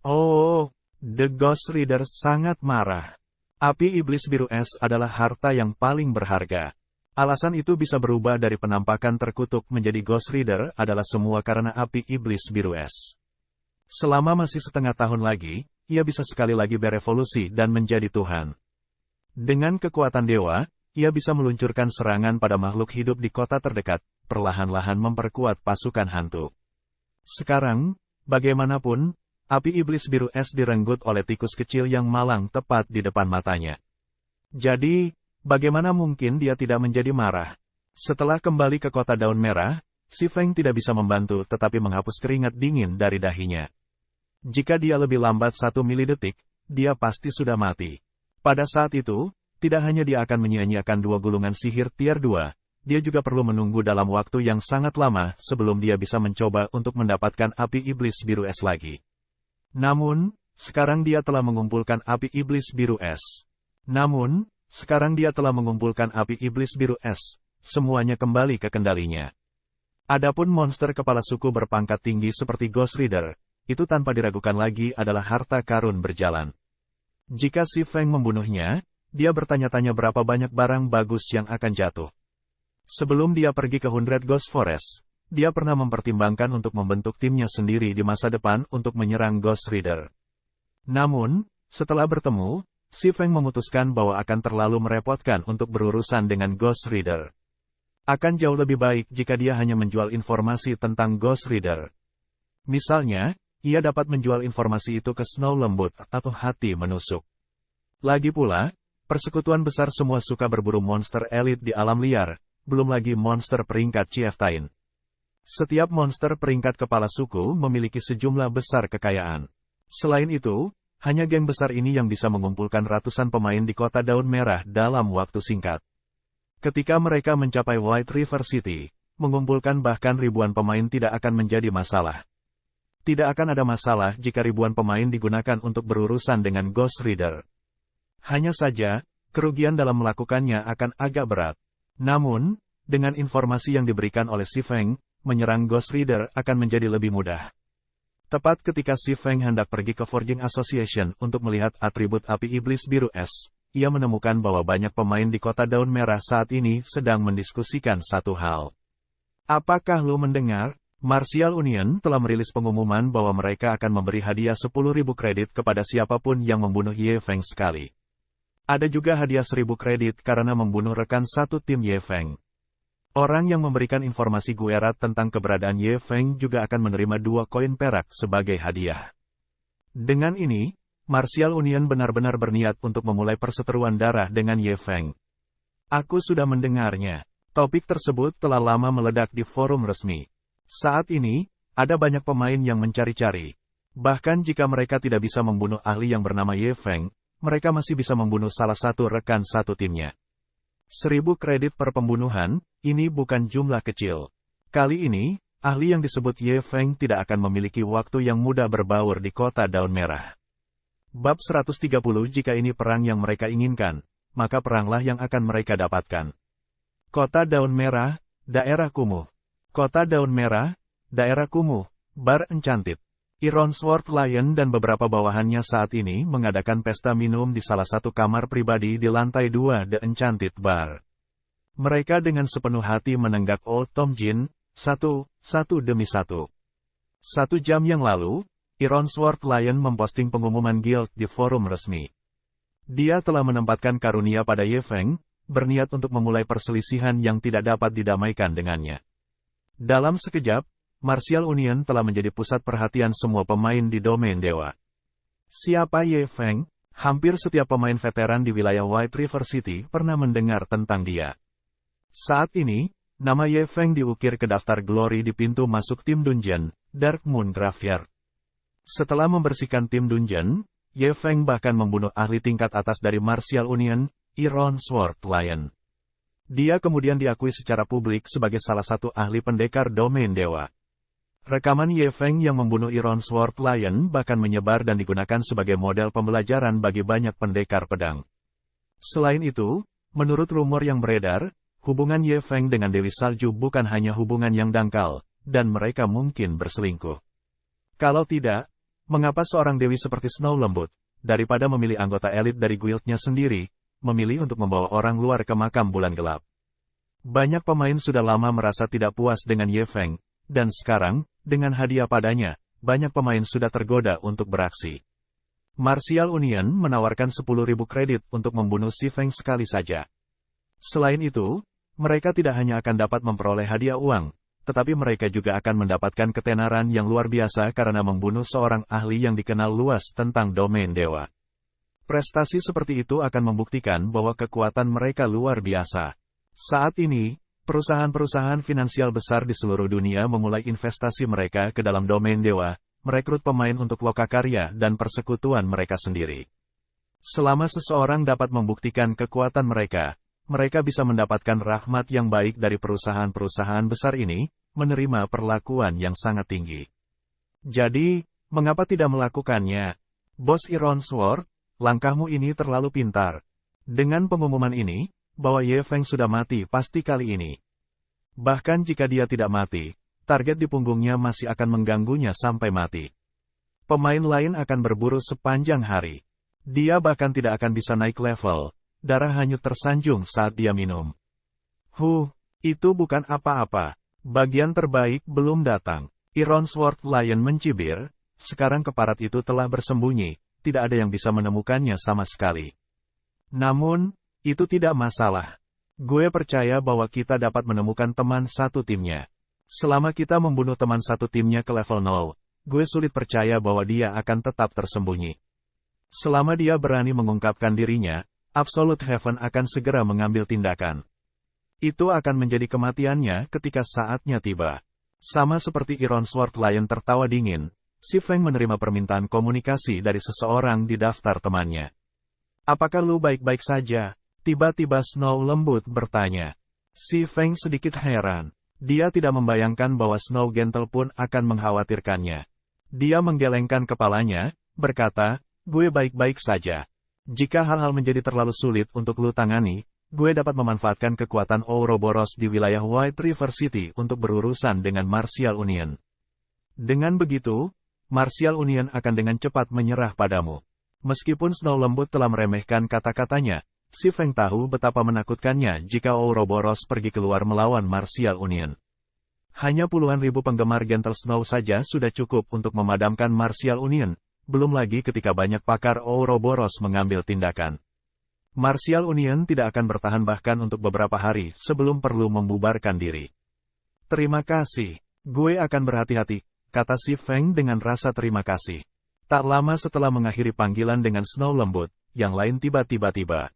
Oh, The Ghost Rider sangat marah. Api iblis biru es adalah harta yang paling berharga. Alasan itu bisa berubah dari penampakan terkutuk menjadi Ghost Rider adalah semua karena api iblis biru es. Selama masih setengah tahun lagi, ia bisa sekali lagi berevolusi dan menjadi Tuhan. Dengan kekuatan dewa, ia bisa meluncurkan serangan pada makhluk hidup di kota terdekat, perlahan-lahan memperkuat pasukan hantu. Sekarang, bagaimanapun, api iblis biru es direnggut oleh tikus kecil yang malang tepat di depan matanya. Jadi, bagaimana mungkin dia tidak menjadi marah? Setelah kembali ke kota daun merah, si Feng tidak bisa membantu tetapi menghapus keringat dingin dari dahinya. Jika dia lebih lambat 1 milidetik, dia pasti sudah mati. Pada saat itu, tidak hanya dia akan menyia-nyiakan 2 gulungan sihir tier 2, dia juga perlu menunggu dalam waktu yang sangat lama sebelum dia bisa mencoba untuk mendapatkan api iblis biru es lagi. Namun, sekarang dia telah mengumpulkan api iblis biru es. Semuanya kembali ke kendalinya. Adapun monster kepala suku berpangkat tinggi seperti Ghost Rider, itu tanpa diragukan lagi adalah harta karun berjalan. Jika si Feng membunuhnya, dia bertanya-tanya berapa banyak barang bagus yang akan jatuh. Sebelum dia pergi ke 100 Ghost Forest, dia pernah mempertimbangkan untuk membentuk timnya sendiri di masa depan untuk menyerang Ghost Rider. Namun, setelah bertemu, si Feng memutuskan bahwa akan terlalu merepotkan untuk berurusan dengan Ghost Rider. Akan jauh lebih baik jika dia hanya menjual informasi tentang Ghost Rider. Misalnya, ia dapat menjual informasi itu ke Snow Lembut atau Hati Menusuk. Lagi pula, persekutuan besar semua suka berburu monster elit di alam liar, belum lagi monster peringkat Chieftain. Setiap monster peringkat kepala suku memiliki sejumlah besar kekayaan. Selain itu, hanya geng besar ini yang bisa mengumpulkan ratusan pemain di kota daun merah dalam waktu singkat. Ketika mereka mencapai White River City, mengumpulkan bahkan ribuan pemain tidak akan menjadi masalah. Tidak akan ada masalah jika ribuan pemain digunakan untuk berurusan dengan Ghost Rider. Hanya saja, kerugian dalam melakukannya akan agak berat. Namun, dengan informasi yang diberikan oleh Si Feng, menyerang Ghost Rider akan menjadi lebih mudah. Tepat ketika Si Feng hendak pergi ke Forging Association untuk melihat atribut api iblis biru es, ia menemukan bahwa banyak pemain di kota Daun Merah saat ini sedang mendiskusikan satu hal. Apakah lu mendengar? Martial Union telah merilis pengumuman bahwa mereka akan memberi hadiah 10.000 kredit kepada siapapun yang membunuh Ye Feng sekali. Ada juga hadiah 1.000 kredit karena membunuh rekan satu tim Ye Feng. Orang yang memberikan informasi Guerat tentang keberadaan Ye Feng juga akan menerima 2 koin perak sebagai hadiah. Dengan ini, Martial Union benar-benar berniat untuk memulai perseteruan darah dengan Ye Feng. Aku sudah mendengarnya. Topik tersebut telah lama meledak di forum resmi. Saat ini, ada banyak pemain yang mencari-cari. Bahkan jika mereka tidak bisa membunuh ahli yang bernama Ye Feng, mereka masih bisa membunuh salah satu rekan satu timnya. 1.000 kredit per pembunuhan, ini bukan jumlah kecil. Kali ini, ahli yang disebut Ye Feng tidak akan memiliki waktu yang mudah berbaur di kota Daun Merah. Bab 130 Jika ini perang yang mereka inginkan, maka peranglah yang akan mereka dapatkan. Kota Daun Merah, daerah kumuh. Kota Daun Merah, daerah kumuh, bar Enchanted. Iron Sword Lion dan beberapa bawahannya saat ini mengadakan pesta minum di salah satu kamar pribadi di lantai 2 The Enchanted Bar. Mereka dengan sepenuh hati menenggak Old Tom Gin, satu demi satu. 1 jam yang lalu, Iron Sword Lion memposting pengumuman guild di forum resmi. Dia telah menempatkan karunia pada Ye Feng, berniat untuk memulai perselisihan yang tidak dapat didamaikan dengannya. Dalam sekejap, Martial Union telah menjadi pusat perhatian semua pemain di domain dewa. Siapa Ye Feng? Hampir setiap pemain veteran di wilayah White River City pernah mendengar tentang dia. Saat ini, nama Ye Feng diukir ke daftar glory di pintu masuk tim dungeon, Dark Moon Graveyard. Setelah membersihkan tim dungeon, Ye Feng bahkan membunuh ahli tingkat atas dari Martial Union, Iron Sword Lion. Dia kemudian diakui secara publik sebagai salah satu ahli pendekar domain dewa. Rekaman Ye Feng yang membunuh Iron Sword Lion bahkan menyebar dan digunakan sebagai model pembelajaran bagi banyak pendekar pedang. Selain itu, menurut rumor yang beredar, hubungan Ye Feng dengan Dewi Salju bukan hanya hubungan yang dangkal, dan mereka mungkin berselingkuh. Kalau tidak, mengapa seorang dewi seperti Snow Lembut, daripada memilih anggota elit dari guildnya sendiri, memilih untuk membawa orang luar ke makam bulan gelap? Banyak pemain sudah lama merasa tidak puas dengan Ye Feng, dan sekarang, dengan hadiah padanya, banyak pemain sudah tergoda untuk beraksi. Martial Union menawarkan 10.000 kredit untuk membunuh Si Feng sekali saja. Selain itu, mereka tidak hanya akan dapat memperoleh hadiah uang, tetapi mereka juga akan mendapatkan ketenaran yang luar biasa karena membunuh seorang ahli yang dikenal luas tentang domain dewa. Prestasi seperti itu akan membuktikan bahwa kekuatan mereka luar biasa. Saat ini, perusahaan-perusahaan finansial besar di seluruh dunia memulai investasi mereka ke dalam domain dewa, merekrut pemain untuk lokakarya dan persekutuan mereka sendiri. Selama seseorang dapat membuktikan kekuatan mereka, mereka bisa mendapatkan rahmat yang baik dari perusahaan-perusahaan besar ini, menerima perlakuan yang sangat tinggi. Jadi, mengapa tidak melakukannya? Bos Iron Sword, langkahmu ini terlalu pintar. Dengan pengumuman ini, bahwa Ye Feng sudah mati pasti kali ini. Bahkan jika dia tidak mati, target di punggungnya masih akan mengganggunya sampai mati. Pemain lain akan berburu sepanjang hari. Dia bahkan tidak akan bisa naik level, darah hanyut tersanjung saat dia minum. Itu bukan apa-apa. Bagian terbaik belum datang. Iron Sword Lion mencibir, sekarang keparat itu telah bersembunyi, tidak ada yang bisa menemukannya sama sekali. Namun, itu tidak masalah. Gue percaya bahwa kita dapat menemukan teman satu timnya. Selama kita membunuh teman satu timnya ke level 0, gue sulit percaya bahwa dia akan tetap tersembunyi. Selama dia berani mengungkapkan dirinya, Absolute Heaven akan segera mengambil tindakan. Itu akan menjadi kematiannya ketika saatnya tiba. Sama seperti Iron Sword Lion tertawa dingin, Si Feng menerima permintaan komunikasi dari seseorang di daftar temannya. Apakah lu baik-baik saja? Tiba-tiba Snow Lembut bertanya. Si Feng sedikit heran. Dia tidak membayangkan bahwa Snow Gentle pun akan mengkhawatirkannya. Dia menggelengkan kepalanya, berkata, gue baik-baik saja. Jika hal-hal menjadi terlalu sulit untuk lu tangani, gue dapat memanfaatkan kekuatan Ouroboros di wilayah White River City untuk berurusan dengan Martial Union. Dengan begitu, Martial Union akan dengan cepat menyerah padamu. Meskipun Snow Lembut telah meremehkan kata-katanya, si Feng tahu betapa menakutkannya jika Ouroboros pergi keluar melawan Martial Union. Hanya puluhan ribu penggemar Gentle Snow saja sudah cukup untuk memadamkan Martial Union, belum lagi ketika banyak pakar Ouroboros mengambil tindakan. Martial Union tidak akan bertahan bahkan untuk beberapa hari sebelum perlu membubarkan diri. Terima kasih. Gue akan berhati-hati, kata si Feng dengan rasa terima kasih. Tak lama setelah mengakhiri panggilan dengan Snow Lembut, yang lain tiba-tiba tiba.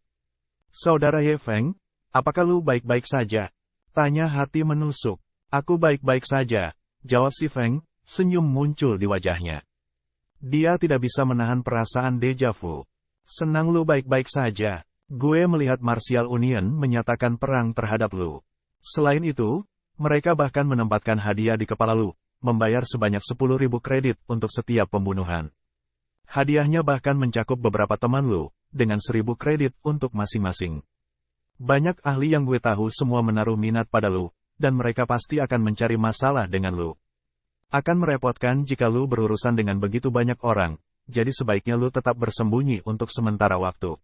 Saudara Ye Feng, apakah lu baik-baik saja? Tanya hati menusuk. Aku baik-baik saja, jawab si Feng, senyum muncul di wajahnya. Dia tidak bisa menahan perasaan deja vu. Senang lu baik-baik saja. Gue melihat Martial Union menyatakan perang terhadap lu. Selain itu, mereka bahkan menempatkan hadiah di kepala lu, membayar sebanyak 10.000 kredit untuk setiap pembunuhan. Hadiahnya bahkan mencakup beberapa teman lu, dengan 1.000 kredit untuk masing-masing. Banyak ahli yang gue tahu semua menaruh minat pada lu, dan mereka pasti akan mencari masalah dengan lu. Akan merepotkan jika lu berurusan dengan begitu banyak orang, jadi sebaiknya lu tetap bersembunyi untuk sementara waktu.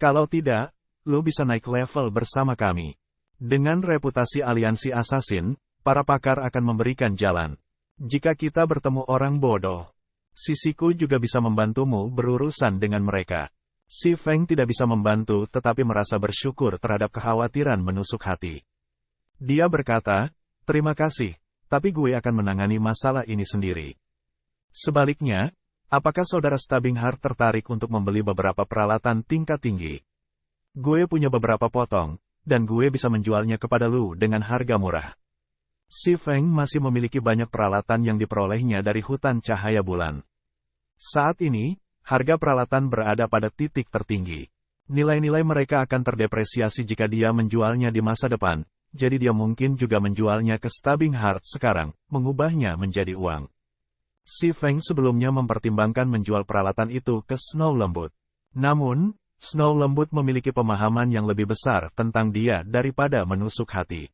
Kalau tidak, lu bisa naik level bersama kami. Dengan reputasi aliansi assassin, para pakar akan memberikan jalan. Jika kita bertemu orang bodoh, sisiku juga bisa membantumu berurusan dengan mereka. Si Feng tidak bisa membantu tetapi merasa bersyukur terhadap kekhawatiran menusuk hati. Dia berkata, terima kasih, tapi gue akan menangani masalah ini sendiri. Sebaliknya, apakah saudara Stabbing Heart tertarik untuk membeli beberapa peralatan tingkat tinggi? Gue punya beberapa potong, dan gue bisa menjualnya kepada lu dengan harga murah. Si Feng masih memiliki banyak peralatan yang diperolehnya dari hutan cahaya bulan. Saat ini, harga peralatan berada pada titik tertinggi. Nilai-nilai mereka akan terdepresiasi jika dia menjualnya di masa depan, jadi dia mungkin juga menjualnya ke Stabbing Heart sekarang, mengubahnya menjadi uang. Si Feng sebelumnya mempertimbangkan menjual peralatan itu ke Snow Lembut. Namun, Snow Lembut memiliki pemahaman yang lebih besar tentang dia daripada menusuk hati.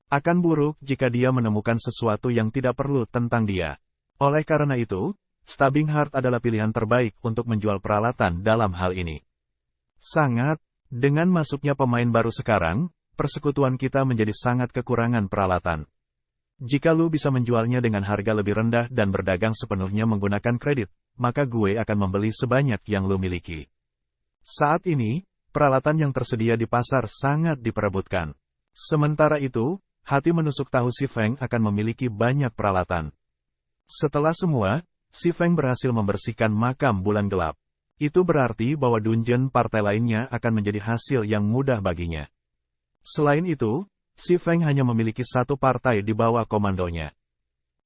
Akan buruk jika dia menemukan sesuatu yang tidak perlu tentang dia. Oleh karena itu, Stabbing Heart adalah pilihan terbaik untuk menjual peralatan dalam hal ini. Sangat, dengan masuknya pemain baru sekarang, persekutuan kita menjadi sangat kekurangan peralatan. Jika lu bisa menjualnya dengan harga lebih rendah dan berdagang sepenuhnya menggunakan kredit, maka gue akan membeli sebanyak yang lu miliki. Saat ini, peralatan yang tersedia di pasar sangat diperebutkan. Sementara itu, hati menusuk tahu si Feng akan memiliki banyak peralatan. Setelah semua, si Feng berhasil membersihkan makam bulan gelap. Itu berarti bahwa dungeon partai lainnya akan menjadi hasil yang mudah baginya. Selain itu, si Feng hanya memiliki satu partai di bawah komandonya.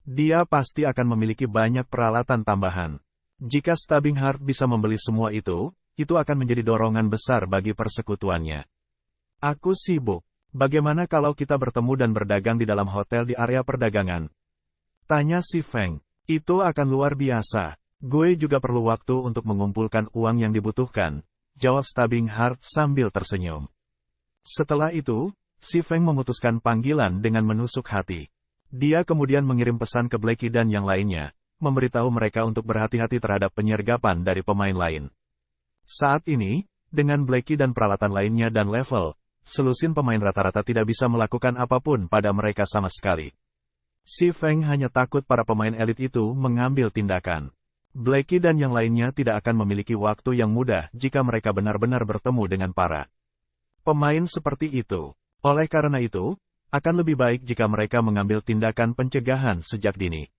Dia pasti akan memiliki banyak peralatan tambahan. Jika Stabbing Heart bisa membeli semua itu akan menjadi dorongan besar bagi persekutuannya. Aku sibuk. Bagaimana kalau kita bertemu dan berdagang di dalam hotel di area perdagangan? Tanya si Feng. Itu akan luar biasa. Gue juga perlu waktu untuk mengumpulkan uang yang dibutuhkan, jawab Stabbing Heart sambil tersenyum. Setelah itu, si Feng memutuskan panggilan dengan menusuk hati. Dia kemudian mengirim pesan ke Blackie dan yang lainnya, memberitahu mereka untuk berhati-hati terhadap penyergapan dari pemain lain. Saat ini, dengan Blackie dan peralatan lainnya dan level, selusin pemain rata-rata tidak bisa melakukan apapun pada mereka sama sekali. Si Feng hanya takut para pemain elit itu mengambil tindakan. Blackie dan yang lainnya tidak akan memiliki waktu yang mudah jika mereka benar-benar bertemu dengan para pemain seperti itu. Oleh karena itu, akan lebih baik jika mereka mengambil tindakan pencegahan sejak dini.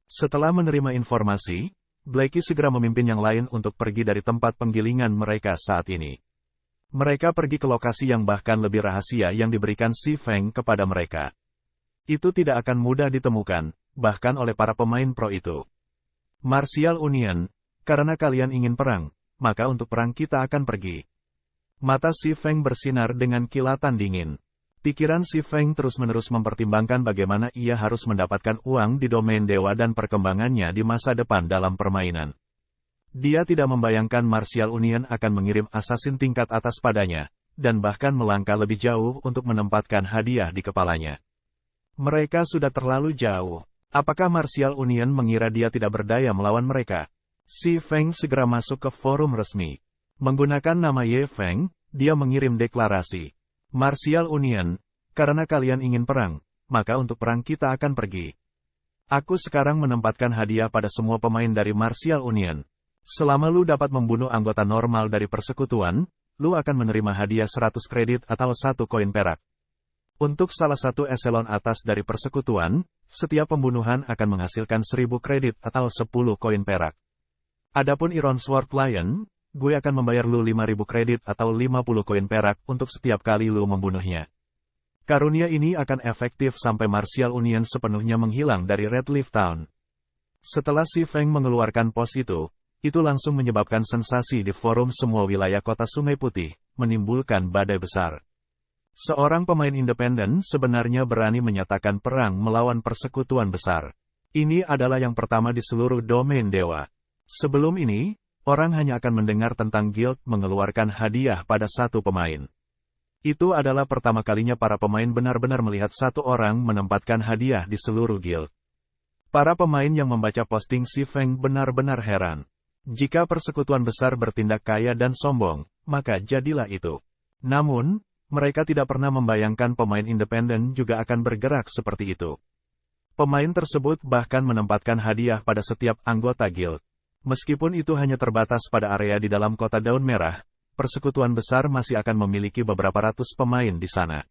Setelah menerima informasi, Blackie segera memimpin yang lain untuk pergi dari tempat penggilingan mereka saat ini. Mereka pergi ke lokasi yang bahkan lebih rahasia yang diberikan si Feng kepada mereka. Itu tidak akan mudah ditemukan, bahkan oleh para pemain pro itu. Martial Union, karena kalian ingin perang, maka untuk perang kita akan pergi. Mata si Feng bersinar dengan kilatan dingin. Pikiran si Feng terus-menerus mempertimbangkan bagaimana ia harus mendapatkan uang di domain dewa dan perkembangannya di masa depan dalam permainan. Dia tidak membayangkan Martial Union akan mengirim assassin tingkat atas padanya, dan bahkan melangkah lebih jauh untuk menempatkan hadiah di kepalanya. Mereka sudah terlalu jauh. Apakah Martial Union mengira dia tidak berdaya melawan mereka? Si Feng segera masuk ke forum resmi. Menggunakan nama Ye Feng, dia mengirim deklarasi. Martial Union, karena kalian ingin perang, maka untuk perang kita akan pergi. Aku sekarang menempatkan hadiah pada semua pemain dari Martial Union. Selama lu dapat membunuh anggota normal dari persekutuan, lu akan menerima hadiah 100 kredit atau 1 koin perak. Untuk salah satu eselon atas dari persekutuan, setiap pembunuhan akan menghasilkan 1000 kredit atau 10 koin perak. Adapun Iron Sword Lion, gue akan membayar lu 5000 kredit atau 50 koin perak untuk setiap kali lu membunuhnya. Karunia ini akan efektif sampai Martial Union sepenuhnya menghilang dari Red Leaf Town. Setelah si Feng mengeluarkan pos itu langsung menyebabkan sensasi di forum semua wilayah kota Sungai Putih, menimbulkan badai besar. Seorang pemain independen sebenarnya berani menyatakan perang melawan persekutuan besar. Ini adalah yang pertama di seluruh domain dewa. Sebelum ini, orang hanya akan mendengar tentang guild mengeluarkan hadiah pada satu pemain. Itu adalah pertama kalinya para pemain benar-benar melihat satu orang menempatkan hadiah di seluruh guild. Para pemain yang membaca posting si Feng benar-benar heran. Jika persekutuan besar bertindak kaya dan sombong, maka jadilah itu. Namun, mereka tidak pernah membayangkan pemain independen juga akan bergerak seperti itu. Pemain tersebut bahkan menempatkan hadiah pada setiap anggota guild. Meskipun itu hanya terbatas pada area di dalam kota Daun Merah, persekutuan besar masih akan memiliki beberapa ratus pemain di sana.